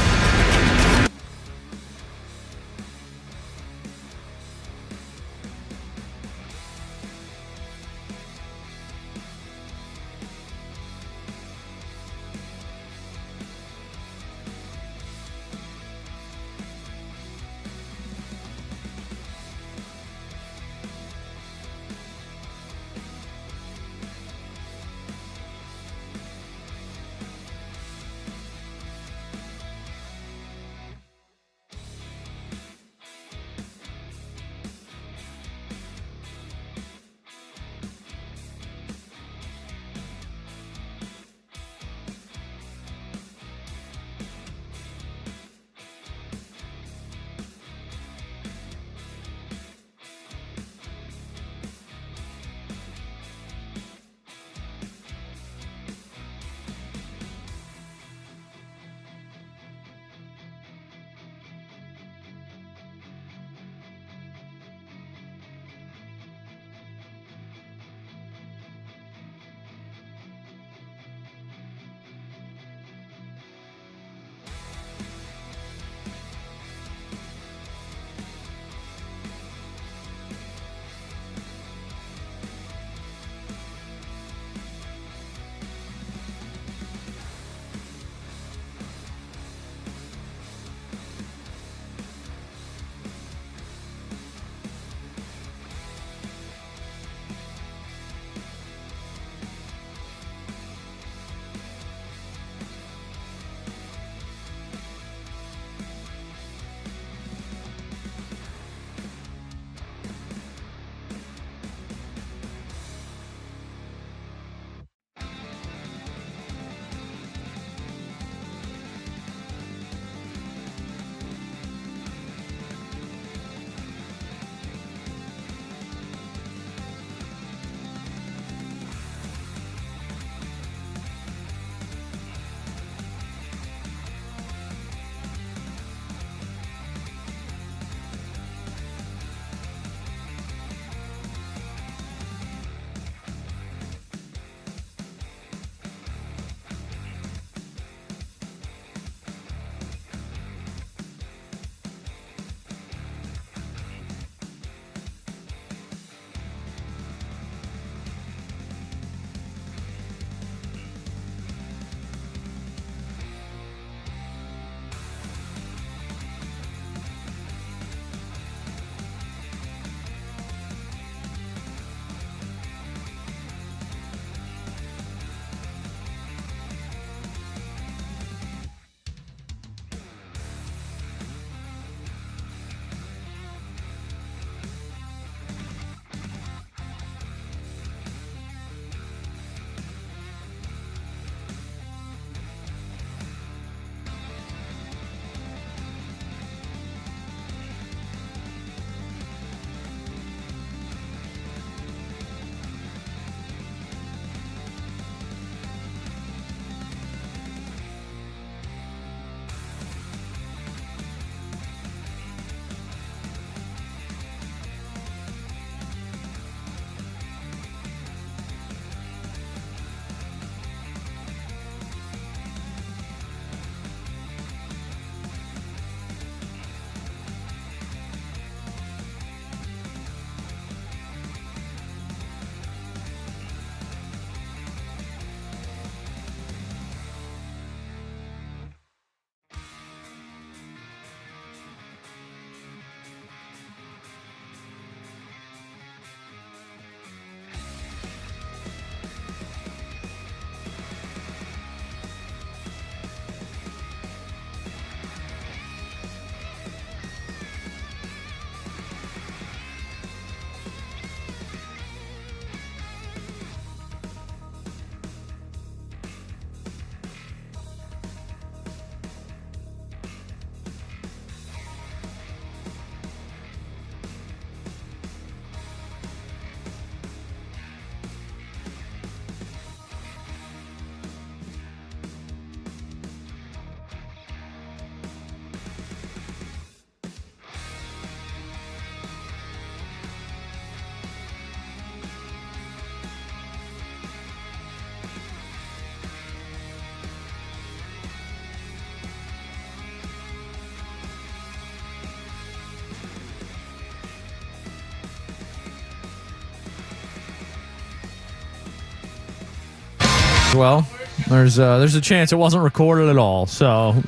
well, there's a chance it wasn't recorded at all. So,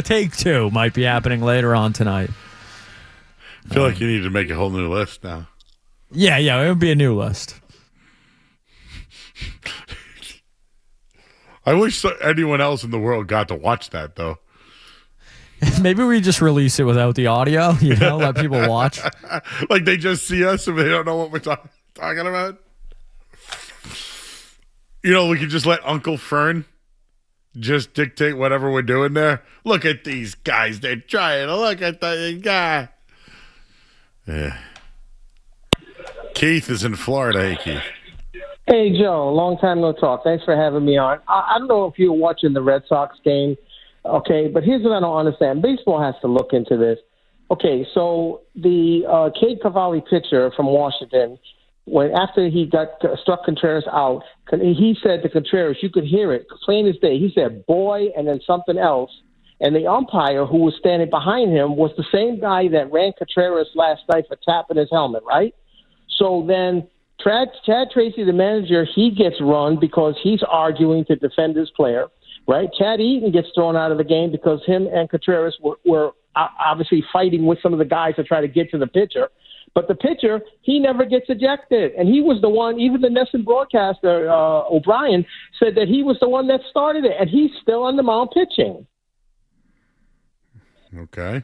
take two might be happening later on tonight. I feel like you need to make a whole new list now. Yeah, it would be a new list. I wish anyone else in the world got to watch that, though. Maybe we just release it without the audio, let people watch. Like they just see us and they don't know what we're talking about. We could just let Uncle Fern just dictate whatever we're doing there. Look at these guys. They're trying to look at the guy. Yeah. Keith is in Florida. Hey, Keith. Hey, Joe. Long time no talk. Thanks for having me on. I don't know if you were watching the Red Sox game, okay, but here's what I don't understand. Baseball has to look into this. Okay, so the Cade Cavalli pitcher from Washington, after he struck Contreras out, he said to Contreras, you could hear it, plain as day. He said, boy, and then something else. And the umpire who was standing behind him was the same guy that ran Contreras last night for tapping his helmet, right? So then Chad Tracy, the manager, he gets run because he's arguing to defend his player, right? Chad Eaton gets thrown out of the game because him and Contreras were obviously fighting with some of the guys to try to get to the pitcher. But the pitcher, he never gets ejected. And he was the one, even the Nesson broadcaster, O'Brien, said that he was the one that started it. And he's still on the mound pitching. Okay.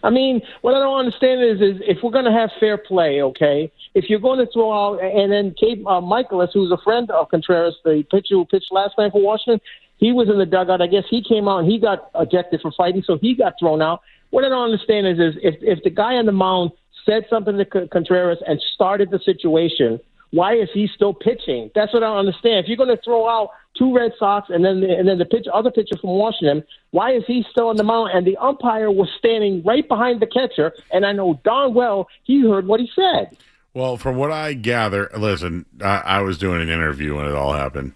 I mean, what I don't understand is if we're going to have fair play, okay, if you're going to throw out, and then Michaelis, who's a friend of Contreras, the pitcher who pitched last night for Washington, he was in the dugout. I guess he came out and he got ejected for fighting, so he got thrown out. What I don't understand is if the guy on the mound said something to Contreras and started the situation, why is he still pitching? That's what I don't understand. If you're going to throw out two Red Sox and then the other pitcher from Washington, why is he still on the mound? And the umpire was standing right behind the catcher, and I know darn well he heard what he said. Well, from what I gather, listen, I was doing an interview when it all happened.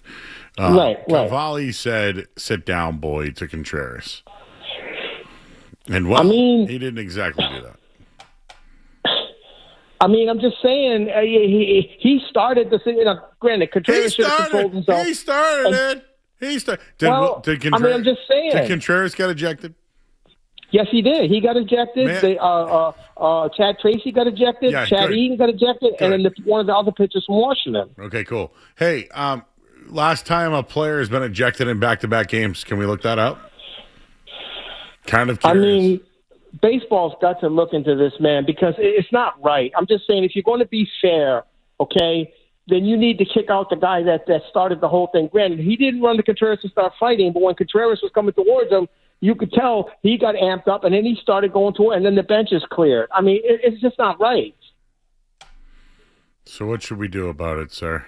Right. Cavalli said, "Sit down, boy," to Contreras. And he didn't exactly do that. I mean, I'm just saying he started the thing. Granted, Contreras should have controlled himself. He started it. Did Contreras, I'm just saying. Did Contreras get ejected? Yes, he did. He got ejected. Chad Tracy got ejected. Yeah, Chad Eaton got ejected. Good. And then one of the other pitchers from Washington. Okay, cool. Hey, last time a player has been ejected in back-to-back games, can we look that up? Kind of curious. I mean, baseball's got to look into this, man, because it's not right. I'm just saying, if you're going to be fair, okay, then you need to kick out the guy that started the whole thing. Granted, he didn't run to Contreras to start fighting, but when Contreras was coming towards him, you could tell he got amped up, and then he started going to it, and then the bench is cleared. I mean, it's just not right. So what should we do about it, sir?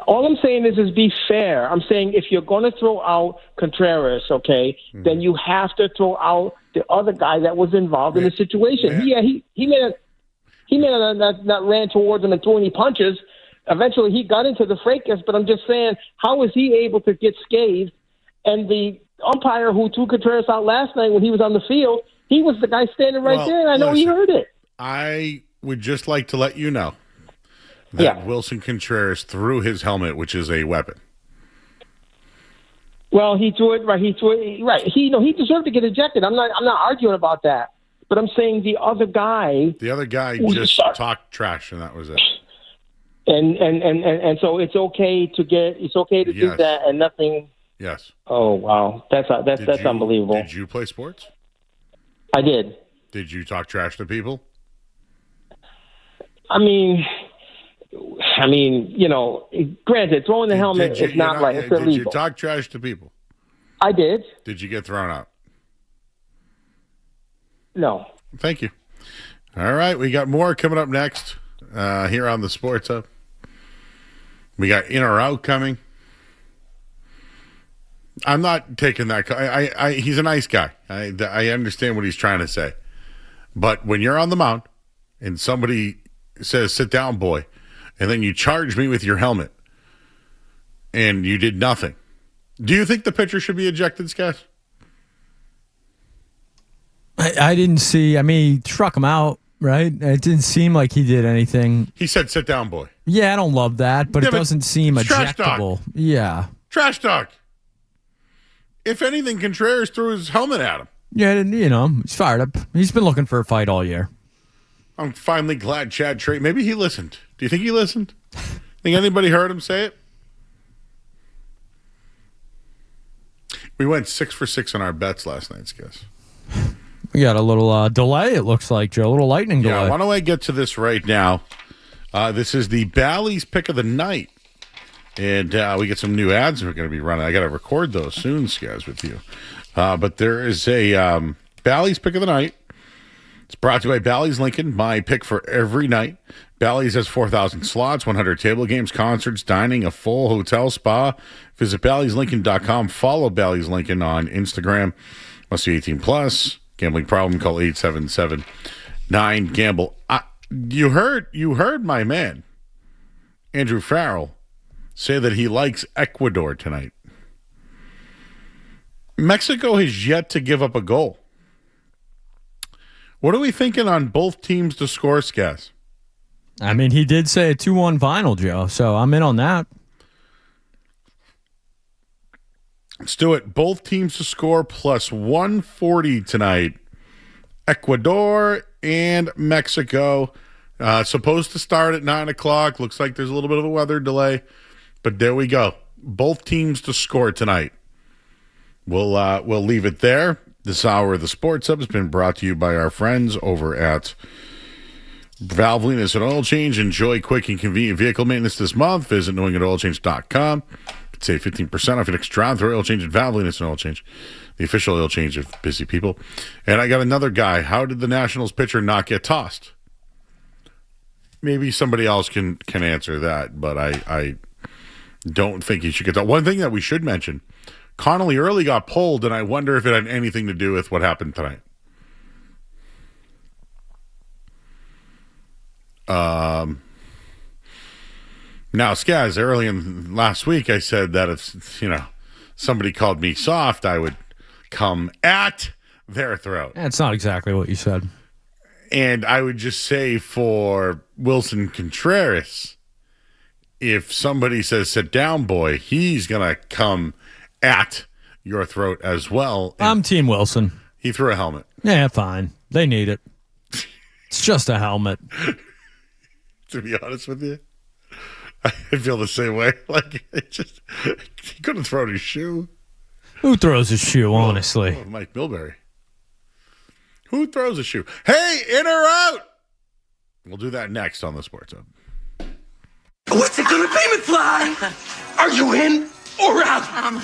All I'm saying is be fair. I'm saying if you're going to throw out Contreras, okay, then you have to throw out the other guy that was involved in the situation. He may have not ran towards him and threw any punches. Eventually, he got into the fracas, but I'm just saying, how was he able to get scathed? And the umpire who threw Contreras out last night when he was on the field, he was the guy standing right there, and I know he heard it. I would just like to let you know that Wilson Contreras threw his helmet, which is a weapon. Well, he threw it right. Right. He deserved to get ejected. I'm not arguing about that. But I'm saying the other guy just talked trash, and that was it. And so it's okay to do that, and nothing. Yes. Oh wow, that's unbelievable. Did you play sports? I did. Did you talk trash to people? I mean, granted, throwing the helmet is not right. It's illegal. Did you talk trash to people? I did. Did you get thrown out? No. Thank you. All right, we got more coming up next here on the Sports Hub. We got in or out coming. I'm not taking that. He's a nice guy. I understand what he's trying to say. But when you're on the mound and somebody says, "Sit down, boy," and then you charge me with your helmet and you did nothing, do you think the pitcher should be ejected, Scott? I didn't see. I mean, he struck him out. right? It didn't seem like he did anything. He said, sit down, boy. Yeah, I don't love that, but Yeah, it but doesn't seem it's trash talk. ejectable. Yeah. Trash talk. If anything, Contreras threw his helmet at him. Yeah, he's fired up. He's been looking for a fight all year. I'm finally glad Chad Trey. Maybe he listened. Do you think he listened? Think anybody heard him say it? We went 6 for 6 on our bets last night, guys. We got a little delay, it looks like, Joe. A little lightning delay. Yeah, why don't I get to this right now? This is the Bally's pick of the night. And we get some new ads we're going to be running. I got to record those soon, guys, with you. But there is a Bally's pick of the night. It's brought to you by Bally's Lincoln, my pick for every night. Bally's has 4,000 slots, 100 table games, concerts, dining, a full hotel spa. Visit Bally'sLincoln.com. Follow Bally's Lincoln on Instagram. Must be 18 plus. Gambling problem? Call 877-9-GAMBLE. You heard my man, Andrew Farrell, say that he likes Ecuador tonight. Mexico has yet to give up a goal. What are we thinking on both teams to score, Skaz? I mean, he did say a 2-1 final, Joe, so I'm in on that. Let's do it. Both teams to score plus 140 tonight. Ecuador and Mexico. Supposed to start at 9 o'clock. Looks like there's a little bit of a weather delay. But there we go. Both teams to score tonight. We'll leave it there. This hour of the Sports Hub has been brought to you by our friends over at Valvoline and Oil Change. Enjoy quick and convenient vehicle maintenance this month. Visit knowingatoilchange.com. Save 15% off your next drive through oil change at Valvoline and Oil Change, the official oil change of busy people. And I got another guy. How did the Nationals pitcher not get tossed? Maybe somebody else can answer that, but I don't think he should get that. One thing that we should mention, Connolly early got pulled, and I wonder if it had anything to do with what happened tonight. Now, Skaz, early in last week, I said that if, somebody called me soft, I would come at their throat. That's not exactly what you said. And I would just say for Wilson Contreras, if somebody says, sit down, boy, he's going to come at your throat as well. And I'm Team Wilson. He threw a helmet. Yeah, fine. They need it. It's just a helmet. To be honest with you, I feel the same way. Like, he could have thrown his shoe. Who throws a shoe, honestly? Mike Milbury. Who throws a shoe? Hey, in or out? We'll do that next on the Sports Hub. What's it gonna be, McFly? Are you in or out?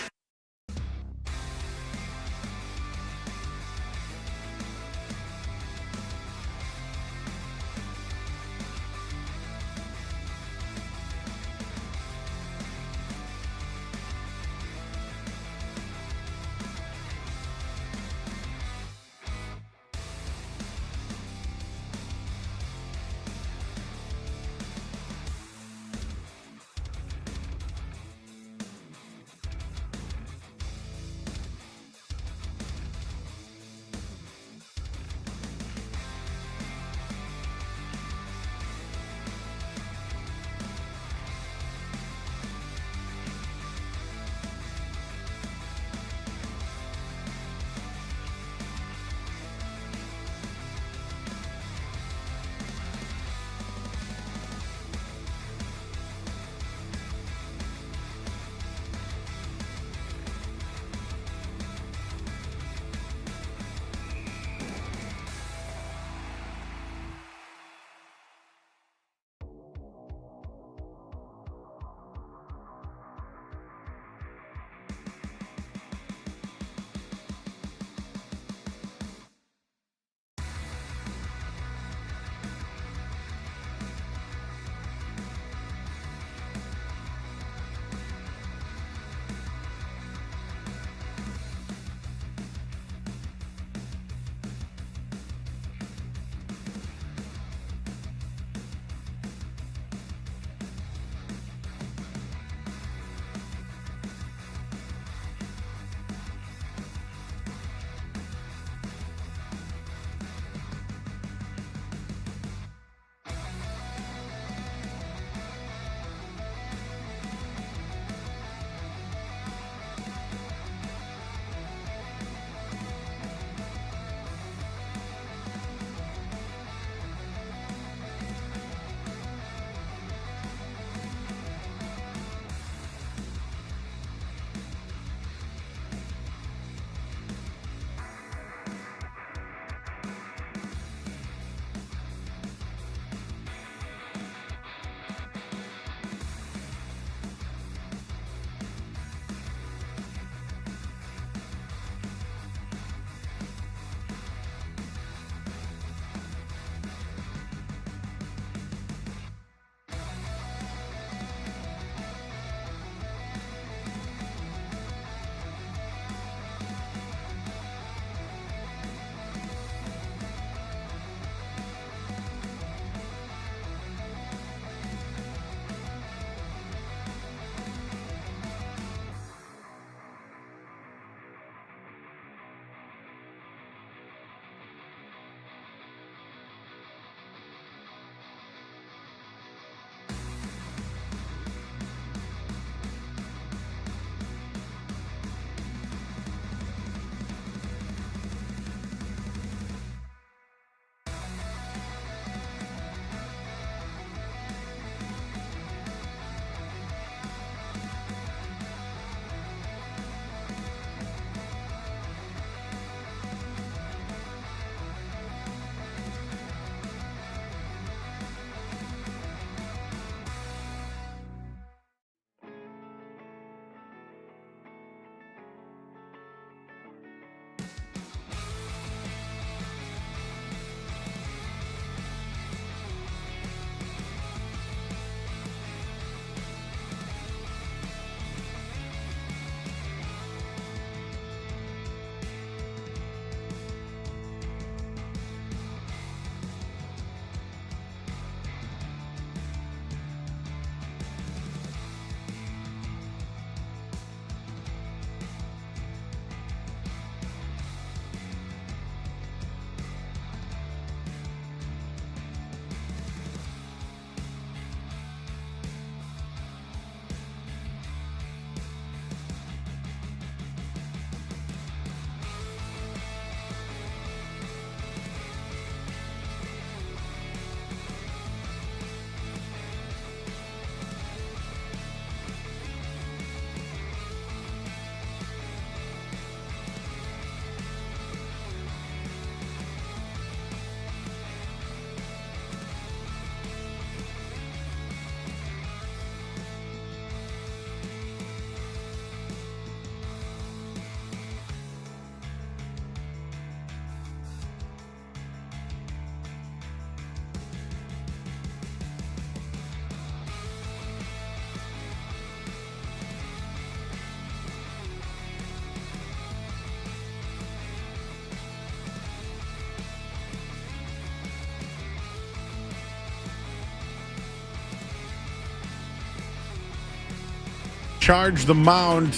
charge the mound.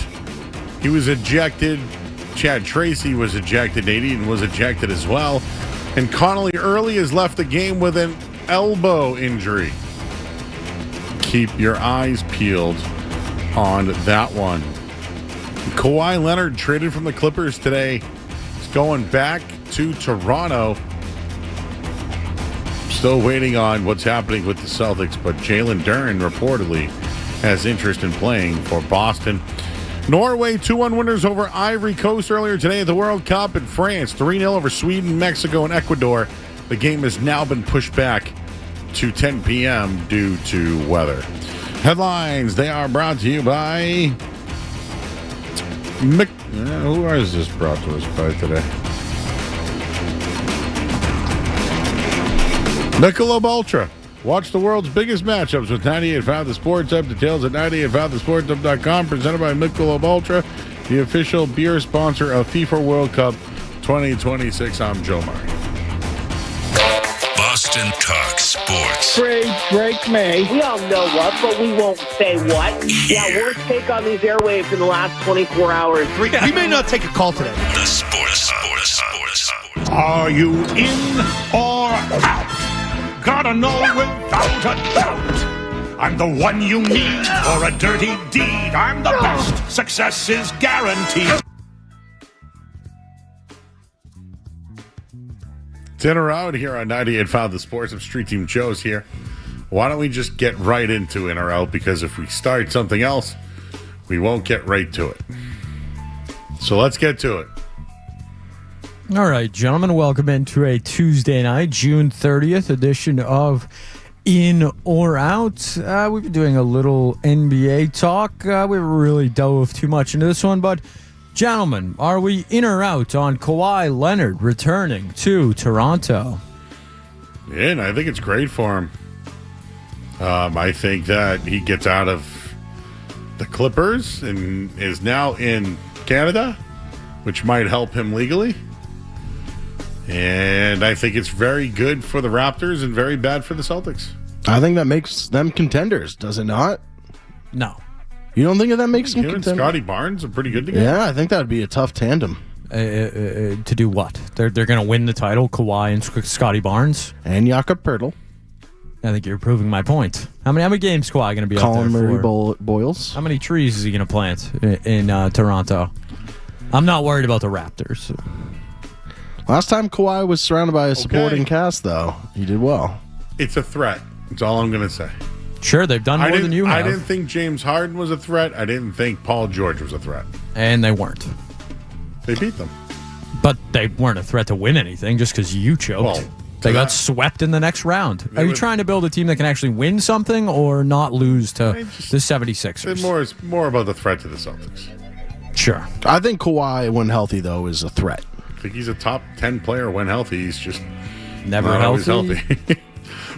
He was ejected. Chad Tracy was ejected. Nate Eaton was ejected as well. And Connolly Early has left the game with an elbow injury. Keep your eyes peeled on that one. Kawhi Leonard traded from the Clippers today. He's going back to Toronto. Still waiting on what's happening with the Celtics, but Jalen Duren reportedly has interest in playing for Boston. Norway 2-1 winners over Ivory Coast earlier today at the World Cup. In France 3-0 over Sweden, Mexico, and Ecuador. The game has now been pushed back to 10 p.m. due to weather. Headlines, they are brought to you by who is this brought to us by today? Michelob Ultra. Watch the world's biggest matchups with 98.5 The Sports Hub. Details at 98.5thesportshub.com. Presented by Michelob Ultra, the official beer sponsor of FIFA World Cup 2026. I'm Joe Murray. Boston Talk Sports. Trade Drake May. We all know what, but we won't say what. Yeah, worst take on these airwaves in the last 24 hours. We may not take a call today. The Sports. Are you in or out? Gotta know without a doubt. I'm the one you need for a dirty deed. I'm the best. Success is guaranteed. Dinner out here on 98.5 The Sports of Street Team Joe's here. Why don't we just get right into in or out? Because if we start something else, we won't get right to it. So let's get to it. All right, gentlemen, welcome into a Tuesday night, June 30th edition of In or Out. We've been doing a little NBA talk. We haven't really dove too much into this one, but gentlemen, are we in or out on Kawhi Leonard returning to Toronto? Yeah, and I think it's great for him. I think that he gets out of the Clippers and is now in Canada, which might help him legally. And I think it's very good for the Raptors and very bad for the Celtics. I think that makes them contenders, does it not? No. You don't think that makes them contenders? Scotty Barnes are pretty good together. Yeah, I think that would be a tough tandem. To do what? They're going to win the title, Kawhi and Scotty Barnes? And Jakob Poeltl. I think you're proving my point. How many games Kawhi going to be Colin out there Murray for? Boyles. How many trees is he going to plant in Toronto? I'm not worried about the Raptors. Last time Kawhi was surrounded by a supporting cast, though, he did well. It's a threat. That's all I'm going to say. Sure, they've done more than you have. I didn't think James Harden was a threat. I didn't think Paul George was a threat. And they weren't. They beat them. But they weren't a threat to win anything just because you choked. Well, they got swept in the next round. Are you trying to build a team that can actually win something or not lose to the 76ers? It's more about the threat to the Celtics. Sure. I think Kawhi, when healthy, though, is a threat. I think he's a top 10 player when healthy. He's just never not always healthy.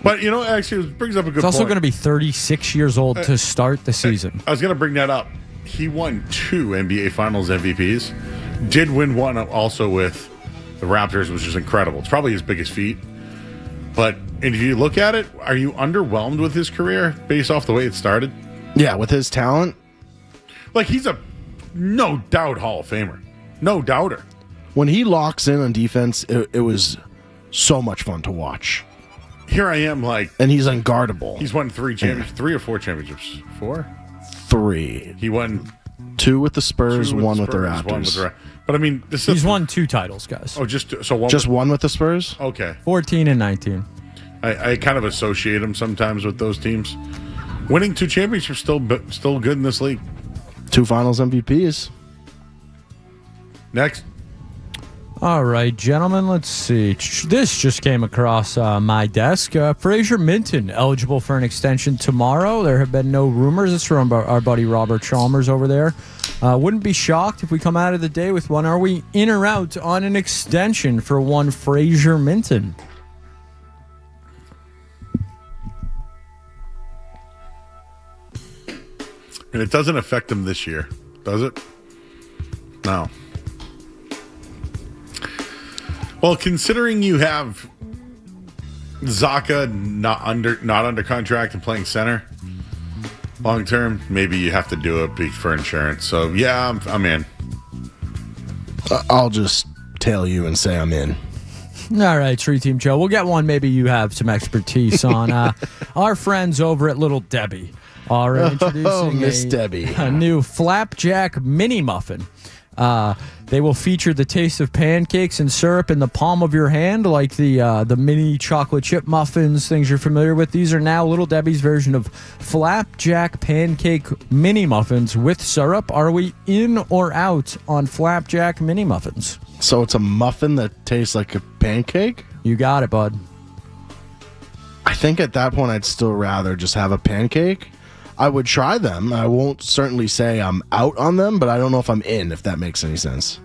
But, actually, it brings up a good point. He's also going to be 36 years old to start the season. I was going to bring that up. He won 2 NBA Finals MVPs. Did win one also with the Raptors, which is incredible. It's probably his biggest feat. But if you look at it, are you underwhelmed with his career based off the way it started? Yeah, with his talent. Like, he's a no doubt Hall of Famer. No doubter. When he locks in on defense, it was so much fun to watch. Here I am, and he's unguardable. He's won 3 championships, 3 or 4 championships. 4? 3. He won 2 with the Spurs, 1 with the Raptors. But I mean, he's won 2 titles, guys. Oh, just one with the Spurs. Okay, 14 and 19. I kind of associate him sometimes with those teams. Winning 2 championships still good in this league. 2 Finals MVPs. Next. All right, gentlemen, let's see. This just came across my desk. Fraser Minton, eligible for an extension tomorrow. There have been no rumors. It's from our buddy Robert Chalmers over there. Wouldn't be shocked if we come out of the day with one. Are we in or out on an extension for one Fraser Minton? And it doesn't affect him this year, does it? No. Well, considering you have Zaka not under contract and playing center, Long term, maybe you have to do it for insurance. So, yeah, I'm in. I'll just tell you and say I'm in. All right, Tree Team Joe. We'll get one maybe you have some expertise on. Our friends over at Little Debbie are introducing Miss Debbie. a new flapjack mini muffin. They will feature the taste of pancakes and syrup in the palm of your hand, like the mini chocolate chip muffins, things you're familiar with. These are now Little Debbie's version of flapjack pancake mini muffins with syrup. Are we in or out on flapjack mini muffins? So it's a muffin that tastes like a pancake? You got it, bud. I think at that point I'd still rather just have a pancake. I would try them. I won't certainly say I'm out on them, but I don't know if I'm in, if that makes any sense.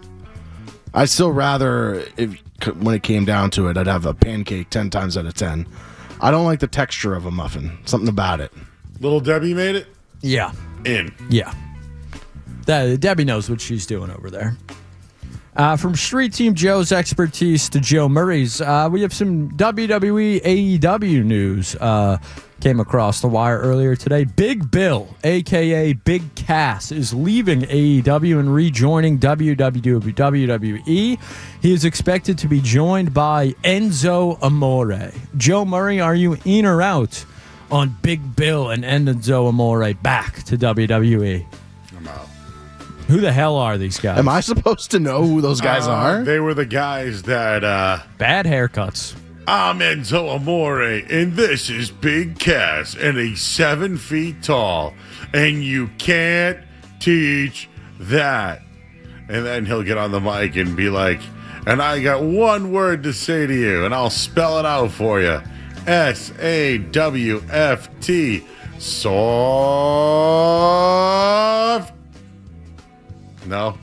I'd still rather, when it came down to it, I'd have a pancake 10 times out of 10. I don't like the texture of a muffin. Something about it. Little Debbie made it? Yeah. In. Yeah. Debbie knows what she's doing over there. From Street Team Joe's expertise to Joe Murray's, we have some WWE AEW news. Came across the wire earlier today. Big Bill, a.k.a. Big Cass, is leaving AEW and rejoining WWE. He is expected to be joined by Enzo Amore. Joe Murray, are you in or out on Big Bill and Enzo Amore back to WWE? I'm out. Who the hell are these guys? Am I supposed to know who those guys are? They were the guys that... Bad haircuts. I'm Enzo Amore, and this is Big Cass, and he's 7 feet tall, and you can't teach that. And then he'll get on the mic and be like, and I got one word to say to you, and I'll spell it out for you. SAWFT. Soft. No?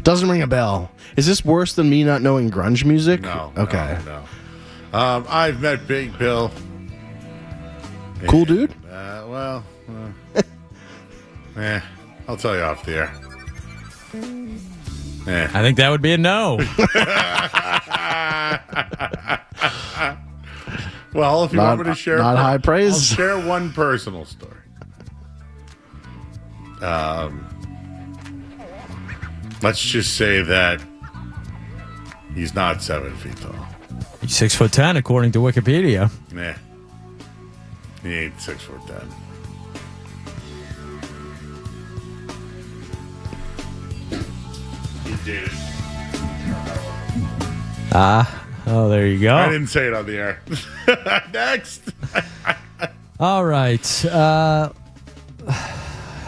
Doesn't ring a bell. Is this worse than me not knowing grunge music? No. Okay. No. I've met Big Bill. Cool dude? I'll tell you off the air. I think that would be a no. Well, if you want me to share... Not high praise. I'll share one personal story. Let's just say that he's not 7 feet tall. He's 6'10", according to Wikipedia. Nah. He ain't 6'10". He did it. Oh, there you go. I didn't say it on the air. Next. All right.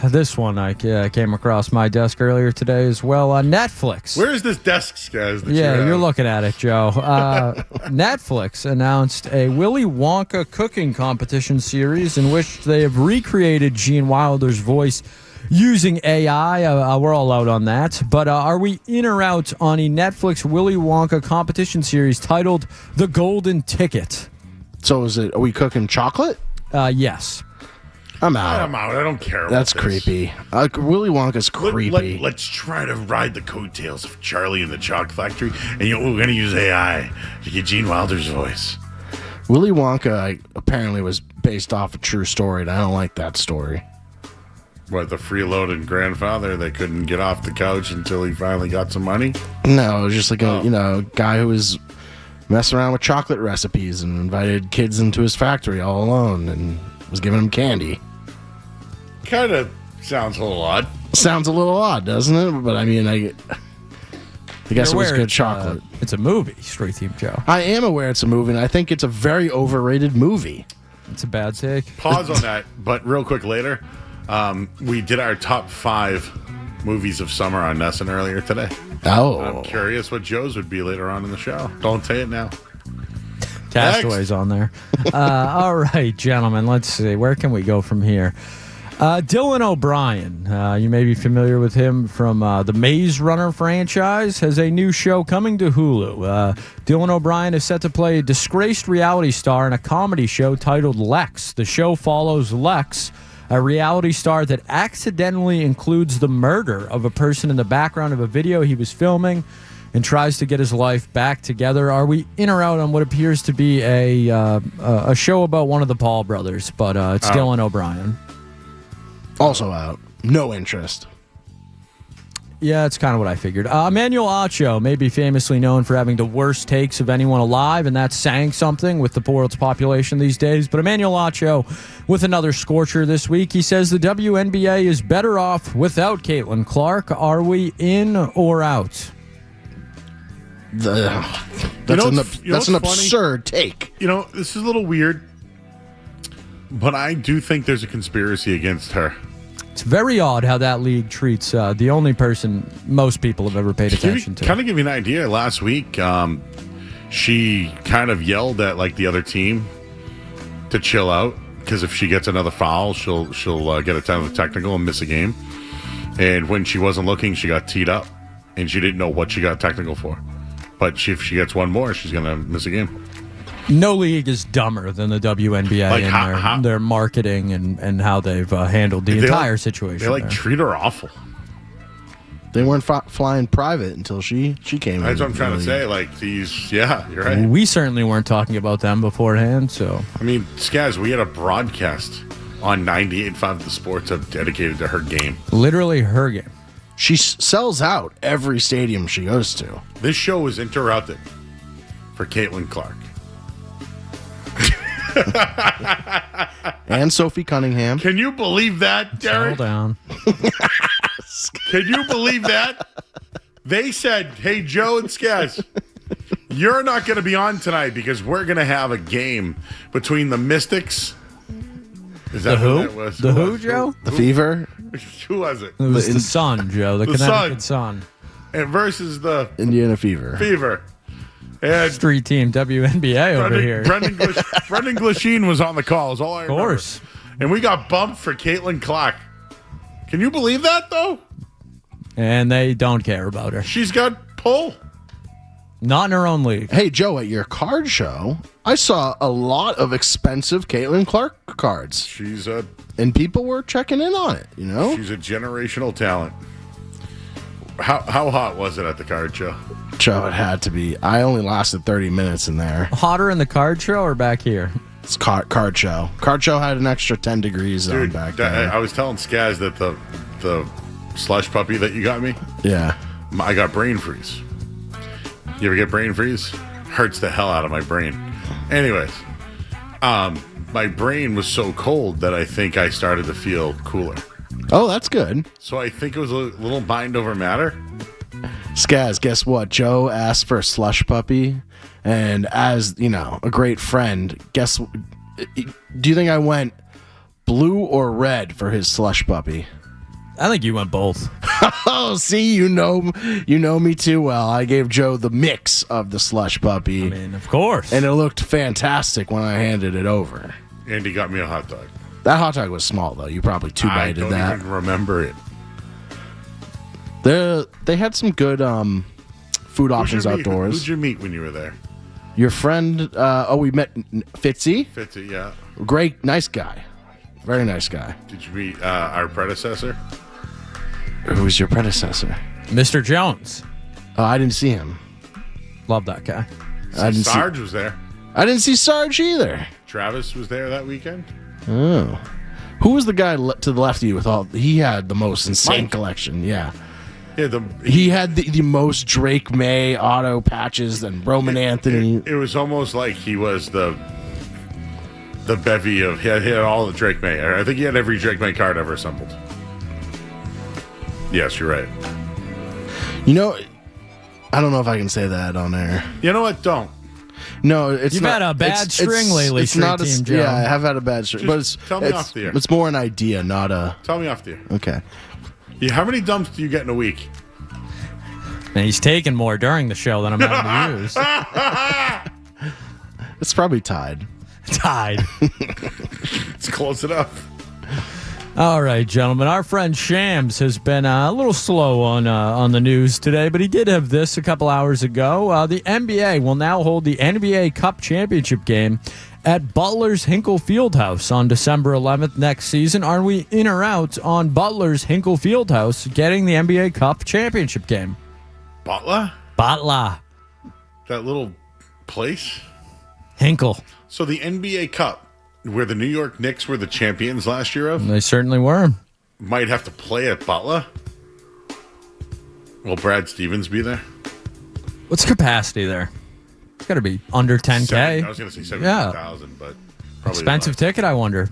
This one I came across my desk earlier today as well on Netflix. Where's this desk, guys? You're looking at it, Joe. Netflix announced a Willy Wonka cooking competition series in which they have recreated Gene Wilder's voice using AI. We're all out on that. But are we in or out on a Netflix Willy Wonka competition series titled The Golden Ticket? So are we cooking chocolate? Yes. I'm out. I don't care. That's about this. creepy. Willy Wonka's creepy. Let's try to ride the coattails of Charlie and the Chocolate Factory, and we're going to use AI to get Gene Wilder's voice. Willy Wonka apparently was based off a true story, and I don't like that story. What, the freeloading grandfather that couldn't get off the couch until he finally got some money? No, it was just like a guy who was messing around with chocolate recipes and invited kids into his factory all alone and was giving them candy. Kind of sounds a little odd. Sounds a little odd, doesn't it? But I mean, I guess it was good chocolate. It's a movie, Street Team Joe. I am aware it's a movie, and I think it's a very overrated movie. It's a bad take. Pause on that, but real quick later, we did our top 5 movies of summer on Nesson earlier today. Oh. I'm curious what Joe's would be later on in the show. Don't say it now. Castaway's on there. All right, gentlemen, let's see. Where can we go from here? Dylan O'Brien, you may be familiar with him from the Maze Runner franchise, has a new show coming to Hulu. Dylan O'Brien is set to play a disgraced reality star in a comedy show titled Lex. The show follows Lex, a reality star that accidentally includes the murder of a person in the background of a video he was filming and tries to get his life back together. Are we in or out on what appears to be a show about one of the Paul brothers? But it's Dylan O'Brien. Also out. No interest. Yeah, that's kind of what I figured. Emmanuel Acho may be famously known for having the worst takes of anyone alive, and that's saying something with the world's population these days. But Emmanuel Acho with another scorcher this week. He says the WNBA is better off without Caitlin Clark. Are we in or out? That's an absurd take. You know, this is a little weird, but I do think there's a conspiracy against her. It's very odd how that league treats the only person most people have ever paid attention to. Kind of give you an idea. Last week, she kind of yelled at like the other team to chill out because if she gets another foul, she'll get a time of technical and miss a game. And when she wasn't looking, she got teed up, and she didn't know what she got technical for. But if she gets one more, she's gonna miss a game. No league is dumber than the WNBA Like, in their marketing and how they've handled the entire situation. They treat her awful. They weren't flying private until she came in. That's what I'm trying to say. Like these, yeah, you're right. We certainly weren't talking about them beforehand. So I mean, Skaz, we had a broadcast on 98.5 The Sports dedicated to her game. Literally her game. She sells out every stadium she goes to. This show was interrupted for Caitlin Clark. And Sophie Cunningham. Can you believe that, Derek? Settle down. Can you believe that? They said, hey, Joe and Skaz, you're not going to be on tonight because we're going to have a game between the Mystics. Is that who that was? The who, Joe? The Fever? Who was it? It was the Sun, Joe. The Connecticut Sun. And versus the Indiana Fever. And street team WNBA over here. Brendan Glasheen was on the call. Is all I remember. Of course. And we got bumped for Caitlin Clark. Can you believe that, though? And they don't care about her. She's got pull. Not in her own league. Hey, Joe, at your card show, I saw a lot of expensive Caitlin Clark cards. And people were checking in on it, you know? She's a generational talent. How hot was it at the card show? Joe, it had to be. I only lasted 30 minutes in there. Hotter in the card show or back here? It's card show. Card show had an extra 10 degrees on back there. I was telling Skaz that the slush puppy that you got me, yeah, I got brain freeze. You ever get brain freeze? Hurts the hell out of my brain. Anyways, my brain was so cold that I think I started to feel cooler. Oh, that's good. So I think it was a little mind over matter. Skaz, guess what? Joe asked for a slush puppy, and as, you know, a great friend, do you think I went blue or red for his slush puppy? I think you went both. Oh, see, you know me too well. I gave Joe the mix of the slush puppy. I mean, of course. And it looked fantastic when I handed it over. Andy got me a hot dog. That hot dog was small, though. You probably two-bited that. I don't even remember it. They had some good food options outdoors. Who'd you meet when you were there? Your friend, we met Fitzy. Fitzy, yeah. Great, nice guy. Very nice guy. Did you meet our predecessor? Who was your predecessor? Mr. Jones. I didn't see him. Love that guy. Sarge was there. I didn't see Sarge either. Travis was there that weekend. Oh. Who was the guy to the left of you with all... He had the most insane collection, yeah. Yeah, he had the most Drake May auto patches than Roman Anthony. It was almost like he was the bevy of... He had all the Drake May. I think he had every Drake May card ever assembled. Yes, you're right. You know, I don't know if I can say that on air. You know what? Don't. No, it's You've not. had a bad string lately, It's not Team Joe. Yeah, I have had a bad string. Just But tell me off the air. It's more an idea, not a... Tell me off the air. Okay. Yeah, how many dumps do you get in a week? And he's taking more during the show than I'm having to use. It's probably tied. Tied. It's close enough. All right, gentlemen. Our friend Shams has been a little slow on the news today, but he did have this a couple hours ago. The NBA will now hold the NBA Cup Championship game at Butler's Hinkle Fieldhouse on December 11th next season. Are we in or out on Butler's Hinkle Fieldhouse getting the NBA Cup Championship game? Butler? Butler. That little place? Hinkle. So the NBA Cup, where the New York Knicks were the champions last year of? They certainly were. might have to play at Butler. Will Brad Stevens be there? What's capacity there? It's got to be under 10K. I was going to say 70,000, but probably expensive ticket, I wonder.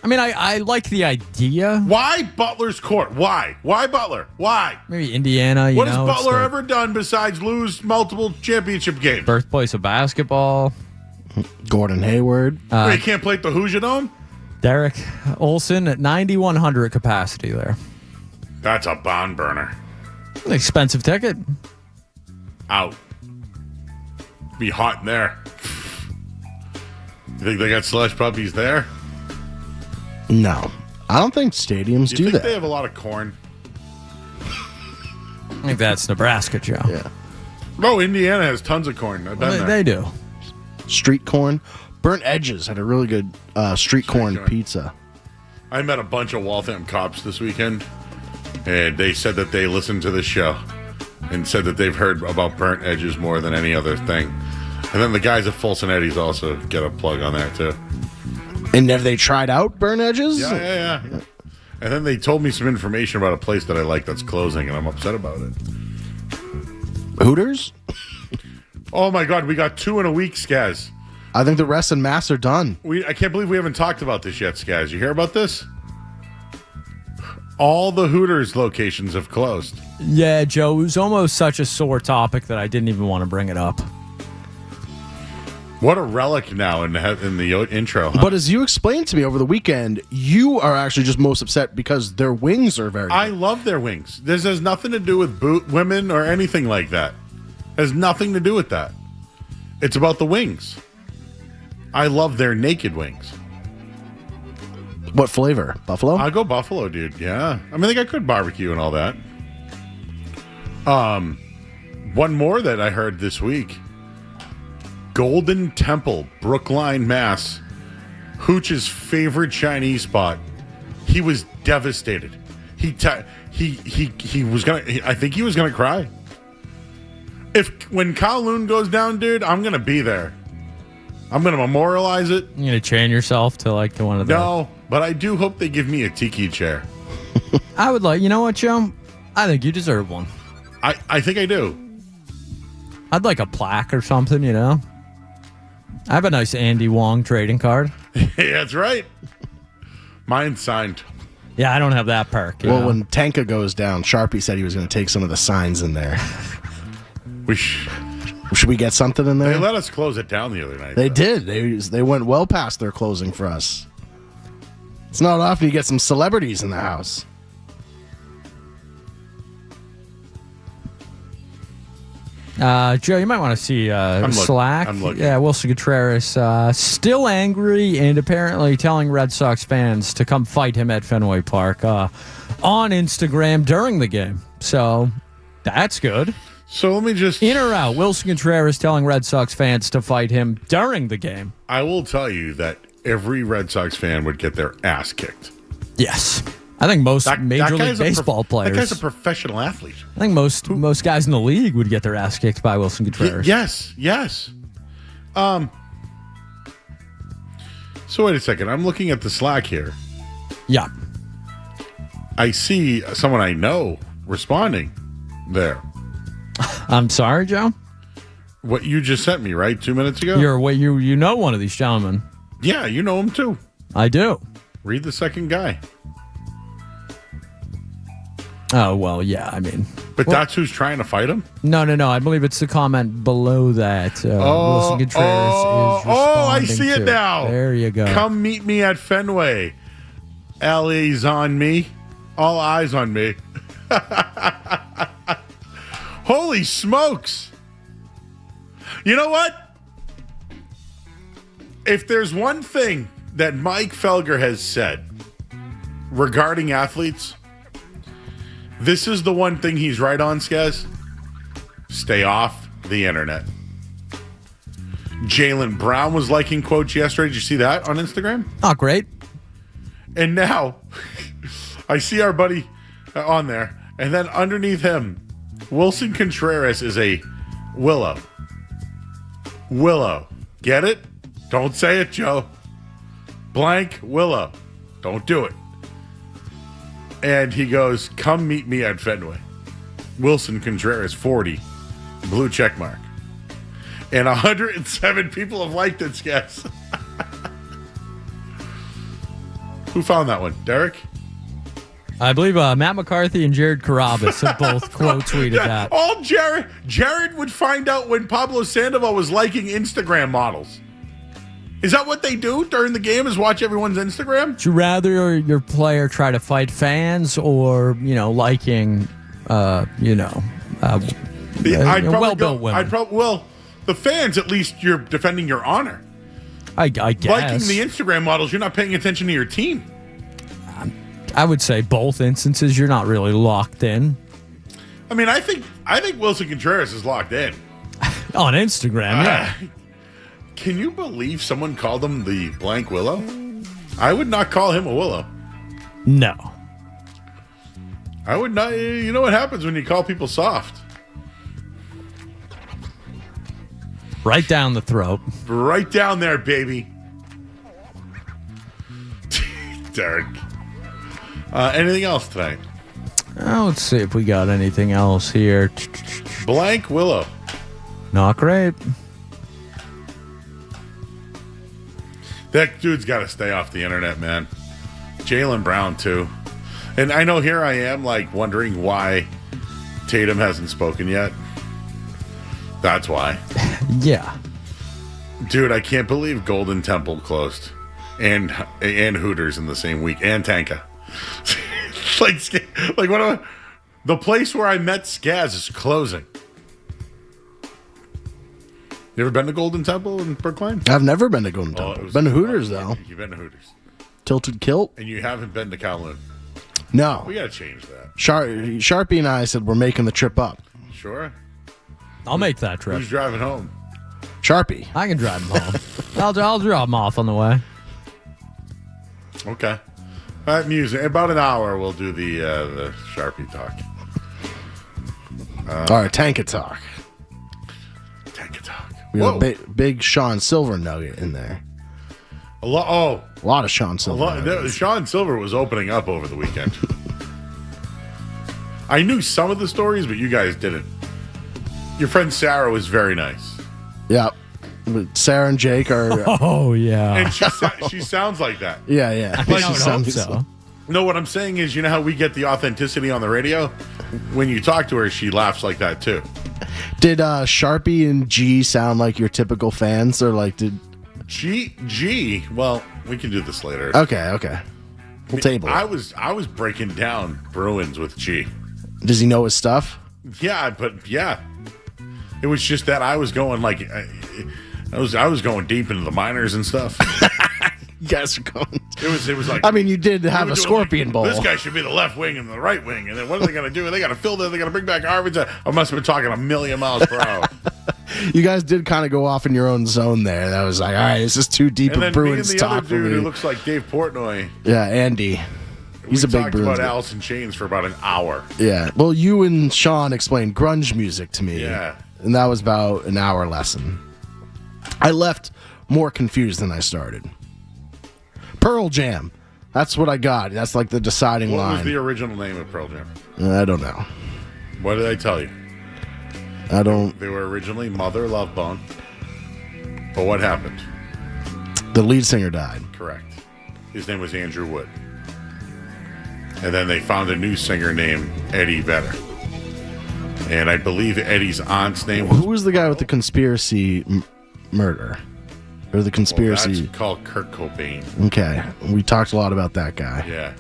I mean, I like the idea. Why Butler's court? Why? Why Butler? Why? Maybe Indiana, What has Butler ever done besides lose multiple championship games? Birthplace of basketball. Gordon Hayward. Wait, you can't play at the Hoosier Dome? Derek Olson at 9,100 capacity there. That's a barn burner. An expensive ticket. Out. Be hot in there. You think they got slush puppies there? No. I don't think stadiums do think that. They have a lot of corn. I think that's Nebraska, Joe. Yeah. No, Indiana has tons of corn. I've been there. They do. Street corn. Burnt Edges had a really good street corn pizza. I met a bunch of Waltham cops this weekend, and they said that they listened to the show and said that they've heard about Burnt Edges more than any other thing. And then the guys at Folsom Eddie's also get a plug on that, too. And have they tried out Burnt Edges? Yeah. And then they told me some information about a place that I like that's closing, and I'm upset about it. Hooters? Oh, my God. We got 2 in a week, Skaz. I think the rest and mass are done. I can't believe we haven't talked about this yet, Skaz. You hear about this? All the Hooters locations have closed. Yeah, Joe, it was almost such a sore topic that I didn't even want to bring it up. What a relic now in the intro. Huh? But as you explained to me over the weekend, you are actually just most upset because their wings are very I good. love their wings. This has nothing to do with women or anything like that. It has nothing to do with that. It's about the wings. I love their naked wings. What flavor? Buffalo? I'll go buffalo, dude. Yeah. I mean, I think I could barbecue and all that. One more that I heard this week. Golden Temple, Brookline, Mass. Hooch's favorite Chinese spot. He was devastated. He was gonna. I think he was gonna cry. When Kowloon goes down, dude, I'm gonna be there. I'm gonna memorialize it. You're gonna chain yourself to one of the. No, but I do hope they give me a tiki chair. I would like. You know what, Joe? I think you deserve one. I think I do. I'd like a plaque or something. I have a nice Andy Wong trading card. Yeah, that's right. Mine's signed. Yeah, I don't have that perk. Well, when Tanka goes down, Sharpie said he was going to take some of the signs in there. Should we get something in there? They let us close it down the other night. They did. They went well past their closing for us. It's not often you get some celebrities in the house. Joe, you might want to see Slack. I'm looking. Yeah, Wilson Contreras still angry and apparently telling Red Sox fans to come fight him at Fenway Park on Instagram during the game. So that's good. So let me just... In or out, Wilson Contreras telling Red Sox fans to fight him during the game. I will tell you that every Red Sox fan would get their ass kicked. Yes. I think most Major League Baseball players. That guy's a professional athlete. I think most guys in the league would get their ass kicked by Wilson Contreras. Yes. So wait a second. I'm looking at the Slack here. Yeah. I see someone I know responding there. I'm sorry, Joe? What you just sent me, right? 2 minutes ago? You know one of these gentlemen. Yeah, you know him too. I do. Read the second guy. Oh, well, yeah, I mean. But that's who's trying to fight him? No. I believe it's the comment below that. Wilson Contreras is responding I see it now. There you go. Come meet me at Fenway. LA's on me. All eyes on me. Holy smokes. You know what? If there's one thing that Mike Felger has said regarding athletes, this is the one thing he's right on, Skaz. Stay off the internet. Jaylen Brown was liking quotes yesterday. Did you see that on Instagram? Oh, great. And now I see our buddy on there. And then underneath him, Wilson Contreras is a Willow. Willow. Get it? Don't say it, Joe. Blank Willow. Don't do it. And he goes, come meet me at Fenway. Wilson Contreras, 40, blue check mark. And 107 people have liked it, Skaz. Who found that one? Derek? I believe Matt McCarthy and Jared Carabas have both quote tweeted that. All Jared would find out when Pablo Sandoval was liking Instagram models. Is that what they do during the game, is watch everyone's Instagram? Would you rather your player try to fight fans or, liking, well-built women? Well, the fans, at least you're defending your honor. I guess. Liking the Instagram models, you're not paying attention to your team. I would say both instances, you're not really locked in. I mean, I think Wilson Contreras is locked in. On Instagram, yeah. Can you believe someone called him the blank willow? I would not call him a willow. No. I would not. You know what happens when you call people soft? Right down the throat. Right down there, baby. Derek. Anything else tonight? Let's see if we got anything else here. Blank willow. Not great. That dude's got to stay off the internet, man. Jaylen Brown, too. And I know here I am, wondering why Tatum hasn't spoken yet. That's why. Yeah. Dude, I can't believe Golden Temple closed. And Hooters in the same week. And Tanka. The place where I met Skaz is closing. You ever been to Golden Temple in Brookline? I've never been to Golden Temple. Been to Hooters, though. You've been to Hooters. Tilted Kilt. And you haven't been to Kowloon. No. We got to change that. Sharpie and I said we're making the trip up. Sure. I'll make that trip. Who's driving home? Sharpie. I can drive him home. I'll drop him off on the way. Okay. All right, music. About an hour, we'll do the Sharpie talk. All right, Tanka talk. Tanka talk. We have a big Sean Silver nugget in there. A lot of Sean Silver. Sean Silver was opening up over the weekend. I knew some of the stories, but you guys didn't. Your friend Sarah was very nice. Yeah. Sarah and Jake are. Oh, yeah. And she sounds like that. Yeah, yeah. I would hope so. No, what I'm saying is, you know how we get the authenticity on the radio? When you talk to her, she laughs like that, too. Did Sharpie and G sound like your typical fans? Or did. G? Well, we can do this later. Okay. We'll table it. I was breaking down Bruins with G. Does he know his stuff? Yeah, but yeah. It was just that I was going I was going deep into the minors and stuff. You guys are going. It was like. I mean, you did have a scorpion bowl. This guy should be the left wing and the right wing, and then what are they going to do? They got to fill that. They got to bring back Arvidsson. I must have been talking a million miles per hour. You guys did kind of go off in your own zone there. That was like, all right, this is too deep of Bruins talk for me. And then the other dude who looks like Dave Portnoy. Yeah, Andy. He's a big Bruins. We talked about Alice in Chains for about an hour. Yeah. Well, you and Sean explained grunge music to me. Yeah. And that was about an hour lesson. I left more confused than I started. Pearl Jam. That's what I got. That's like the deciding line. What was the original name of Pearl Jam? I don't know. What did I tell you? I don't. They were originally Mother Love Bone. But what happened? The lead singer died. Correct. His name was Andrew Wood. And then they found a new singer named Eddie Vedder. And I believe Eddie's aunt's name was... Who was the guy with the conspiracy murder? Or the conspiracy... Well, that's called Kurt Cobain. Okay. We talked a lot about that guy. Yeah.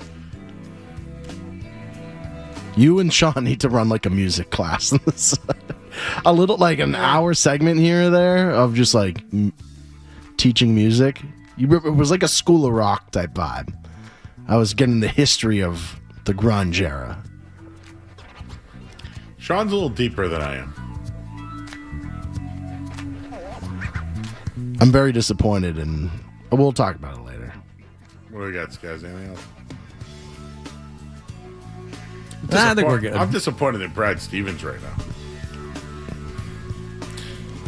You and Sean need to run like a music class. A little, like an hour segment here or there of just like teaching music. It was like a School of Rock type vibe. I was getting the history of the grunge era. Sean's a little deeper than I am. I'm very disappointed, and we'll talk about it later. What do we got, guys? Anything else? I think we're good. I'm disappointed in Brad Stevens right now.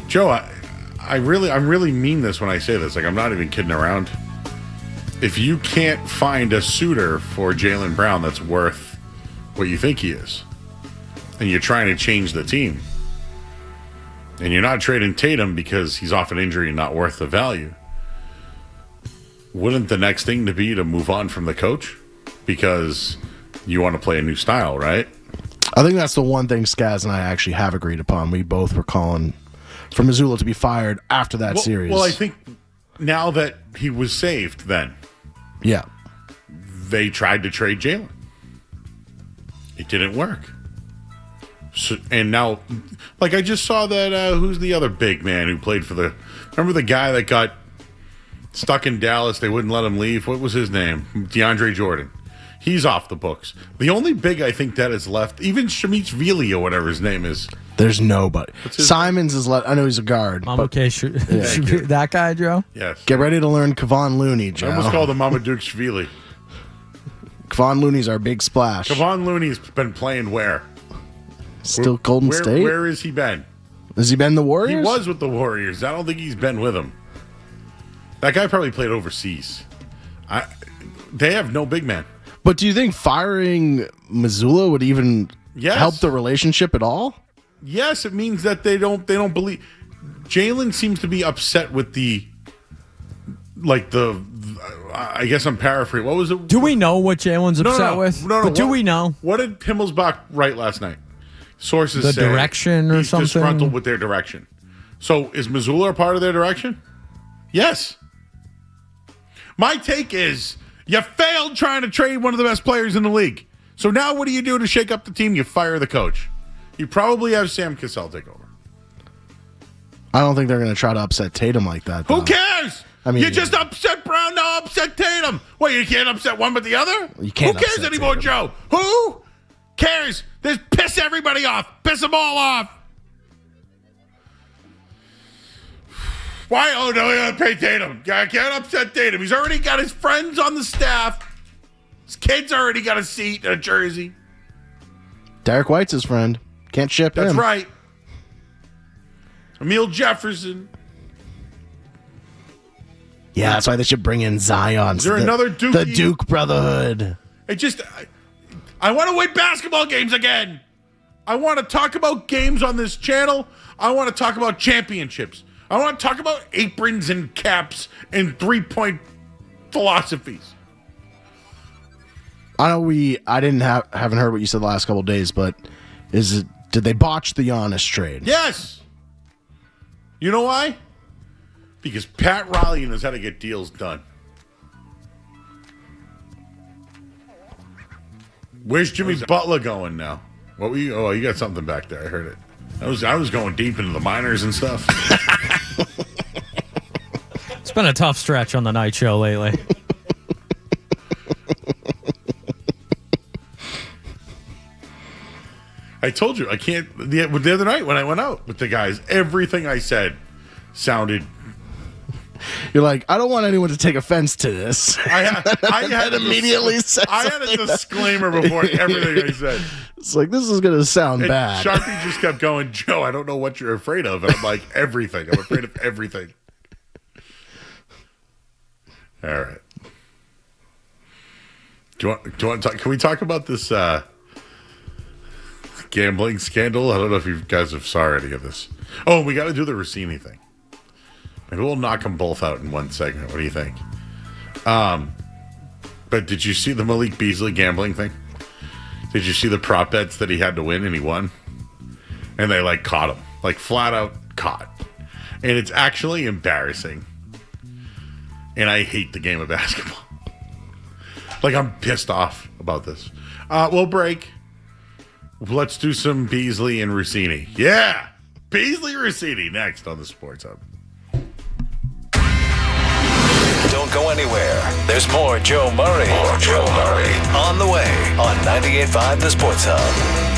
Joe, I really mean this when I say this. Like, I'm not even kidding around. if you can't find a suitor for Jaylen Brown that's worth what you think he is, and you're trying to change the team, and you're not trading Tatum because he's off an injury and not worth the value, wouldn't the next thing to be to move on from the coach? Because you want to play a new style, right? I think that's the one thing Skaz and I actually have agreed upon. We both were calling for Mazzulla to be fired after that series. Well, I think now that he was saved, then yeah, they tried to trade Jaylen. It didn't work. So, and now, like I just saw that, who's the other big man who played for the... Remember the guy that got stuck in Dallas? They wouldn't let him leave. What was his name? DeAndre Jordan. He's off the books. The only big I think that is left, even Shamit Vili or whatever his name is. There's nobody. Simons is left. I know he's a guard. That guy, Joe? Yes. Get ready to learn Kevon Looney, Joe. I almost called him Mamadou Kevon Looney's our big splash. Kevon Looney's been playing where? Still Golden State? Where has he been? Has he been the Warriors? He was with the Warriors. I don't think he's been with them. That guy probably played overseas. They have no big man. But do you think firing Mazzulla would even help the relationship at all? Yes, it means that they don't believe. Jaylen seems to be upset with I guess I'm paraphrasing. What was it? Do we know what Jaylen's upset with? No. But do we know? What did Himmelsbach write last night? Sources the say direction or he's something. Disgruntled with their direction. So is Mazzulla a part of their direction? Yes. My take is you failed trying to trade one of the best players in the league. So now what do you do to shake up the team? You fire the coach. You probably have Sam Cassell take over. I don't think they're going to try to upset Tatum like that, though. Who cares? I mean, you just upset Brown, now upset Tatum. Well, you can't upset one but the other? You can't. Who cares anymore, Joe? Who cares? Just piss everybody off. Piss them all off. Why? Oh, no, you gotta pay Tatum. I can't upset Tatum. He's already got his friends on the staff. His kid's already got a seat and a jersey. Derek White's his friend. Can't ship him. That's right. Emile Jefferson. Yeah, that's why they should bring in Zion. Is there another Duke? The Duke Brotherhood. I want to win basketball games again. I want to talk about games on this channel. I want to talk about championships. I want to talk about aprons and caps and 3-point philosophies. I know haven't heard what you said the last couple of days, but did they botch the Giannis trade? Yes. You know why? Because Pat Riley knows how to get deals done. Where's Jimmy Butler going now? What were you? Oh, you got something back there. I heard it. I was going deep into the minors and stuff. It's been a tough stretch on the night show lately. I told you I can't. The other night when I went out with the guys, everything I said sounded. You're like, I don't want anyone to take offense to this. I had immediately said I had a disclaimer before everything I said. It's like, this is going to sound bad. Sharpie just kept going, Joe, I don't know what you're afraid of. And I'm like, everything. I'm afraid of everything. All right. Do you want to talk? Can we talk about this gambling scandal? I don't know if you guys have saw any of this. Oh, we got to do the Rossini thing. Maybe we'll knock them both out in one segment. What do you think? But did you see the Malik Beasley gambling thing? Did you see the prop bets that he had to win and he won? And they caught him. Flat out caught. And it's actually embarrassing. And I hate the game of basketball. I'm pissed off about this. We'll break. Let's do some Beasley and Rossini. Yeah! Beasley Rossini next on the Sports Hub. Don't go anywhere. There's more Joe Murray. On the way on 98.5 The Sports Hub.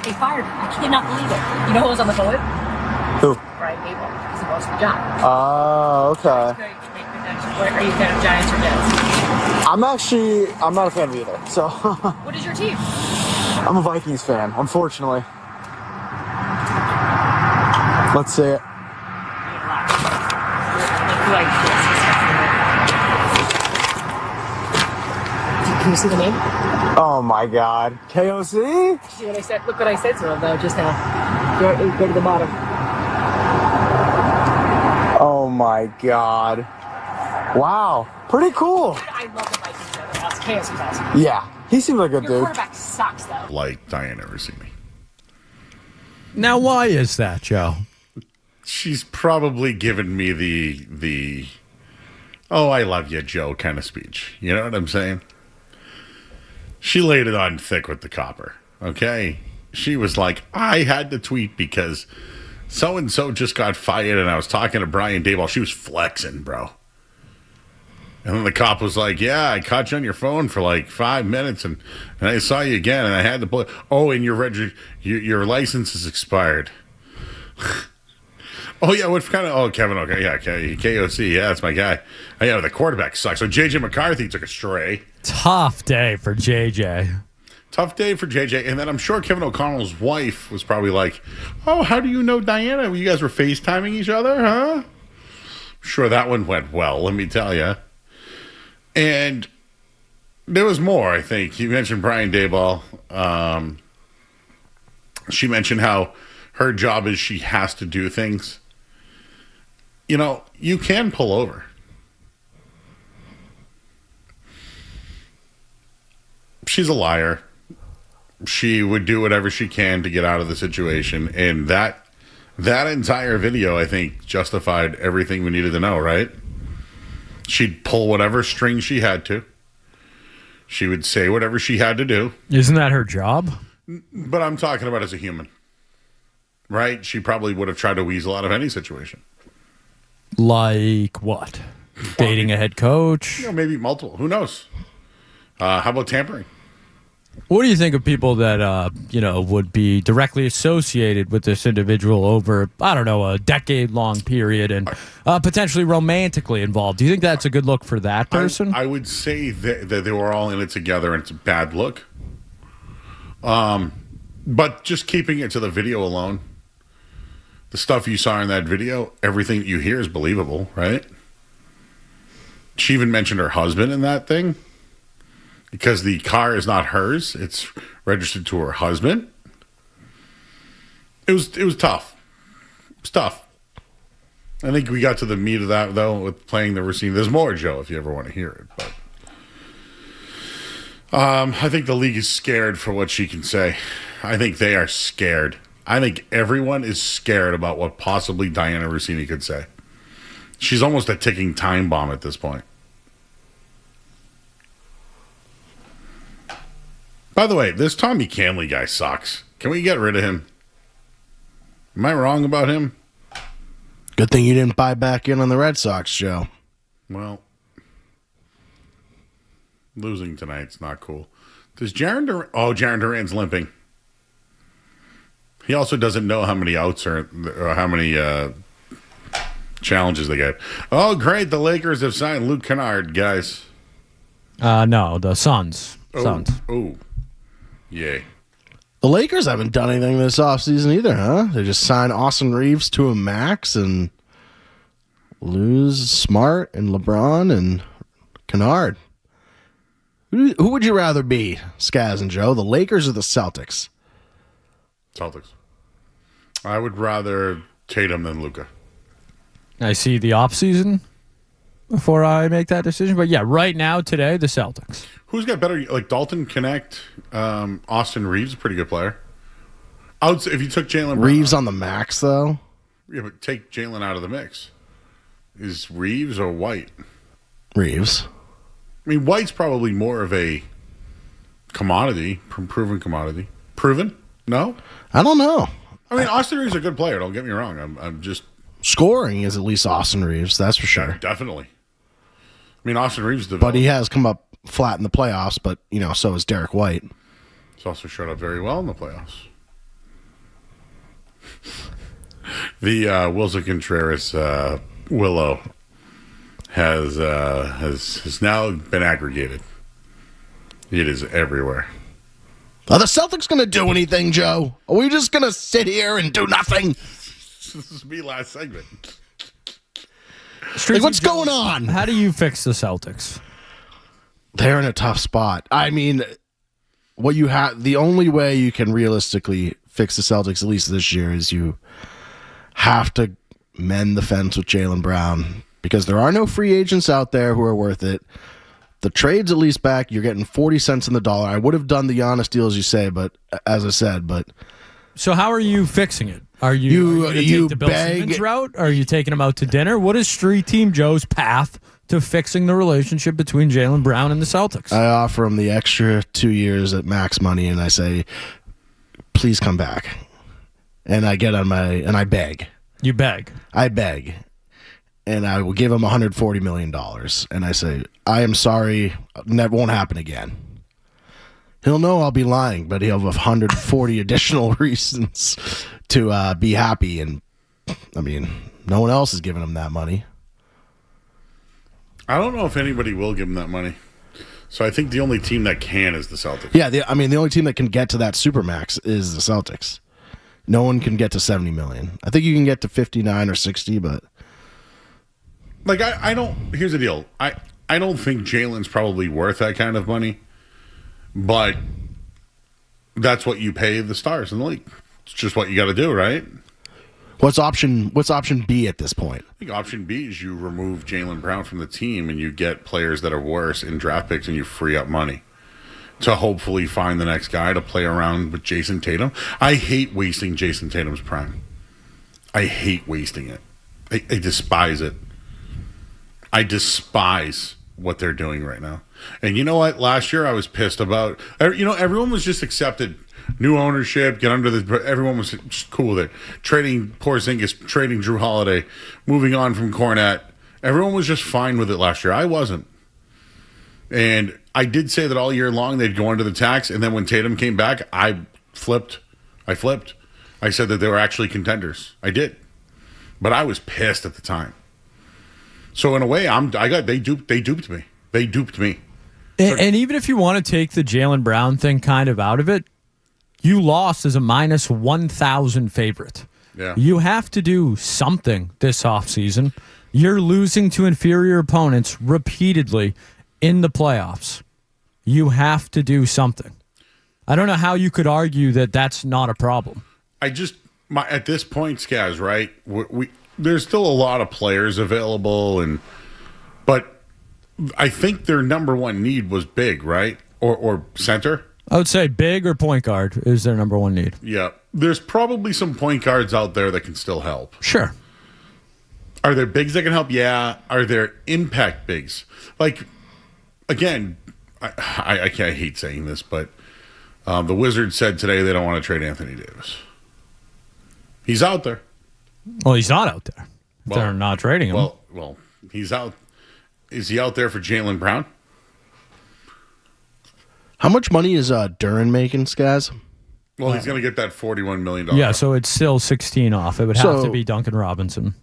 They fired him. I cannot believe it. You know who was on the toilet? Who? Brian Daboll. He's the boss of the job. Oh, okay. Are you a fan of Giants or Jets? I'm not a fan of either. So. What is your team? I'm a Vikings fan, unfortunately. Let's see it. Can you see the name? Oh my God, KOC? See what I said? Look what I said to him though just now. Go to the bottom. Oh my God. Wow, pretty cool. I love the Vikings though. Chaos is awesome. Yeah, he seems like a good Your dude. quarterback sucks though. Like Diana Rossini. Now, why is that, Joe? She's probably given me the "oh, I love you, Joe" kind of speech. You know what I'm saying? She laid it on thick with the copper. Okay, she was like, "I had to tweet because so and so just got fired, and I was talking to Brian Daboll." She was flexing, bro. And then the cop was like, "Yeah, I caught you on your phone for like 5 minutes, and I saw you again, and I had to play. Oh, and your license is expired." Oh, yeah, what kind of... Oh, Kevin, okay, yeah, KOC, yeah, that's my guy. Oh, yeah, the quarterback sucks. So J.J. McCarthy took a stray. Tough day for JJ. Tough day for JJ. And then I'm sure Kevin O'Connell's wife was probably like, "Oh, how do you know Diana? You guys were FaceTiming each other, huh?" Sure, that one went well, let me tell you. And there was more, I think. You mentioned Brian Daboll. She mentioned how her job is she has to do things. You know, you can pull over. She's a liar. She would do whatever she can to get out of the situation. And that entire video, I think, justified everything we needed to know, right? She'd pull whatever string she had to. She would say whatever she had to do. Isn't that her job? But I'm talking about as a human. Right? She probably would have tried to weasel out of any situation. Like what? Dating a head coach? You know, maybe multiple. Who knows? How about tampering? What do you think of people that, would be directly associated with this individual over, I don't know, a decade-long period and potentially romantically involved? Do you think that's a good look for that person? I would say that they were all in it together and it's a bad look. But just keeping it to the video alone, the stuff you saw in that video, everything that you hear is believable, right? She even mentioned her husband in that thing. Because the car is not hers, it's registered to her husband. It was tough. It's tough. I think we got to the meat of that though with playing the Rossini. There's more, Joe, if you ever want to hear it. But I think the league is scared for what she can say. I think they are scared. I think everyone is scared about what possibly Diana Rossini could say. She's almost a ticking time bomb at this point. By the way, this Tommy Canley guy sucks. Can we get rid of him? Am I wrong about him? Good thing you didn't buy back in on the Red Sox, Joe. Well, losing tonight's not cool. Does Jaron Durant... Oh, Jaron Durant's limping. He also doesn't know how many outs or how many challenges they get. Oh, great. The Lakers have signed Luke Kennard, guys. No, the Suns. Suns. Oh. Yay. The Lakers haven't done anything this offseason either, huh? They just signed Austin Reeves to a max and lose Smart and LeBron and Kennard. Who would you rather be, Skaz and Joe, the Lakers or the Celtics? Celtics. I would rather Tatum than Luka. I see the offseason before I make that decision. But yeah, right now, today, the Celtics. Who's got better? Like Dalton Connect, Austin Reeves, a pretty good player. I would say if you took Jalen Brown, Reeves on the max, though? Yeah, but take Jalen out of the mix. Is Reeves or White? Reeves. I mean, White's probably more of a commodity, proven commodity. Proven? No? I don't know. I mean, Austin Reeves is a good player. Don't get me wrong. I'm just... Scoring is at least Austin Reeves, that's for sure. Yeah, definitely. I mean, Austin Reeves developed. But he has come up flat in the playoffs, but, so has Derek White. He's also showed up very well in the playoffs. The Wilson Contreras Willow has now been aggregated. It is everywhere. Are the Celtics going to do anything, Joe? Are we just going to sit here and do nothing? This is me last segment. Like, what's going on? How do you fix the Celtics? They're in a tough spot. I mean, what you have, the only way you can realistically fix the Celtics, at least this year, is you have to mend the fence with Jaylen Brown, because there are no free agents out there who are worth it. The trade's at least back. You're getting 40 cents on the dollar. I would have done the Giannis deal, as you say, but as I said, So how are you fixing it? Are you going to take the Bill Simmons route? Are you taking him out to dinner? What is Street Team Joe's path to fixing the relationship between Jaylen Brown and the Celtics? I offer him the extra 2 years at max money, and I say, please come back. And I get on and I beg. You beg. I beg. And I will give him $140 million. And I say, I am sorry, that won't happen again. He'll know I'll be lying, but he'll have 140 additional reasons to be happy. And, I mean, no one else is giving him that money. I don't know if anybody will give him that money. So I think the only team that can is the Celtics. Yeah, the only team that can get to that supermax is the Celtics. No one can get to $70 million. I think you can get to 59 or 60, but... Like, I don't... Here's the deal. I don't think Jalen's probably worth that kind of money. But that's what you pay the stars in the league. It's just what you got to do, right? What's option B at this point? I think option B is you remove Jaylen Brown from the team and you get players that are worse in draft picks and you free up money to hopefully find the next guy to play around with Jason Tatum. I hate wasting Jason Tatum's prime. I hate wasting it. I despise it. I despise what they're doing right now. And you know what? Last year I was pissed about, everyone was just accepted. New ownership, everyone was just cool with it. Trading Porzingis, trading Drew Holiday, moving on from Cornette. Everyone was just fine with it last year. I wasn't. And I did say that all year long they'd go under the tax, and then when Tatum came back, I flipped. I said that they were actually contenders. I did. But I was pissed at the time. So in a way, they duped me. They duped me. And even if you want to take the Jaylen Brown thing kind of out of it, you lost as a minus 1,000 favorite. Yeah. You have to do something this offseason. You're losing to inferior opponents repeatedly in the playoffs. You have to do something. I don't know how you could argue that that's not a problem. At this point, Skaz, right? There's still a lot of players available, but I think their number one need was big, right? Or center. I would say big or point guard is their number one need. Yeah. There's probably some point guards out there that can still help. Sure. Are there bigs that can help? Yeah. Are there impact bigs? Like, again, I hate saying this, but the Wizards said today they don't want to trade Anthony Davis. He's out there. Well, he's not out there. They're not trading him. Well, he's out. Is he out there for Jaylen Brown? How much money is Duran making, Skaz? Well, he's going to get that $41 million. Yeah, so it's still 16 off. It would have to be Duncan Robinson.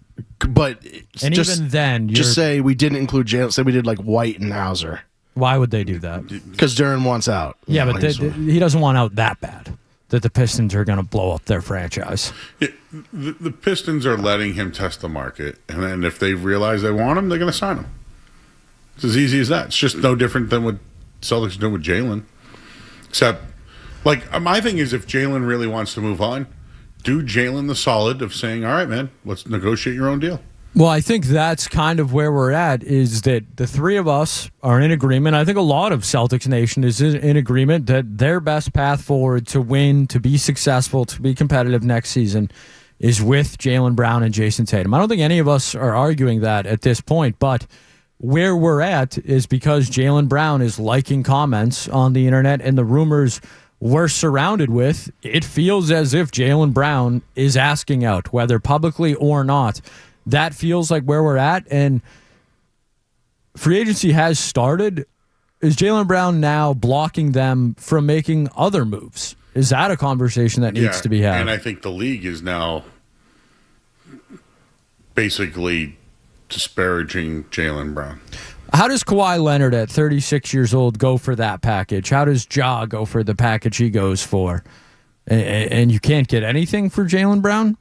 But even then, just say we didn't include Jalen. Say we did like White and Hauser. Why would they do that? Because Duran wants out. Yeah, but he doesn't want out that bad that the Pistons are going to blow up their franchise. The Pistons are letting him test the market, and then if they realize they want him, they're going to sign him. It's as easy as that. It's just no different than what Celtics do with Jalen. Except, my thing is, if Jalen really wants to move on, do Jalen the solid of saying, all right, man, let's negotiate your own deal. Well, I think that's kind of where we're at, is that the three of us are in agreement. I think a lot of Celtics Nation is in agreement that their best path forward to win, to be successful, to be competitive next season is with Jaylen Brown and Jason Tatum. I don't think any of us are arguing that at this point, but where we're at is because Jaylen Brown is liking comments on the internet and the rumors we're surrounded with. It feels as if Jaylen Brown is asking out, whether publicly or not. That feels like where we're at, and free agency has started. Is Jaylen Brown now blocking them from making other moves? Is that a conversation that needs to be had? And I think the league is now basically disparaging Jaylen Brown. How does Kawhi Leonard at 36 years old go for that package? How does Ja go for the package he goes for? And you can't get anything for Jaylen Brown?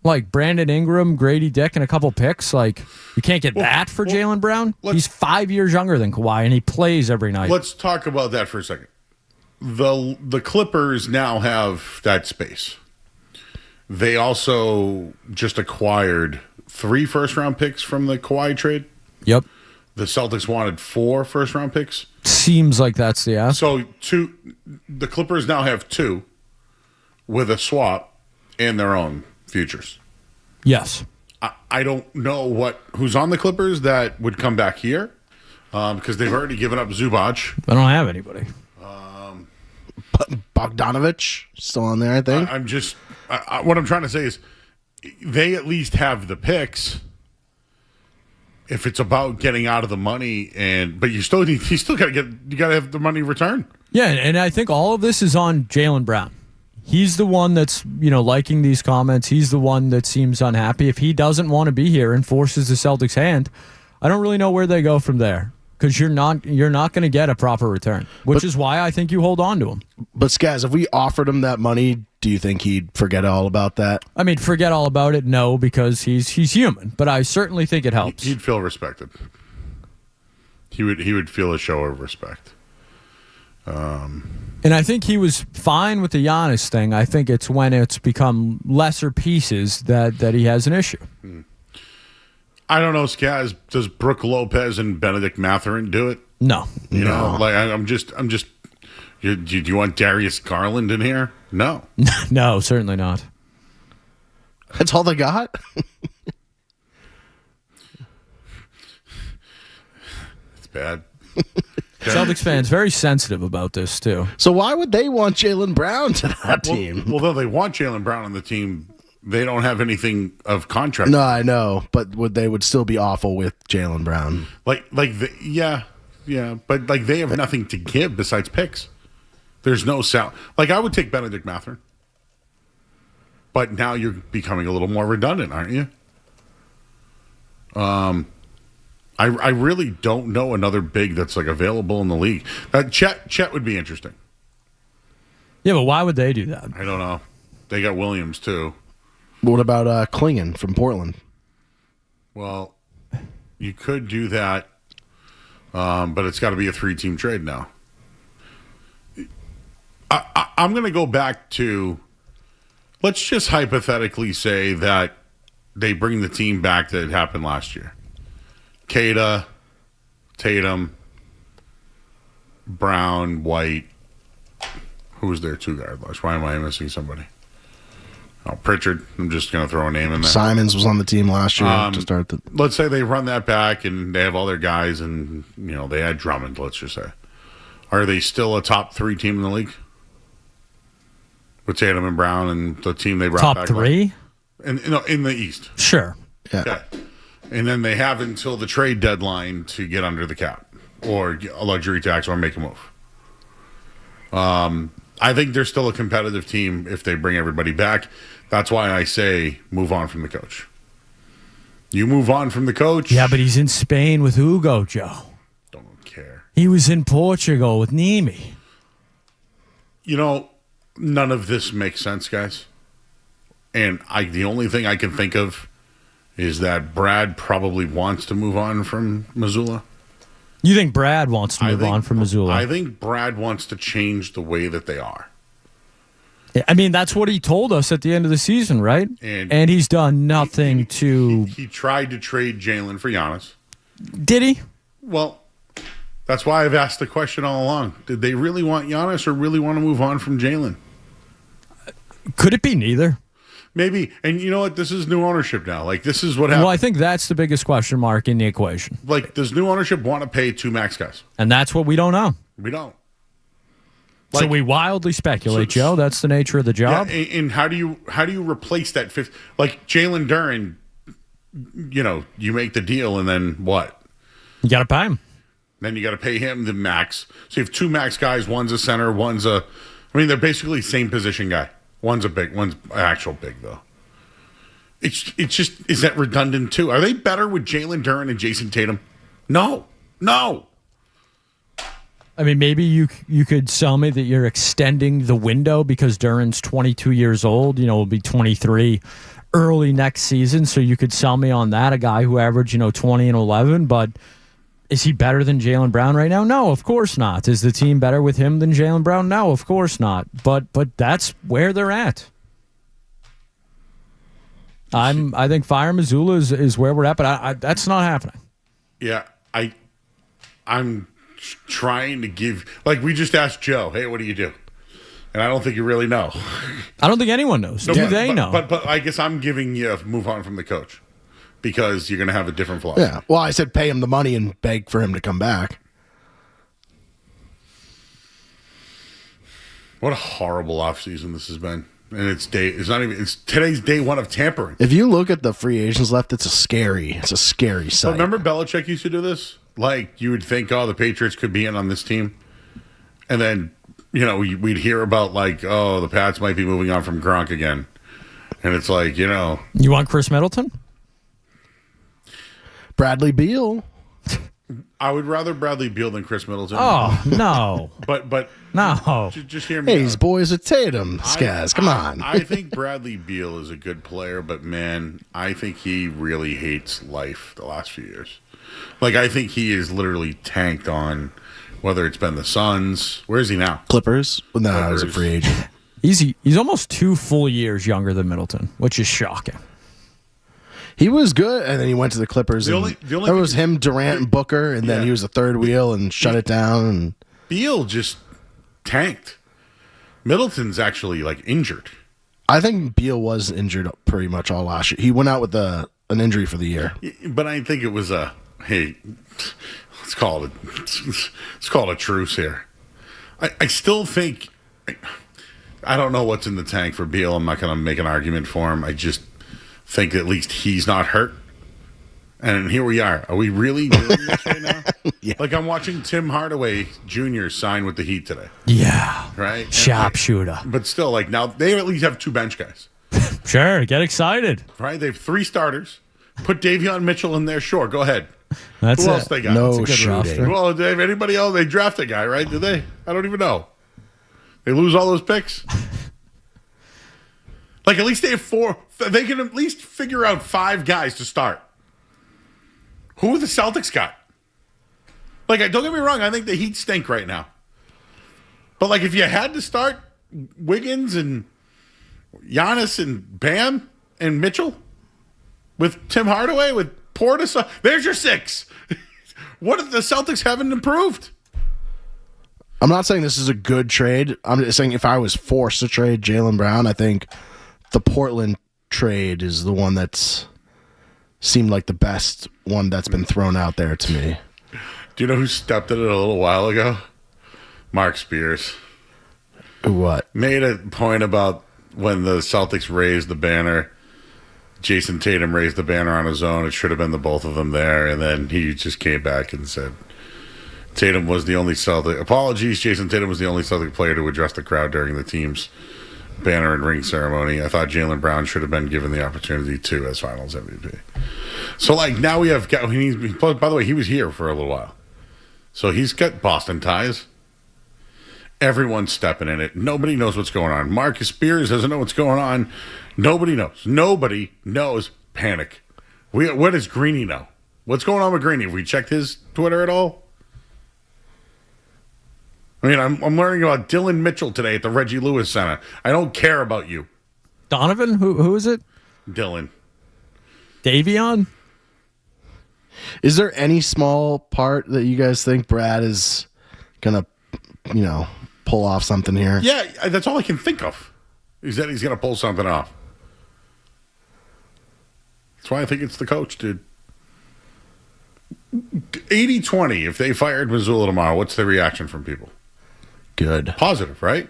Like Brandon Ingram, Grady Dick, and a couple picks? Like, you can't get that for Jaylen Brown? He's 5 years younger than Kawhi, and he plays every night. Let's talk about that for a second. The Clippers now have that space. They also just acquired 3 first-round picks from the Kawhi trade. Yep. The Celtics wanted 4 first-round picks. Seems like that's the ask. So the Clippers now have 2 with a swap and their own futures. Yes. I don't know who's on the Clippers that would come back here because they've already given up Zubac. I don't have anybody. Bogdanovich still on there, I think. I'm just what I'm trying to say is they at least have the picks. If it's about getting out of the money, but you still got to have the money returned. Yeah, and I think all of this is on Jaylen Brown. He's the one that's liking these comments. He's the one that seems unhappy. If he doesn't want to be here and forces the Celtics' hand, I don't really know where they go from there. Because you're not going to get a proper return, which is why I think you hold on to him. But Skaz, if we offered him that money, do you think he'd forget all about that? I mean, forget all about it, no, because he's human. But I certainly think it helps. He'd feel respected. He would feel a show of respect. And I think he was fine with the Giannis thing. I think it's when it's become lesser pieces that he has an issue. I don't know, Skaz. Does Brooke Lopez and Benedict Mathurin do it? No. You know, like I'm just. Do you want Darius Garland in here? No. No, certainly not. That's all they got? It's bad. Celtics fans very sensitive about this too. So why would they want Jaylen Brown to that team? Well, though they want Jaylen Brown on the team, they don't have anything of contract. No, I know, but they would still be awful with Jaylen Brown. Yeah, but they have nothing to give besides picks. There's no sound. I would take Benedict Mathurin, but now you're becoming a little more redundant, aren't you? I really don't know another big that's available in the league. Chet would be interesting. Yeah, but why would they do that? I don't know. They got Williams too. What about Klingon from Portland? Well, you could do that, but it's got to be a 3-team trade now. I'm going to go back to, let's just hypothetically say that they bring the team back that happened last year. Kada, Tatum, Brown, White. Who was their 2-guard last? Why am I missing somebody? Oh, Pritchard. I'm just going to throw a name in there. Simons was on the team last year to start the. Let's say they run that back and they have all their guys and, they had Drummond, let's just say. Are they still a top 3 team in the league? With Tatum and Brown and the team they brought back. Top 3? In the East. Sure. Yeah. Okay. And then they have until the trade deadline to get under the cap or a luxury tax or make a move. I think they're still a competitive team if they bring everybody back. That's why I say move on from the coach. You move on from the coach. Yeah, but he's in Spain with Hugo, Joe. Don't care. He was in Portugal with Nimi. None of this makes sense, guys. And the only thing I can think of is that Brad probably wants to move on from Missoula. You think Brad wants to move on from Missoula? I think Brad wants to change the way that they are. I mean, that's what he told us at the end of the season, right? And he's done nothing to... He tried to trade Jaylen for Giannis. Did he? Well, that's why I've asked the question all along. Did they really want Giannis or really want to move on from Jaylen? Could it be neither? Maybe. And you know what? This is new ownership now. This is what happened. Well, I think that's the biggest question mark in the equation. Does new ownership want to pay 2 max guys? And that's what we don't know. We don't. So we wildly speculate, Joe. That's the nature of the job. Yeah, and how do you replace that fifth? Jalen Duren, you make the deal and then what? You got to pay him. Then you got to pay him the max. So you have 2 max guys. One's a center. They're basically same position guy. One's a big. One's an actual big though. It's just, is that redundant too? Are they better with Jalen Duren and Jason Tatum? No. I mean, maybe you could sell me that you're extending the window because Duren's 22 years old. Will be 23 early next season. So you could sell me on that, a guy who averaged 20 and 11. But is he better than Jaylen Brown right now? No, of course not. Is the team better with him than Jaylen Brown? No, of course not. But that's where they're at. I think Fire Missoula is where we're at, but that's not happening. Yeah, I'm trying to give, like we just asked Joe, hey, what do you do? And I don't think you really know. I don't think anyone knows. Do they know? But I guess I'm giving you a move on from the coach because you're going to have a different philosophy. Yeah. Well, I said pay him the money and beg for him to come back. What a horrible offseason this has been. And it's today's day one of tampering. If you look at the free agents left, it's a scary sight. But remember Belichick used to do this? Like, you would think, the Patriots could be in on this team. And then, we'd hear about, like, the Pats might be moving on from Gronk again. And it's like, You want Chris Middleton? Bradley Beal. I would rather Bradley Beal than Chris Middleton. Oh, no. But no. Just hear me Hey, out. these boys with Tatum. Skaz, come on. I think Bradley Beal is a good player, but, man, I think he really hates life the last few years. Like, I think he is literally tanked on whether it's been the Suns. Where is he now? Clippers? No, he was a free agent. He's almost 2 full years younger than Middleton, which is shocking. He was good, and then he went to the Clippers. There was him, Durant, and Booker, and then he was the third wheel and shut it down. And Beal just tanked. Middleton's actually, like, injured. I think Beal was injured pretty much all last year. He went out with an injury for the year. But I think it was hey, let's call it a truce here. I still think, I don't know what's in the tank for Beal. I'm not going to make an argument for him. I just think at least he's not hurt. And here we are. Are we really doing this right now? Yeah. Like, I'm watching Tim Hardaway Jr. sign with the Heat today. Yeah. Right? Sharpshooter. But still, like, now they at least have 2 bench guys. Sure. Get excited. Right? They have 3 starters. Put Davion Mitchell in there. Sure. Go ahead. That's Who it. else they got? No shooting. Well, Dave, anybody else? They draft a guy, right? Did they? I don't even know. They lose all those picks? Like, at least they have 4. They can at least figure out 5 guys to start. Who the Celtics got? Like, don't get me wrong. I think the Heat stink right now. But, like, if you had to start Wiggins and Giannis and Bam and Mitchell with Tim Hardaway, with Portis, there's your 6. What if the Celtics haven't improved? I'm not saying this is a good trade. I'm just saying if I was forced to trade Jaylen Brown, I think the Portland trade is the one that's seemed like the best one that's been thrown out there to me. Do you know who stepped in it a little while ago? Mark Spears. What? Made a point about when the Celtics raised the banner. Jason Tatum raised the banner on his own. It should have been the both of them there. And then he just came back and said Tatum was the only Celtic. Apologies, Jason Tatum was the only Celtic player to address the crowd during the team's banner and ring ceremony. I thought Jaylen Brown should have been given the opportunity too as Finals MVP. So, like, now we have. By the way, he was here for a little while, so he's got Boston ties. Everyone's stepping in it. Nobody knows what's going on. Marcus Spears doesn't know what's going on. Nobody knows. Nobody knows. Panic. What does Greeny know? What's going on with Greeny? Have we checked his Twitter at all? I mean, I'm learning about Dylan Mitchell today at the Reggie Lewis Center. I don't care about you. Donovan? Who is it? Dylan. Davion? Is there any small part that you guys think Brad is going to, pull off something here? Yeah, that's all I can think of. Is that he's going to pull something off. That's why I think it's the coach, dude. 80-20, if they fired Missoula tomorrow, what's the reaction from people? Good. Positive, right?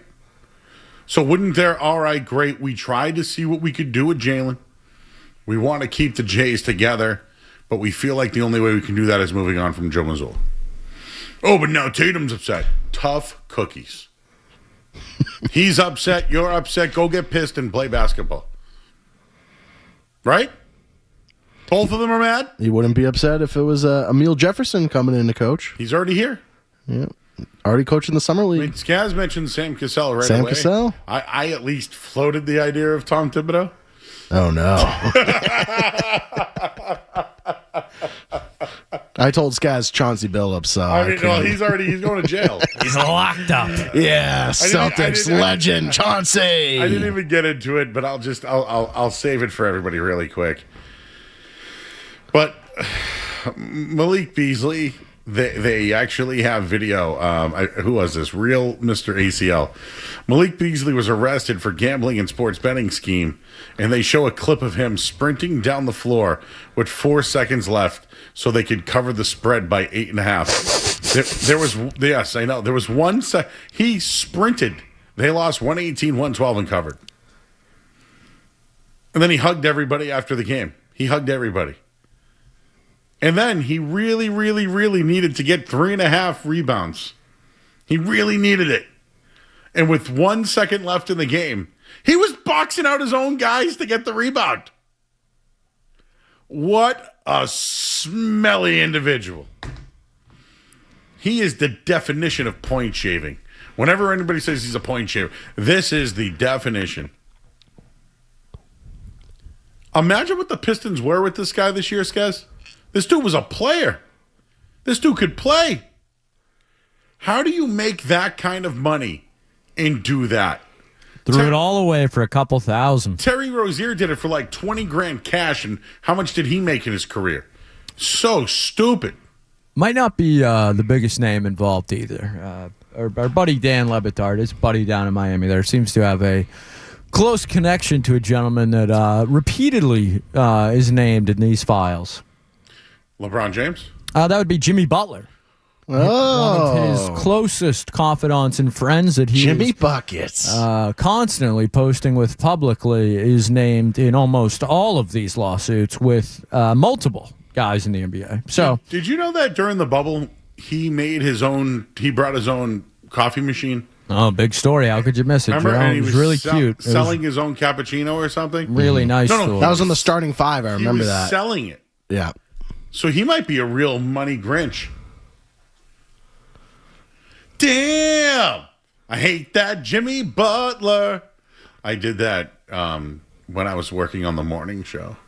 So wouldn't there, all right, great, we tried to see what we could do with Jalen. We want to keep the Jays together, but we feel like the only way we can do that is moving on from Joe Mazzulla. Oh, but now Tatum's upset. Tough cookies. He's upset, you're upset, go get pissed and play basketball. Right? Both of them are mad? He wouldn't be upset if it was Emil Jefferson coming in to coach. He's already here. Yeah. Already coaching the summer league. Skaz mentioned Sam Cassell right Sam away. Cassell? I at least floated the idea of Tom Thibodeau. Oh, no. I told Skaz Chauncey Billups. He's going to jail. He's locked up. Yeah, Celtics legend Chauncey. I didn't even get into it, but I'll save it for everybody really quick. But Malik Beasley, they actually have video. Who was this? Real Mr. ACL. Malik Beasley was arrested for gambling and sports betting scheme, and they show a clip of him sprinting down the floor with 4 seconds left so they could cover the spread by 8.5. There was, yes, I know. There was 1 sec. He sprinted. They lost 118, 112 and covered. And then he hugged everybody after the game. He hugged everybody. And then he really, really, really needed to get 3.5 rebounds. He really needed it. And with 1 second left in the game, he was boxing out his own guys to get the rebound. What a smelly individual. He is the definition of point shaving. Whenever anybody says he's a point shaver, this is the definition. Imagine what the Pistons were with this guy this year, Skez. This dude was a player. This dude could play. How do you make that kind of money and do that? Threw it all away for a couple thousand. Terry Rozier did it for like 20 grand cash, and how much did he make in his career? So stupid. Might not be the biggest name involved either. Our buddy Dan Lebitard, his buddy down in Miami there, seems to have a close connection to a gentleman that repeatedly is named in these files. LeBron James? That would be Jimmy Butler. Oh. One of his closest confidants and friends that he Jimmy is, Buckets. Constantly posting with publicly is named in almost all of these lawsuits with multiple guys in the NBA. So, did you know that during the bubble, he brought his own coffee machine? Oh, big story. How could you miss it, Remember? Jerome? And he It was really cute. Selling his own cappuccino or something? Really nice No, story. That was in the starting five. I remember he was that. selling it. Yeah. So he might be a real money Grinch. Damn! I hate that Jimmy Butler. I did that when I was working on the morning show.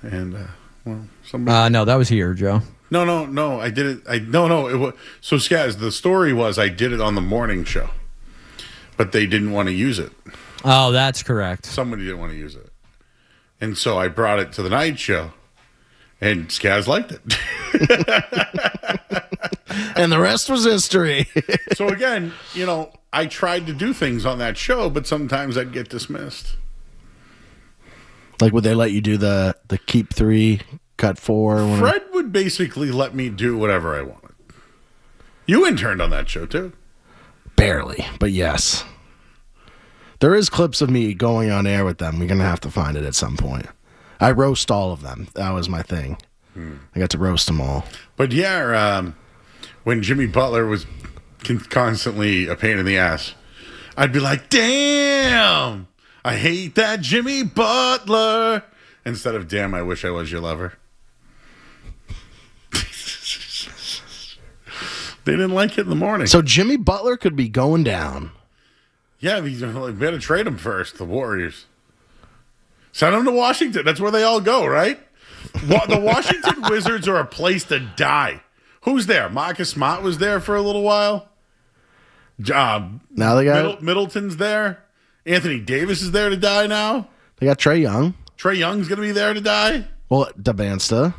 And somebody... No, that was here, Joe. No. I did it. It was, so, Skaz, the story was I did it on the morning show. But they didn't want to use it. Oh, that's correct. Somebody didn't want to use it. And so I brought it to the night show. And Skaz liked it. And the rest was history. So again, I tried to do things on that show, but sometimes I'd get dismissed. Like, would they let you do the keep 3, cut 4? Fred would basically let me do whatever I wanted. You interned on that show, too. Barely, but yes. There is clips of me going on air with them. We're going to have to find it at some point. I roast all of them. That was my thing. I got to roast them all. But yeah, when Jimmy Butler was constantly a pain in the ass, I'd be like, damn, I hate that Jimmy Butler. Instead of, damn, I wish I was your lover. They didn't like it in the morning. So Jimmy Butler could be going down. Yeah, we better trade him first, the Warriors. Send him to Washington. That's where they all go, right? The Washington Wizards are a place to die. Who's there? Marcus Smart was there for a little while. Now they got Middleton's there. Anthony Davis is there to die now. They got Trae Young. Trae Young's going to be there to die. Well, Dabansta.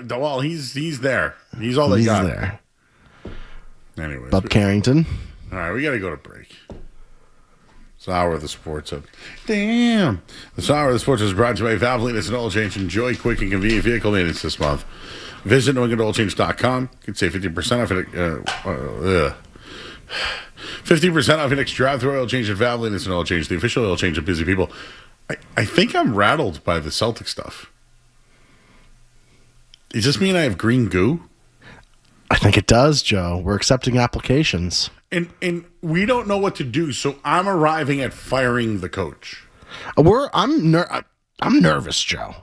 Well, he's there. He's all they got. There. Anyways. Bub Carrington. All right, we got to go to break. It's Hour of the Sports Hub. Damn. This Hour of the Sports is brought to you by Valvoline. It's an oil change. Enjoy quick and convenient vehicle maintenance this month. Visit NewEnglandOilChange.com. You can save 50% off it. 50% off your next drive-through oil change at Valvoline. It's an oil change. The official oil change of busy people. I think I'm rattled by the Celtic stuff. Does this mean I have green goo? I think it does, Joe. We're accepting applications. And we don't know what to do, so I'm arriving at firing the coach. I'm I'm nervous, Joe.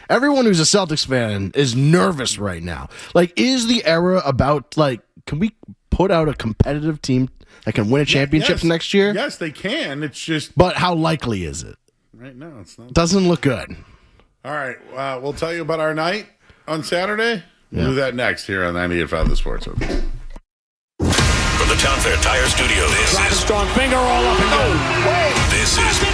Everyone who's a Celtics fan is nervous right now. Like, is the era about, like, can we put out a competitive team that can win a championship next year? Yes, they can. It's just. But how likely is it? Right now, it's not. Doesn't look good. All right. We'll tell you about our night on Saturday. We'll do that next here on 98.5 The Sports. From the Town Fair Tire Studio, this is strong finger all up and go. This is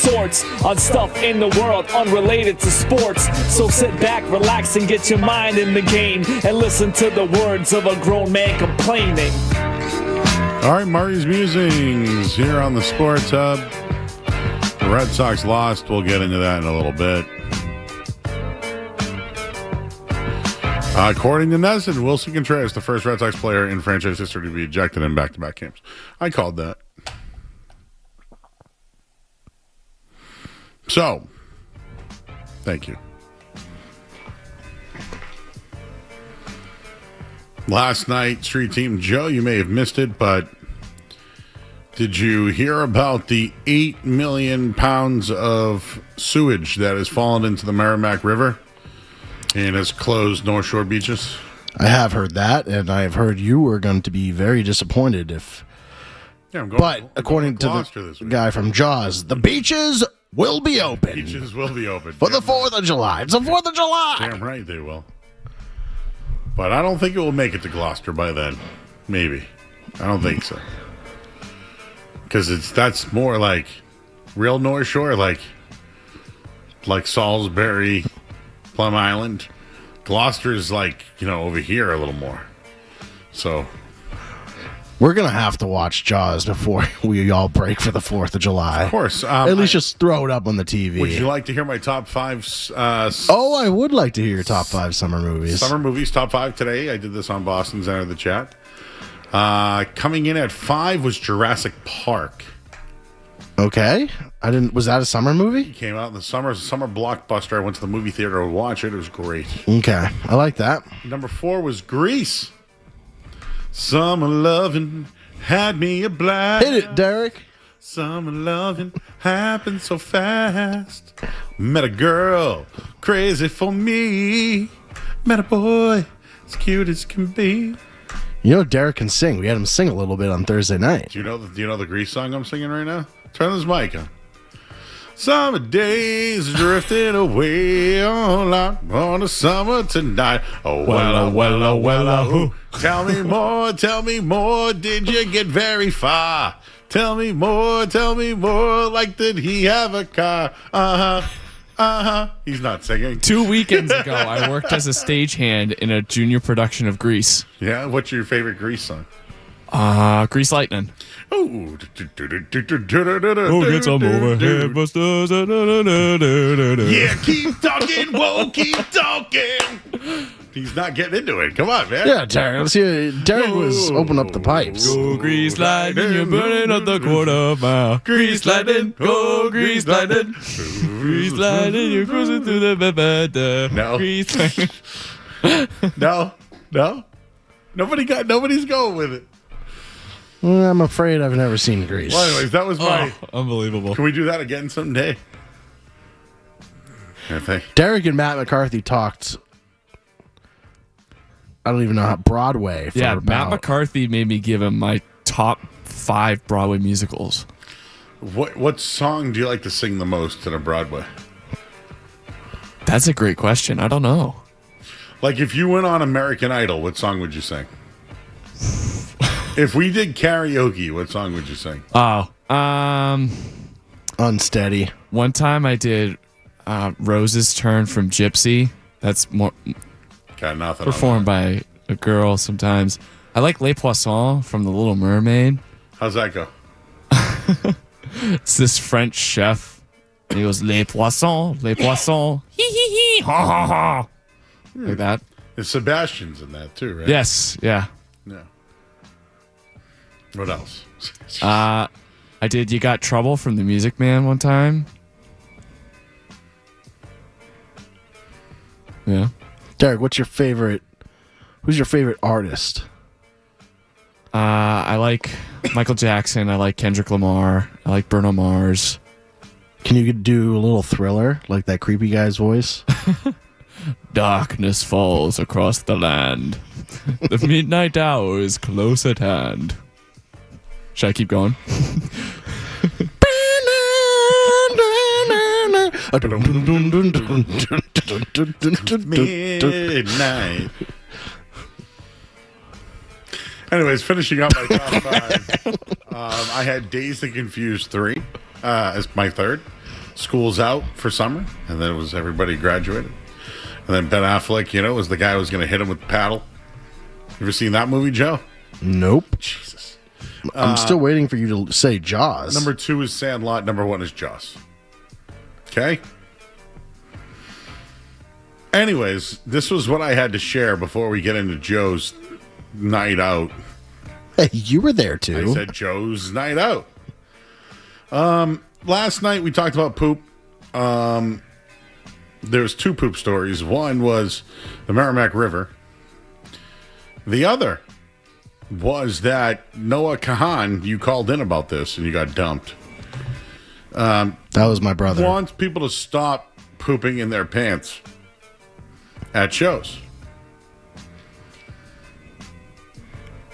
sorts on stuff in the world unrelated to sports. So sit back, relax, and get your mind in the game and listen to the words of a grown man complaining. All right, Murray's Musings here on the Sports Hub. The Red Sox lost. We'll get into that in a little bit. According to Nesson, Wilson Contreras, the first Red Sox player in franchise history to be ejected in back-to-back games. I called that. So, thank you. Last night, Street Team Joe, you may have missed it, but did you hear about the 8 million pounds of sewage that has fallen into the Merrimack River and has closed North Shore beaches? I have heard that, and I have heard you were going to be very disappointed if. Yeah, but according to the guy from Jaws, the beaches will be open. Beaches will be open. For the 4th of July. It's the 4th of July. Damn right they will. But I don't think it will make it to Gloucester by then. Maybe. I don't think so. Because that's more like real North Shore, like Salisbury, Plum Island. Gloucester's like, over here a little more. So we're going to have to watch Jaws before we all break for the 4th of July. Of course. At least just throw it up on the TV. Would you like to hear my top 5? I would like to hear your top 5 summer movies. Summer movies, top 5 today. I did this on Boston's Enter the Chat. Coming in at 5 was Jurassic Park. Okay. Was that a summer movie? It came out in the summer. It was a summer blockbuster. I went to the movie theater to watch it. It was great. Okay. I like that. Number 4 was Grease. Summer loving had me a blast. Hit it, Derek. Summer loving happened so fast. Met a girl crazy for me. Met a boy as cute as can be. Derek can sing. We had him sing a little bit on Thursday night. Do you know the Grease song I'm singing right now? Turn this mic on. Summer days drifting away all out on a summer tonight. Oh, well, who? Tell me more, did you get very far? Tell me more, like did he have a car? He's not singing. 2 weekends ago, I worked as a stagehand in a junior production of Grease. Yeah, what's your favorite Grease song? Grease Lightning. Oh, get some overhead busters. Yeah, keep talking, whoa, keep talking. He's not getting into it. Come on, man. Yeah, Derek. Let's hear. Derek was open up the pipes. Go Grease Lightning, you're burning up the quarter mile. Grease Lightning, go Grease Lightning. Grease Lightning, you're cruising through the bed. No. Grease Lightning. No. Nobody's going with it. I'm afraid I've never seen Grease. Well, anyways, that was my unbelievable. Can we do that again someday? Derek and Matt McCarthy talked. I don't even know how Broadway. Matt McCarthy made me give him my top 5 Broadway musicals. What song do you like to sing the most in a Broadway? That's a great question. I don't know. Like if you went on American Idol, what song would you sing? If we did karaoke, what song would you sing? Unsteady. One time I did Rose's Turn from Gypsy. That's more got nothing performed by a girl sometimes. I like Les Poissons from The Little Mermaid. How's that go? It's this French chef. And he goes, Les Poissons, hee hee hee, ha ha ha. Like that. And Sebastian's in that too, right? Yes, yeah. Yeah. What else? I did You Got Trouble from The Music Man one time. Yeah. Derek, who's your favorite artist? I like Michael Jackson. I like Kendrick Lamar. I like Bruno Mars. Can you do a little Thriller, like that creepy guy's voice? Darkness falls across the land. The midnight hour is close at hand. Should I keep going? Midnight. Anyways, finishing up my top 5. I had Dazed and Confused 3 as my third. school's out for summer, and then it was everybody graduated. And then Ben Affleck, was the guy who was going to hit him with the paddle. You ever seen that movie, Joe? Nope. Jesus. I'm still waiting for you to say Jaws. Number 2 is Sandlot. Number 1 is Jaws. Okay? Anyways, this was what I had to share before we get into Joe's night out. Hey, you were there too. I said Joe's night out. Last night we talked about poop. There's 2 poop stories. One was the Merrimack River. The other was that Noah Kahan, you called in about this and you got dumped. That was my brother. Wants people to stop pooping in their pants at shows.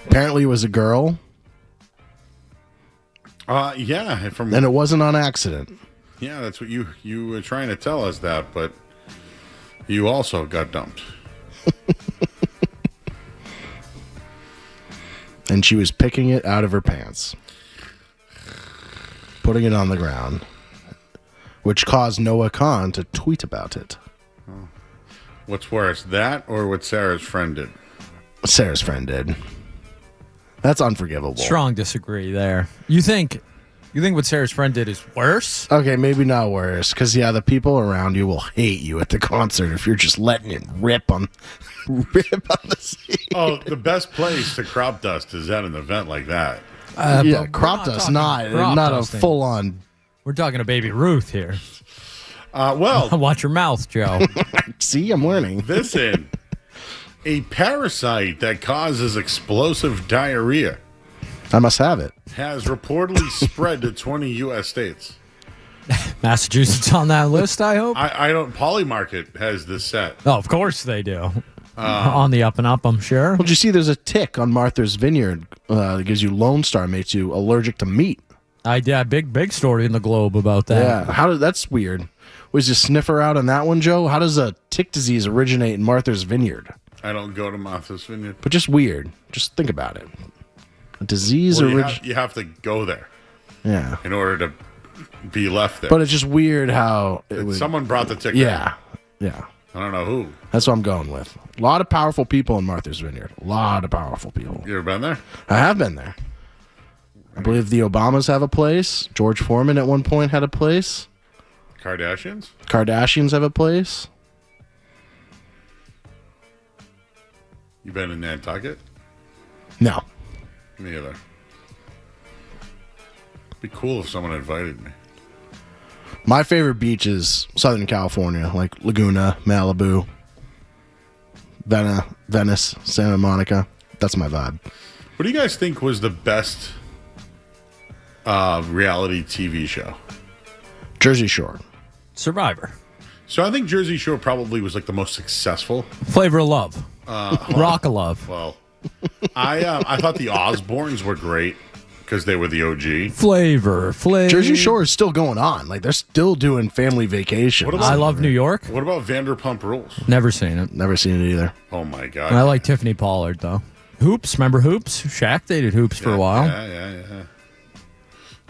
Apparently it was a girl. Yeah. And it wasn't on accident. Yeah, that's what you were trying to tell us that, but you also got dumped. And she was picking it out of her pants. Putting it on the ground. Which caused Noah Khan to tweet about it. What's worse, that or what Sarah's friend did? Sarah's friend did. That's unforgivable. Strong disagree there. You think what Sarah's friend did is worse? Okay, maybe not worse. Because, the people around you will hate you at the concert if you're just letting it rip on the seat. Oh, the best place to crop dust is at an event like that. Crop dust, not a full-on... We're talking to Baby Ruth here. Well... Watch your mouth, Joe. See, I'm learning. Listen, a parasite that causes explosive diarrhea... I must have it. ...has reportedly spread to 20 U.S. states. Massachusetts on that list, I hope? I don't... Polymarket has this set. Oh, of course they do. On the up and up, I'm sure. Well, did you see there's a tick on Martha's Vineyard that gives you Lone Star, makes you allergic to meat? I did. Big story in the Globe about that. Yeah, that's weird. Was you sniffer out on that one, Joe? How does a tick disease originate in Martha's Vineyard? I don't go to Martha's Vineyard. But just weird. Just think about it. A disease you have to go there. Yeah. In order to be left there. But it's just weird how someone brought the tick. Yeah. There. Yeah. I don't know who. That's what I'm going with. A lot of powerful people in Martha's Vineyard. A lot of powerful people. You ever been there? I have been there. I believe the Obamas have a place. George Foreman at one point had a place. Kardashians have a place. You been in Nantucket? No. Me either. Be cool if someone invited me. My favorite beach is Southern California, like Laguna, Malibu, Venice, Santa Monica. That's my vibe. What do you guys think was the best reality TV show? Jersey Shore. Survivor. So I think Jersey Shore probably was like the most successful. Flavor of Love. Rock of Love. Well, I thought the Osbournes were great because they were the OG. Flavor. Jersey Shore is still going on. Like, they're still doing family vacations. I love New York. What about Vanderpump Rules? Never seen it. Never seen it either. Oh, my God. I like Tiffany Pollard, though. Hoops. Remember Hoops? Shaq dated Hoops for a while. Yeah.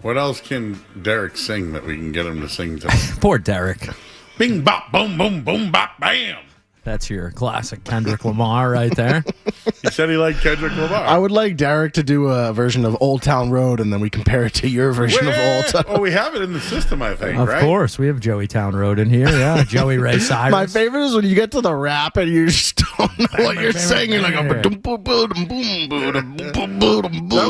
What else can Derek sing that we can get him to sing to? Poor Derek. Bing, bop, boom, boom, boom, bop, bam. That's your classic Kendrick Lamar right there. He said he liked Kendrick Lamar. I would like Derek to do a version of Old Town Road, and then we compare it to your version of Old Town. Oh, we have it in the system, I think, right? Of course. We have Joey Town Road in here. Yeah. Joey Ray Cyrus. My favorite is when you get to the rap and you just don't know what you're singing. Like That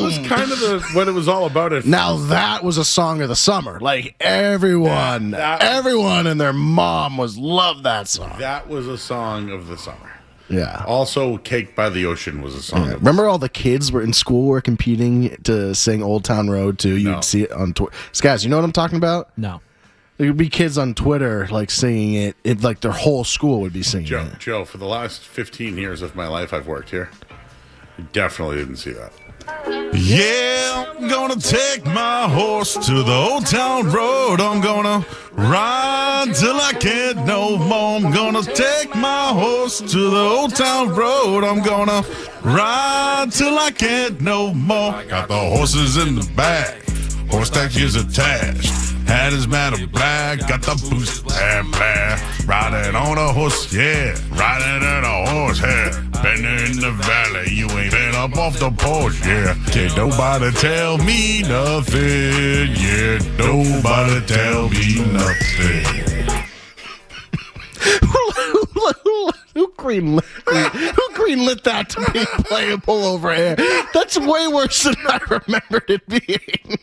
was kind of what it was all about. Now that was a song of the summer. Like everyone and their mom loved that song. That was a song of the summer. Yeah. Also, Cake by the Ocean was a song. Yeah. Remember all the kids were in school were competing to sing Old Town Road too? You'd see it on Twitter. Guys, you know what I'm talking about? No. There would be kids on Twitter like singing it. Like their whole school would be singing it. Joe, for the last 15 years of my life I've worked here, I definitely didn't see that. Yeah, I'm gonna take my horse to the old town road. I'm gonna ride till I can't no more. I'm gonna take my horse to the old town road. I'm gonna ride till I can't no more. Got the horses in the back, horse tack is attached. Hat is matte of black, got the boots, blah, blah. Riding on a horse, yeah. Riding on a horse, yeah. Been in the valley, you ain't been up off the porch, yeah. Can't nobody tell me nothing, yeah. Nobody tell me nothing. Who greenlit that to be playable over here? That's way worse than I remembered it being.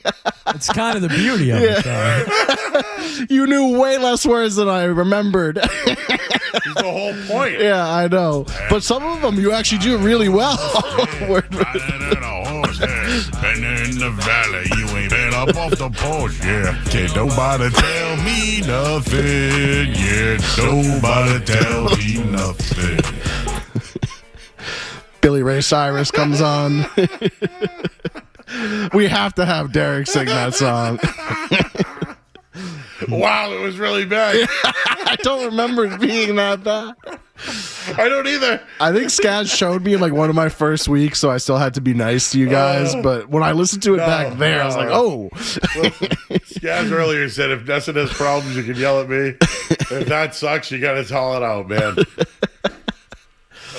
It's kind of the beauty of it, though. You knew way less words than I remembered. It's the whole point. Yeah, I know. But some of them you actually do really well. Been in the valley, you ain't been up off the porch, yeah. Can't nobody tell me nothing, yeah. Nobody tell me nothing. Billy Ray Cyrus comes on. We have to have Derek sing that song. Wow, it was really bad. I don't remember it being that bad. I don't either. I think Skaz showed me like one of my first weeks, so I still had to be nice to you guys. But when I listened to it back there, I was like, oh. Skaz earlier said, if Nessa has problems, you can yell at me. If that sucks, you got to tell it out, man.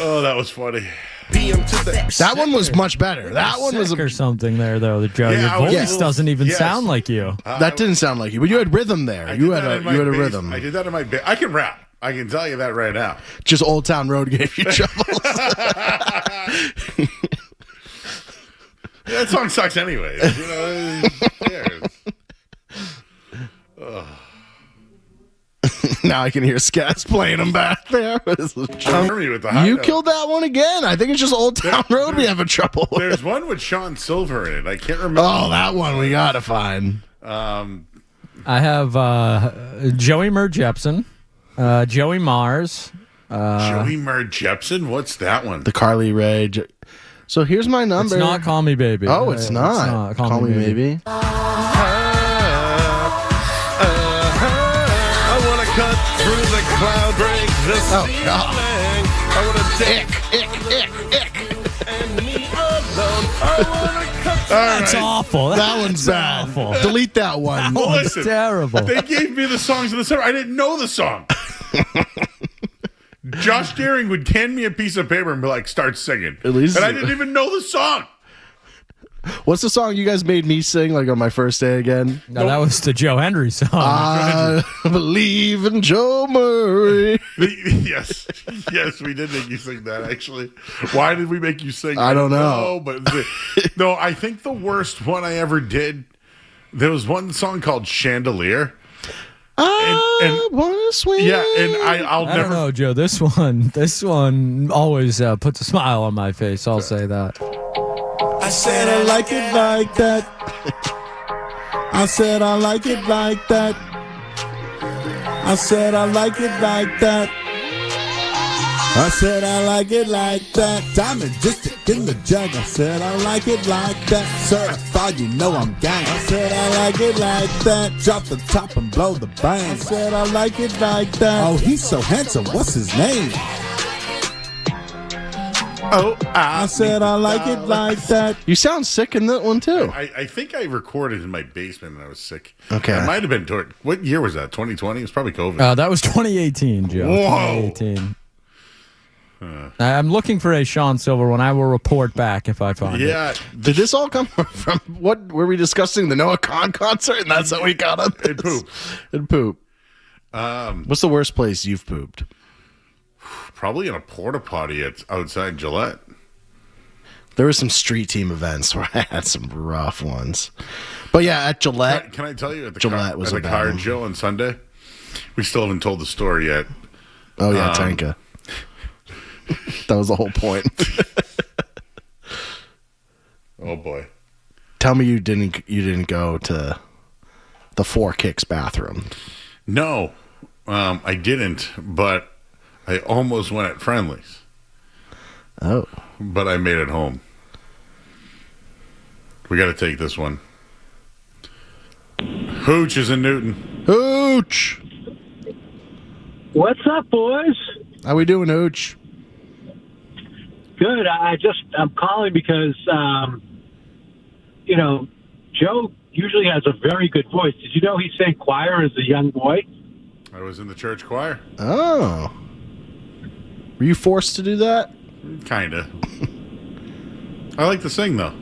Oh, that was funny. That one was much better. That one was or something there, though. Joe, your voice doesn't even sound like you. That didn't sound like you, but you had rhythm there. You had a rhythm. I did that in my bit. I can rap. I can tell you that right now. Just Old Town Road gave you trouble. That song sucks anyway. You know, who cares? Now I can hear Skaz playing them back there. You killed that one again. I think it's just Old Town Road we have in trouble with. There's one with Sean Silver in it. I can't remember. Oh, that one we got to find. I have Joey Mer Jepsen, Joey Mars. Joey Mer Jepsen? What's that one? The Carly Rae. So here's my number. It's not Call Me Baby. Oh, it's not. Call Me Maybe. Cut through the cloud, break the ceiling. God. I wanna Ick. and me alone. I wanna cut That's awful. That one's bad. Awful. Delete that one. That one's terrible. They gave me the songs of the summer. I didn't know the song. Josh Daring would hand me a piece of paper and be like, start singing. At least, and I didn't even know the song. What's the song you guys made me sing like on my first day again? No, that was the Joe Hendry song. I believe in Joe Murray. Yes, we did make you sing that, actually. Why did we make you sing? I don't know. But no, I think the worst one I ever did, there was one song called Chandelier. I wanna swing. Yeah, and I'll I never don't know, Joe. This one always puts a smile on my face. I'll say that. I said I like it like that. I said I like it like that. I said I like it like that. I said I like it like that. Diamond just in the jug. I said I like it like that. Certified, you know I'm gang. I said I like it like that. Drop the top and blow the bang. I said I like it like that. Oh, he's so handsome. What's his name? Oh, I said I like it like that. You sound sick in that one too. I think I recorded in my basement and I was sick. Okay. It might have been what year was that? 2020? It was probably COVID. That was 2018, Joe. Whoa. 2018. I'm looking for a Sean Silver one. I will report back if I find it. Yeah. Did this all come from what were we discussing? The Noah Khan concert, and that's how we got on this? It poop. It poop. What's the worst place you've pooped? Probably in a porta potty outside Gillette. There were some street team events where I had some rough ones. But yeah, at Gillette. Can I tell you at the Gillette was at a the bad card one. show on Sunday? We still haven't told the story yet. Oh yeah, Tanka. That was the whole point. Oh boy. Tell me you didn't go to the Four Kicks bathroom. No, I didn't, but I almost went at Friendly's. Oh. But I made it home. We got to take this one. Hooch is in Newton. Hooch! What's up, boys? How we doing, Hooch? Good. I'm calling because, Joe usually has a very good voice. Did you know he sang choir as a young boy? I was in the church choir. Oh. Were you forced to do that? Kinda. I like to sing though.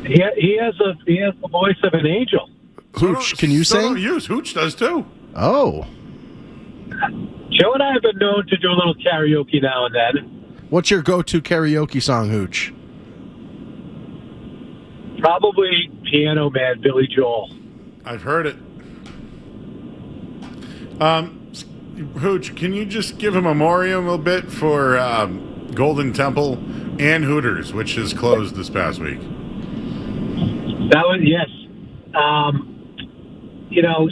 He has the voice of an angel. Hooch, can you sing? Hooch does too. Oh. Joe and I have been known to do a little karaoke now and then. What's your go-to karaoke song, Hooch? Probably Piano Man, Billy Joel. I've heard it. Hooch, can you just give a memoriam a bit for Golden Temple and Hooters, which is closed this past week? That was, yes.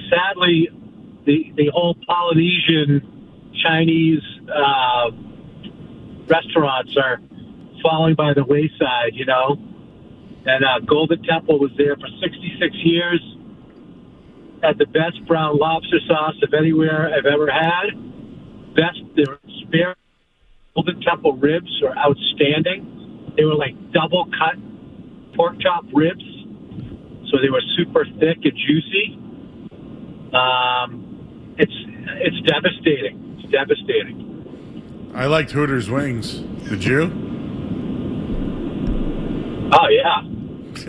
Sadly, the whole Polynesian Chinese restaurants are falling by the wayside, And Golden Temple was there for 66 years. Had the best brown lobster sauce of anywhere I've ever had. Their spare Golden Temple ribs are outstanding. They were like double cut pork chop ribs, so they were super thick and juicy. It's devastating. It's devastating. I liked Hooters wings. Did you? Oh yeah.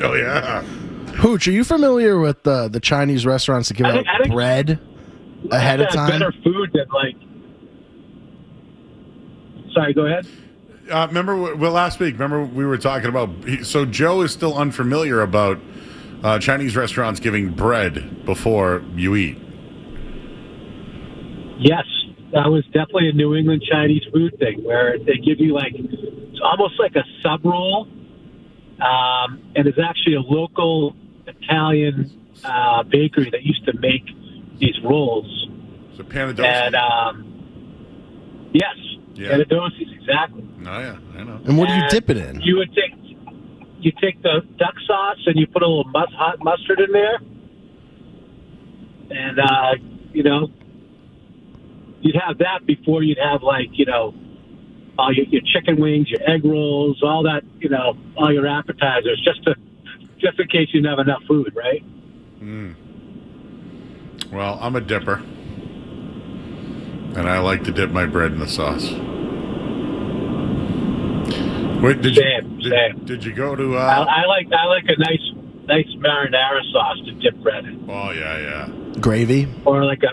Oh yeah. Hooch, are you familiar with the Chinese restaurants that give out bread ahead of time? Better food than Sorry, go ahead. Last week, remember we were talking about. So Joe is still unfamiliar about Chinese restaurants giving bread before you eat. Yes, that was definitely a New England Chinese food thing where they give you it's almost like a sub roll, and it's actually a local Italian bakery that used to make these rolls. So Panadosi. And yes, yeah. Panadosis, exactly. Oh yeah, I know. And what do you dip it in? You take the duck sauce and you put a little hot mustard in there, and you'd have that before you'd have all your chicken wings, your egg rolls, all that, all your appetizers, just in case you didn't have enough food, right? Well, I'm a dipper, and I like to dip my bread in the sauce. Wait, did you go to? I like a nice marinara sauce to dip bread in. Oh yeah. Gravy, or like a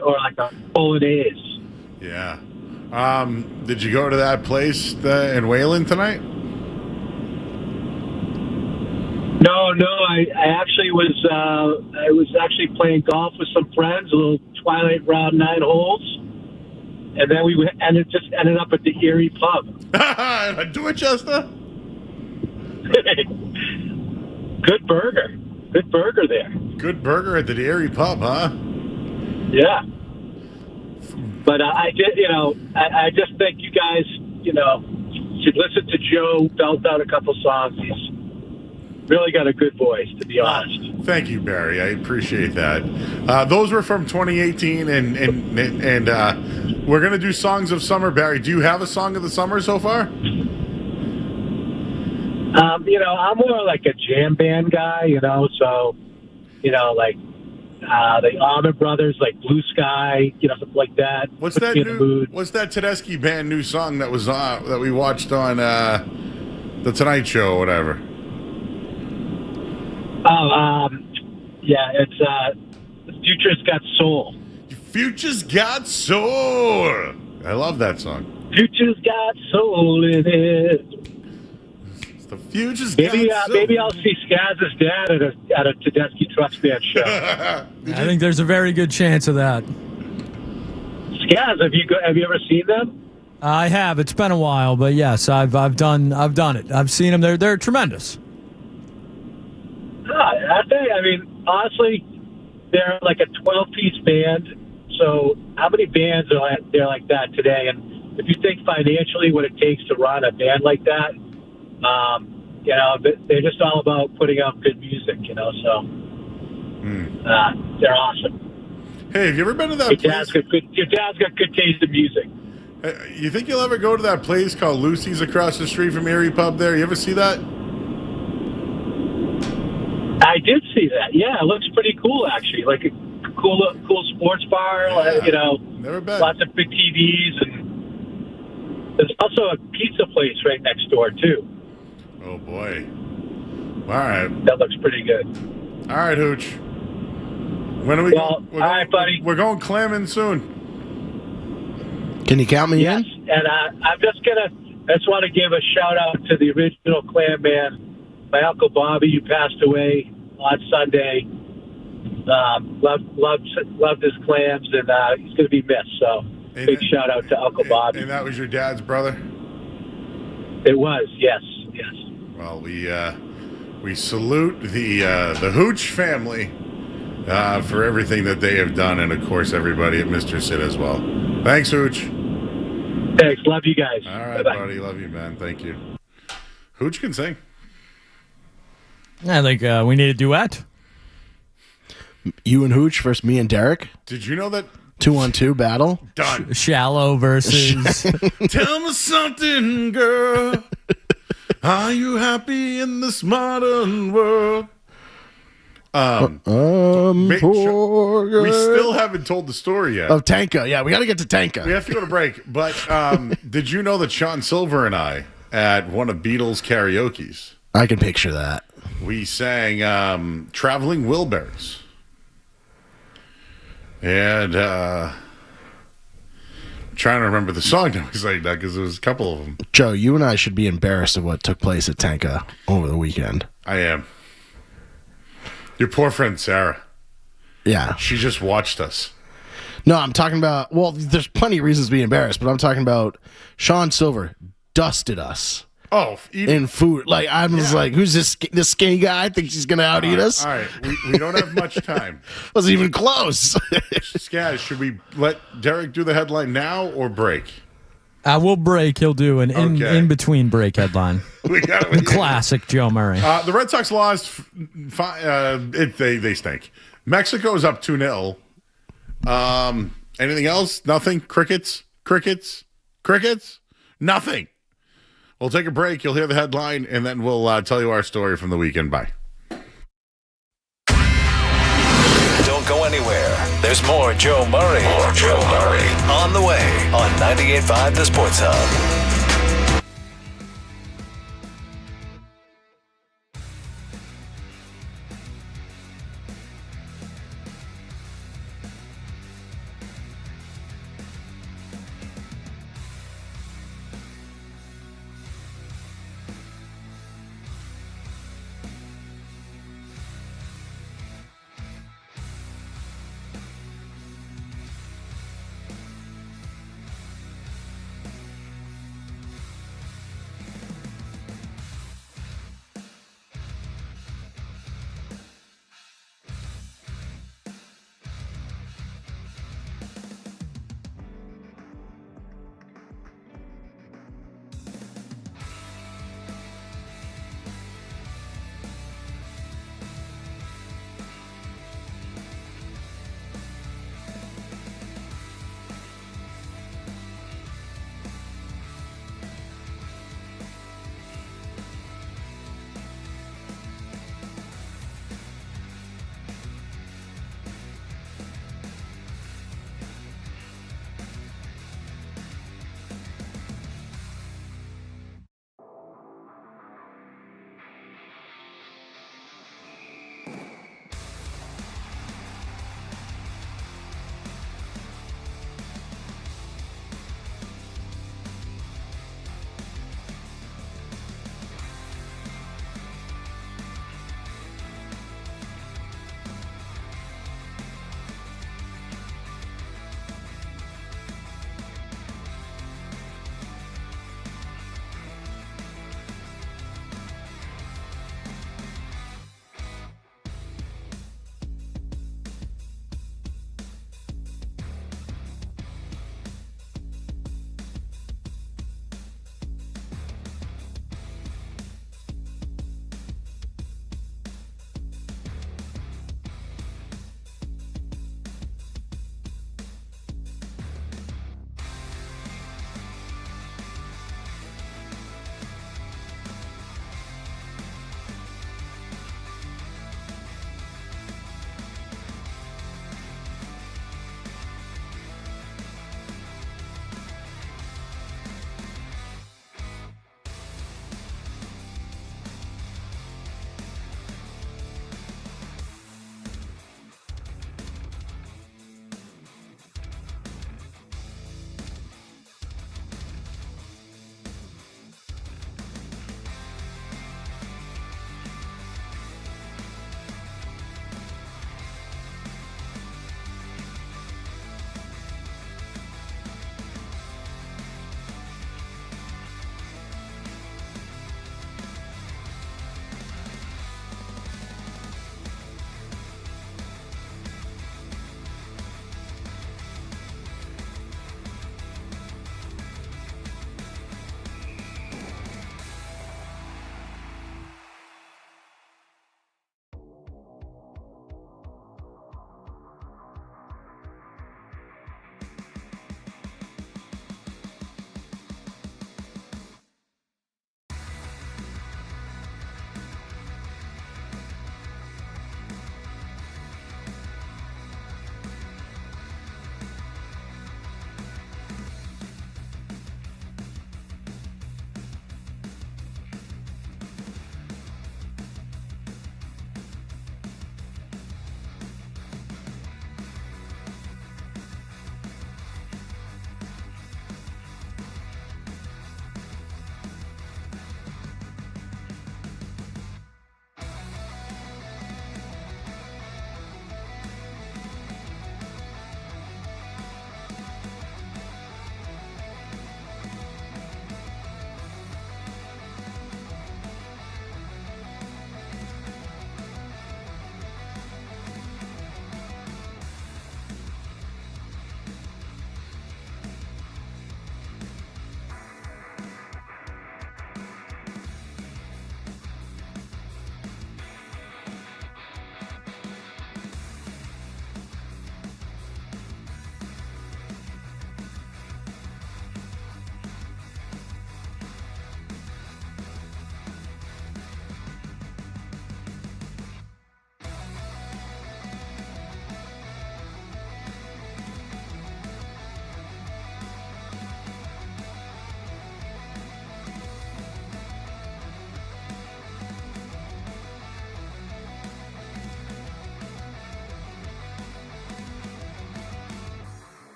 bolognese. Yeah. Did you go to that place in Wayland tonight? No. I actually was. I was actually playing golf with some friends, a little twilight round 9 holes, and then we ended up at the Erie Pub. Dorchester. Good burger there. Good burger at the Erie Pub, huh? Yeah. But I just think you guys, should listen to Joe belt out a couple songs. He's really got a good voice, to be honest. Thank you, Barry. I appreciate that. Those were from 2018, and we're going to do songs of summer. Barry, do you have a song of the summer so far? I'm more like a jam band guy, so, the Allman Brothers, like Blue Sky, something like that. What's that Tedeschi band new song that was that we watched on the Tonight Show or whatever? Oh, yeah, it's Future's Got Soul. Future's Got Soul. I love that song. Future's got soul in it. The future's maybe got soul. Maybe I'll see Skaz's dad at a Tedeschi Trucks Band show. I think there's a very good chance of that. Skaz, have you ever seen them? I have. It's been a while, but yes, I've done it. I've seen them. They're tremendous. I think. I mean, honestly, they're like a 12-piece band. So, how many bands are there like that today? And if you think financially what it takes to run a band like that, they're just all about putting out good music. So they're awesome. Hey, have you ever been to that place? Your dad's got good taste in music. You think you'll ever go to that place called Lucy's across the street from Erie Pub there? You ever see that? I did see that. Yeah, it looks pretty cool, actually. Like a cool sports bar. Never been. Lots of big TVs, and there's also a pizza place right next door too. Oh boy! All right, that looks pretty good. All right, Hooch. When are we? All right, buddy. We're going clamming soon. Can you count me in? And I just want to give a shout out to the original clam man. My Uncle Bobby, who passed away on Sunday, loved his clams, and he's going to be missed. So, big shout out to Uncle Bobby. And that was your dad's brother? It was, yes. Well, we salute the Hooch family for everything that they have done, and of course everybody at Mr. Sid as well. Thanks, Hooch. Thanks, love you guys. All right, Bye-bye. buddy, love you, man. Thank you. Hooch can sing. I think we need a duet. You and Hooch versus me and Derek. Did you know that 2-on-2 battle? Done. Shallow versus. Tell me something, girl. Are you happy in this modern world? We still haven't told the story yet. Of Tanka. Yeah, we got to get to Tanka. We have to go to break. But did you know that Sean Silver and I, at one of Beatles' karaoke's, I can picture that. we sang Traveling Wilburys. And trying to remember the song that we sang that because there was a couple of them. Joe, you and I should be embarrassed of what took place at Tanka over the weekend. I am. Your poor friend Sarah. Yeah. She just watched us. No, I'm talking about, well, there's plenty of reasons to be embarrassed, but I'm talking about Sean Silver dusted us. Oh, in food. Like, I was like, who's this skinny guy? Thinks he's going to out-eat us? All right. We don't have much time. Wasn't even close. Skaz, should we let Derek do the headline now or break? We'll break. He'll do an in-between break headline. The classic Joe Murray. The Red Sox lost. They stink. Mexico's up 2-0. Anything else? Nothing? Crickets? Nothing. We'll take a break. You'll hear the headline, and then we'll tell you our story from the weekend. Bye. Don't go anywhere. There's more Joe Murray. On the way on 98.5 The Sports Hub.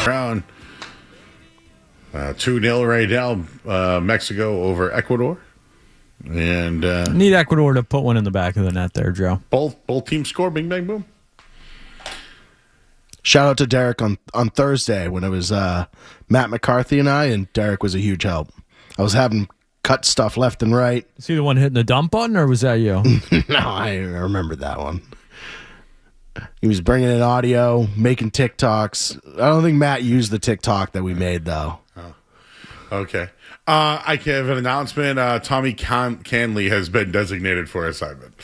Brown. 2-0 right now, Mexico over Ecuador. And need Ecuador to put one in the back of the net there, Joe. Both teams score. Bing, bang, boom. Shout out to Derek on Thursday when it was Matt McCarthy and Derek was a huge help. I was having cut stuff left and right. Is he the one hitting the dump button, or was that you? No, I remember that one. He was bringing in audio, making TikToks. I don't think Matt used the TikTok that we made, though. Oh. Okay. I can have an announcement. Tommy Canley has been designated for assignment.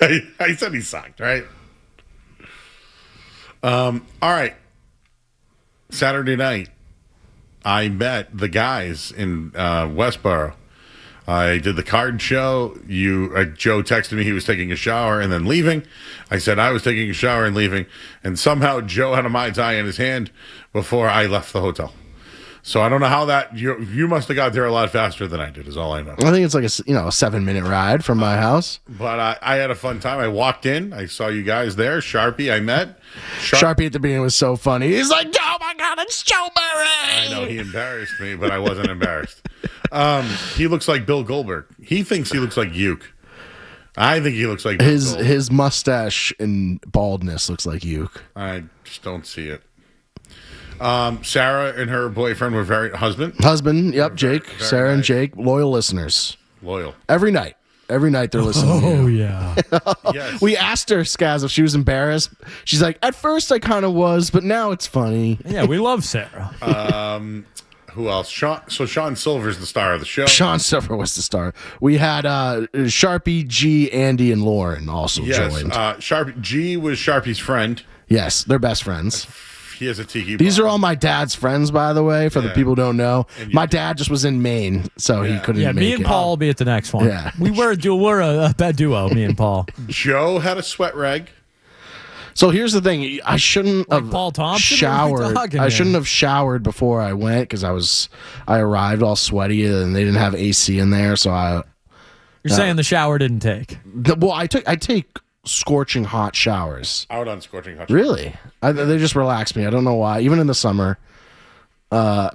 I said he sucked, right? All right. Saturday night, I met the guys in Westboro. I did the card show. Joe texted me he was taking a shower and then leaving. I said I was taking a shower and leaving. And somehow Joe had a Mai Tai in his hand before I left the hotel. So I don't know how that you must have got there a lot faster than I did. Is all I know. I think it's like a 7-minute ride from my house. But I had a fun time. I walked in. I saw you guys there. Sharpie, I met. Sharpie at the beginning was so funny. He's like, "Oh my God, it's Joe Barry!" I know he embarrassed me, but I wasn't embarrassed. He looks like Bill Goldberg. He thinks he looks like Uke. I think he looks like Bill Goldberg. His mustache and baldness looks like Uke. I just don't see it. Sarah and her boyfriend were husband. Yep, Jake. Very Sarah and nice. Jake, loyal listeners. Loyal. Every night they're listening. Oh yeah. Yes. We asked her, Skaz, if she was embarrassed. She's like, at first I kind of was, but now it's funny. Yeah, we love Sarah. Who else? Sean Silver's the star of the show. Sean Silver was the star. We had Sharpie, G, Andy, and Lauren also joined. G was Sharpie's friend. Yes, they're best friends. He has a tiki bar. These are all my dad's friends, by the way, for the people who don't know. My dad just was in Maine, so he couldn't make it. Me and Paul will be at the next one. Yeah. We're a bad duo, me and Paul. Joe had a sweat rag. So here's the thing: I shouldn't have Paul Thompson? showered. What are we I talking shouldn't here? have showered before I went because I arrived all sweaty and they didn't have AC in there. So You're saying the shower didn't take? I take scorching hot showers. Out on scorching hot. Really? They just relax me. I don't know why. Even in the summer.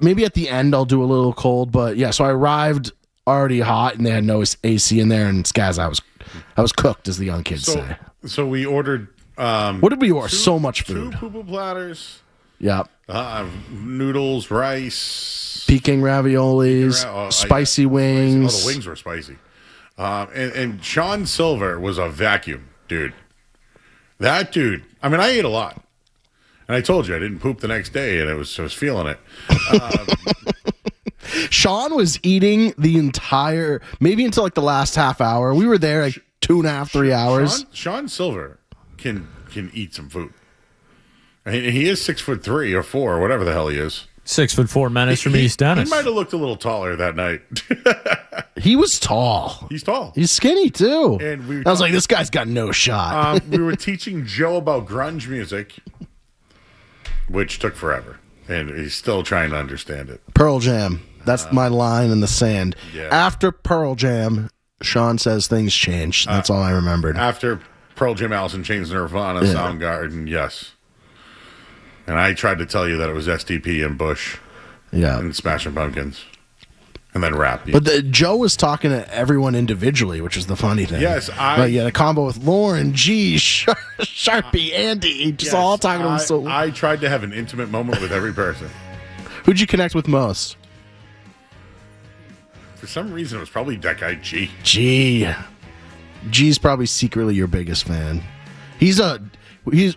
Maybe at the end I'll do a little cold, but yeah. So I arrived already hot and they had no AC in there. And Skaz, I was cooked, as the young kids say. So we ordered. What did we order? So much food. 2 poo-poo platters. Yep. Noodles, rice, Peking raviolis, spicy wings. Oh, the wings were spicy. And Sean Silver was a vacuum, dude. That dude. I mean, I ate a lot, and I told you I didn't poop the next day, and I was feeling it. Sean was eating the entire, maybe until like the last half hour. We were there like 2.5, 3 hours. Sean Silver can eat some food. I mean, he is 6'3" or 4" or whatever the hell he is. 6'4" menace from East Dennis. He might have looked a little taller that night. He was tall. He's tall. He's skinny too. And I was like, this guy's got no shot. We were teaching Joe about grunge music, which took forever, and he's still trying to understand it. Pearl Jam. That's my line in the sand. Yeah. After Pearl Jam, Sean says things changed. That's all I remembered. After Pearl Jam, Alice in Chains, Nirvana, Soundgarden, yes. And I tried to tell you that it was SDP and Bush, and Smashing Pumpkins, and then rap. But Joe was talking to everyone individually, which is the funny thing. Yes, you had a combo with Lauren, G, Sharpie, Andy, just all talking to him. So I tried to have an intimate moment with every person. Who'd you connect with most? For some reason, it was probably that guy G. G's probably secretly your biggest fan. He's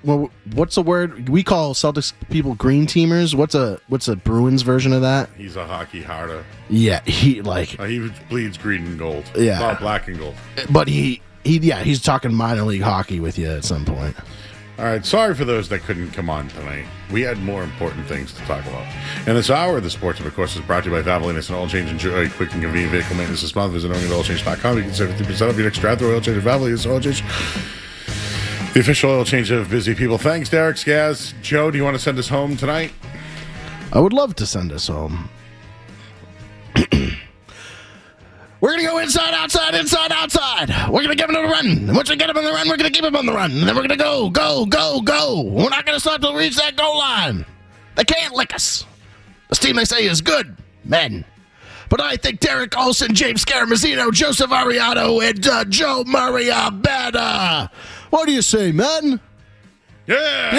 what's the word we call Celtics people? Green teamers. What's a Bruins version of that? He's a hockey harder. Yeah, he bleeds green and gold. Yeah, black and gold. But he's talking minor league hockey with you at some point. All right, sorry for those that couldn't come on tonight. We had more important things to talk about. And this hour of the Sports, of course, is brought to you by Valvoline. Oil Change. Enjoy quick and convenient vehicle maintenance this month. Visit oilandolchange.com. You can save 50% off your next drive through oil change at Valvoline. Oil Change, the official oil change of busy people. Thanks, Derek, Skaz. Joe, do you want to send us home tonight? I would love to send us home. We're going to go inside, outside, inside, outside. We're going to give him a run. And once we get him on the run, we're going to keep him on the run. And then we're going to go, go, go, go. We're not going to stop till we reach that goal line. They can't lick us. This team, they say, is good men. But I think Derek Olsen, James Scaramazino, Joseph Ariano, and Joe Murray are better. What do you say, men? Yeah.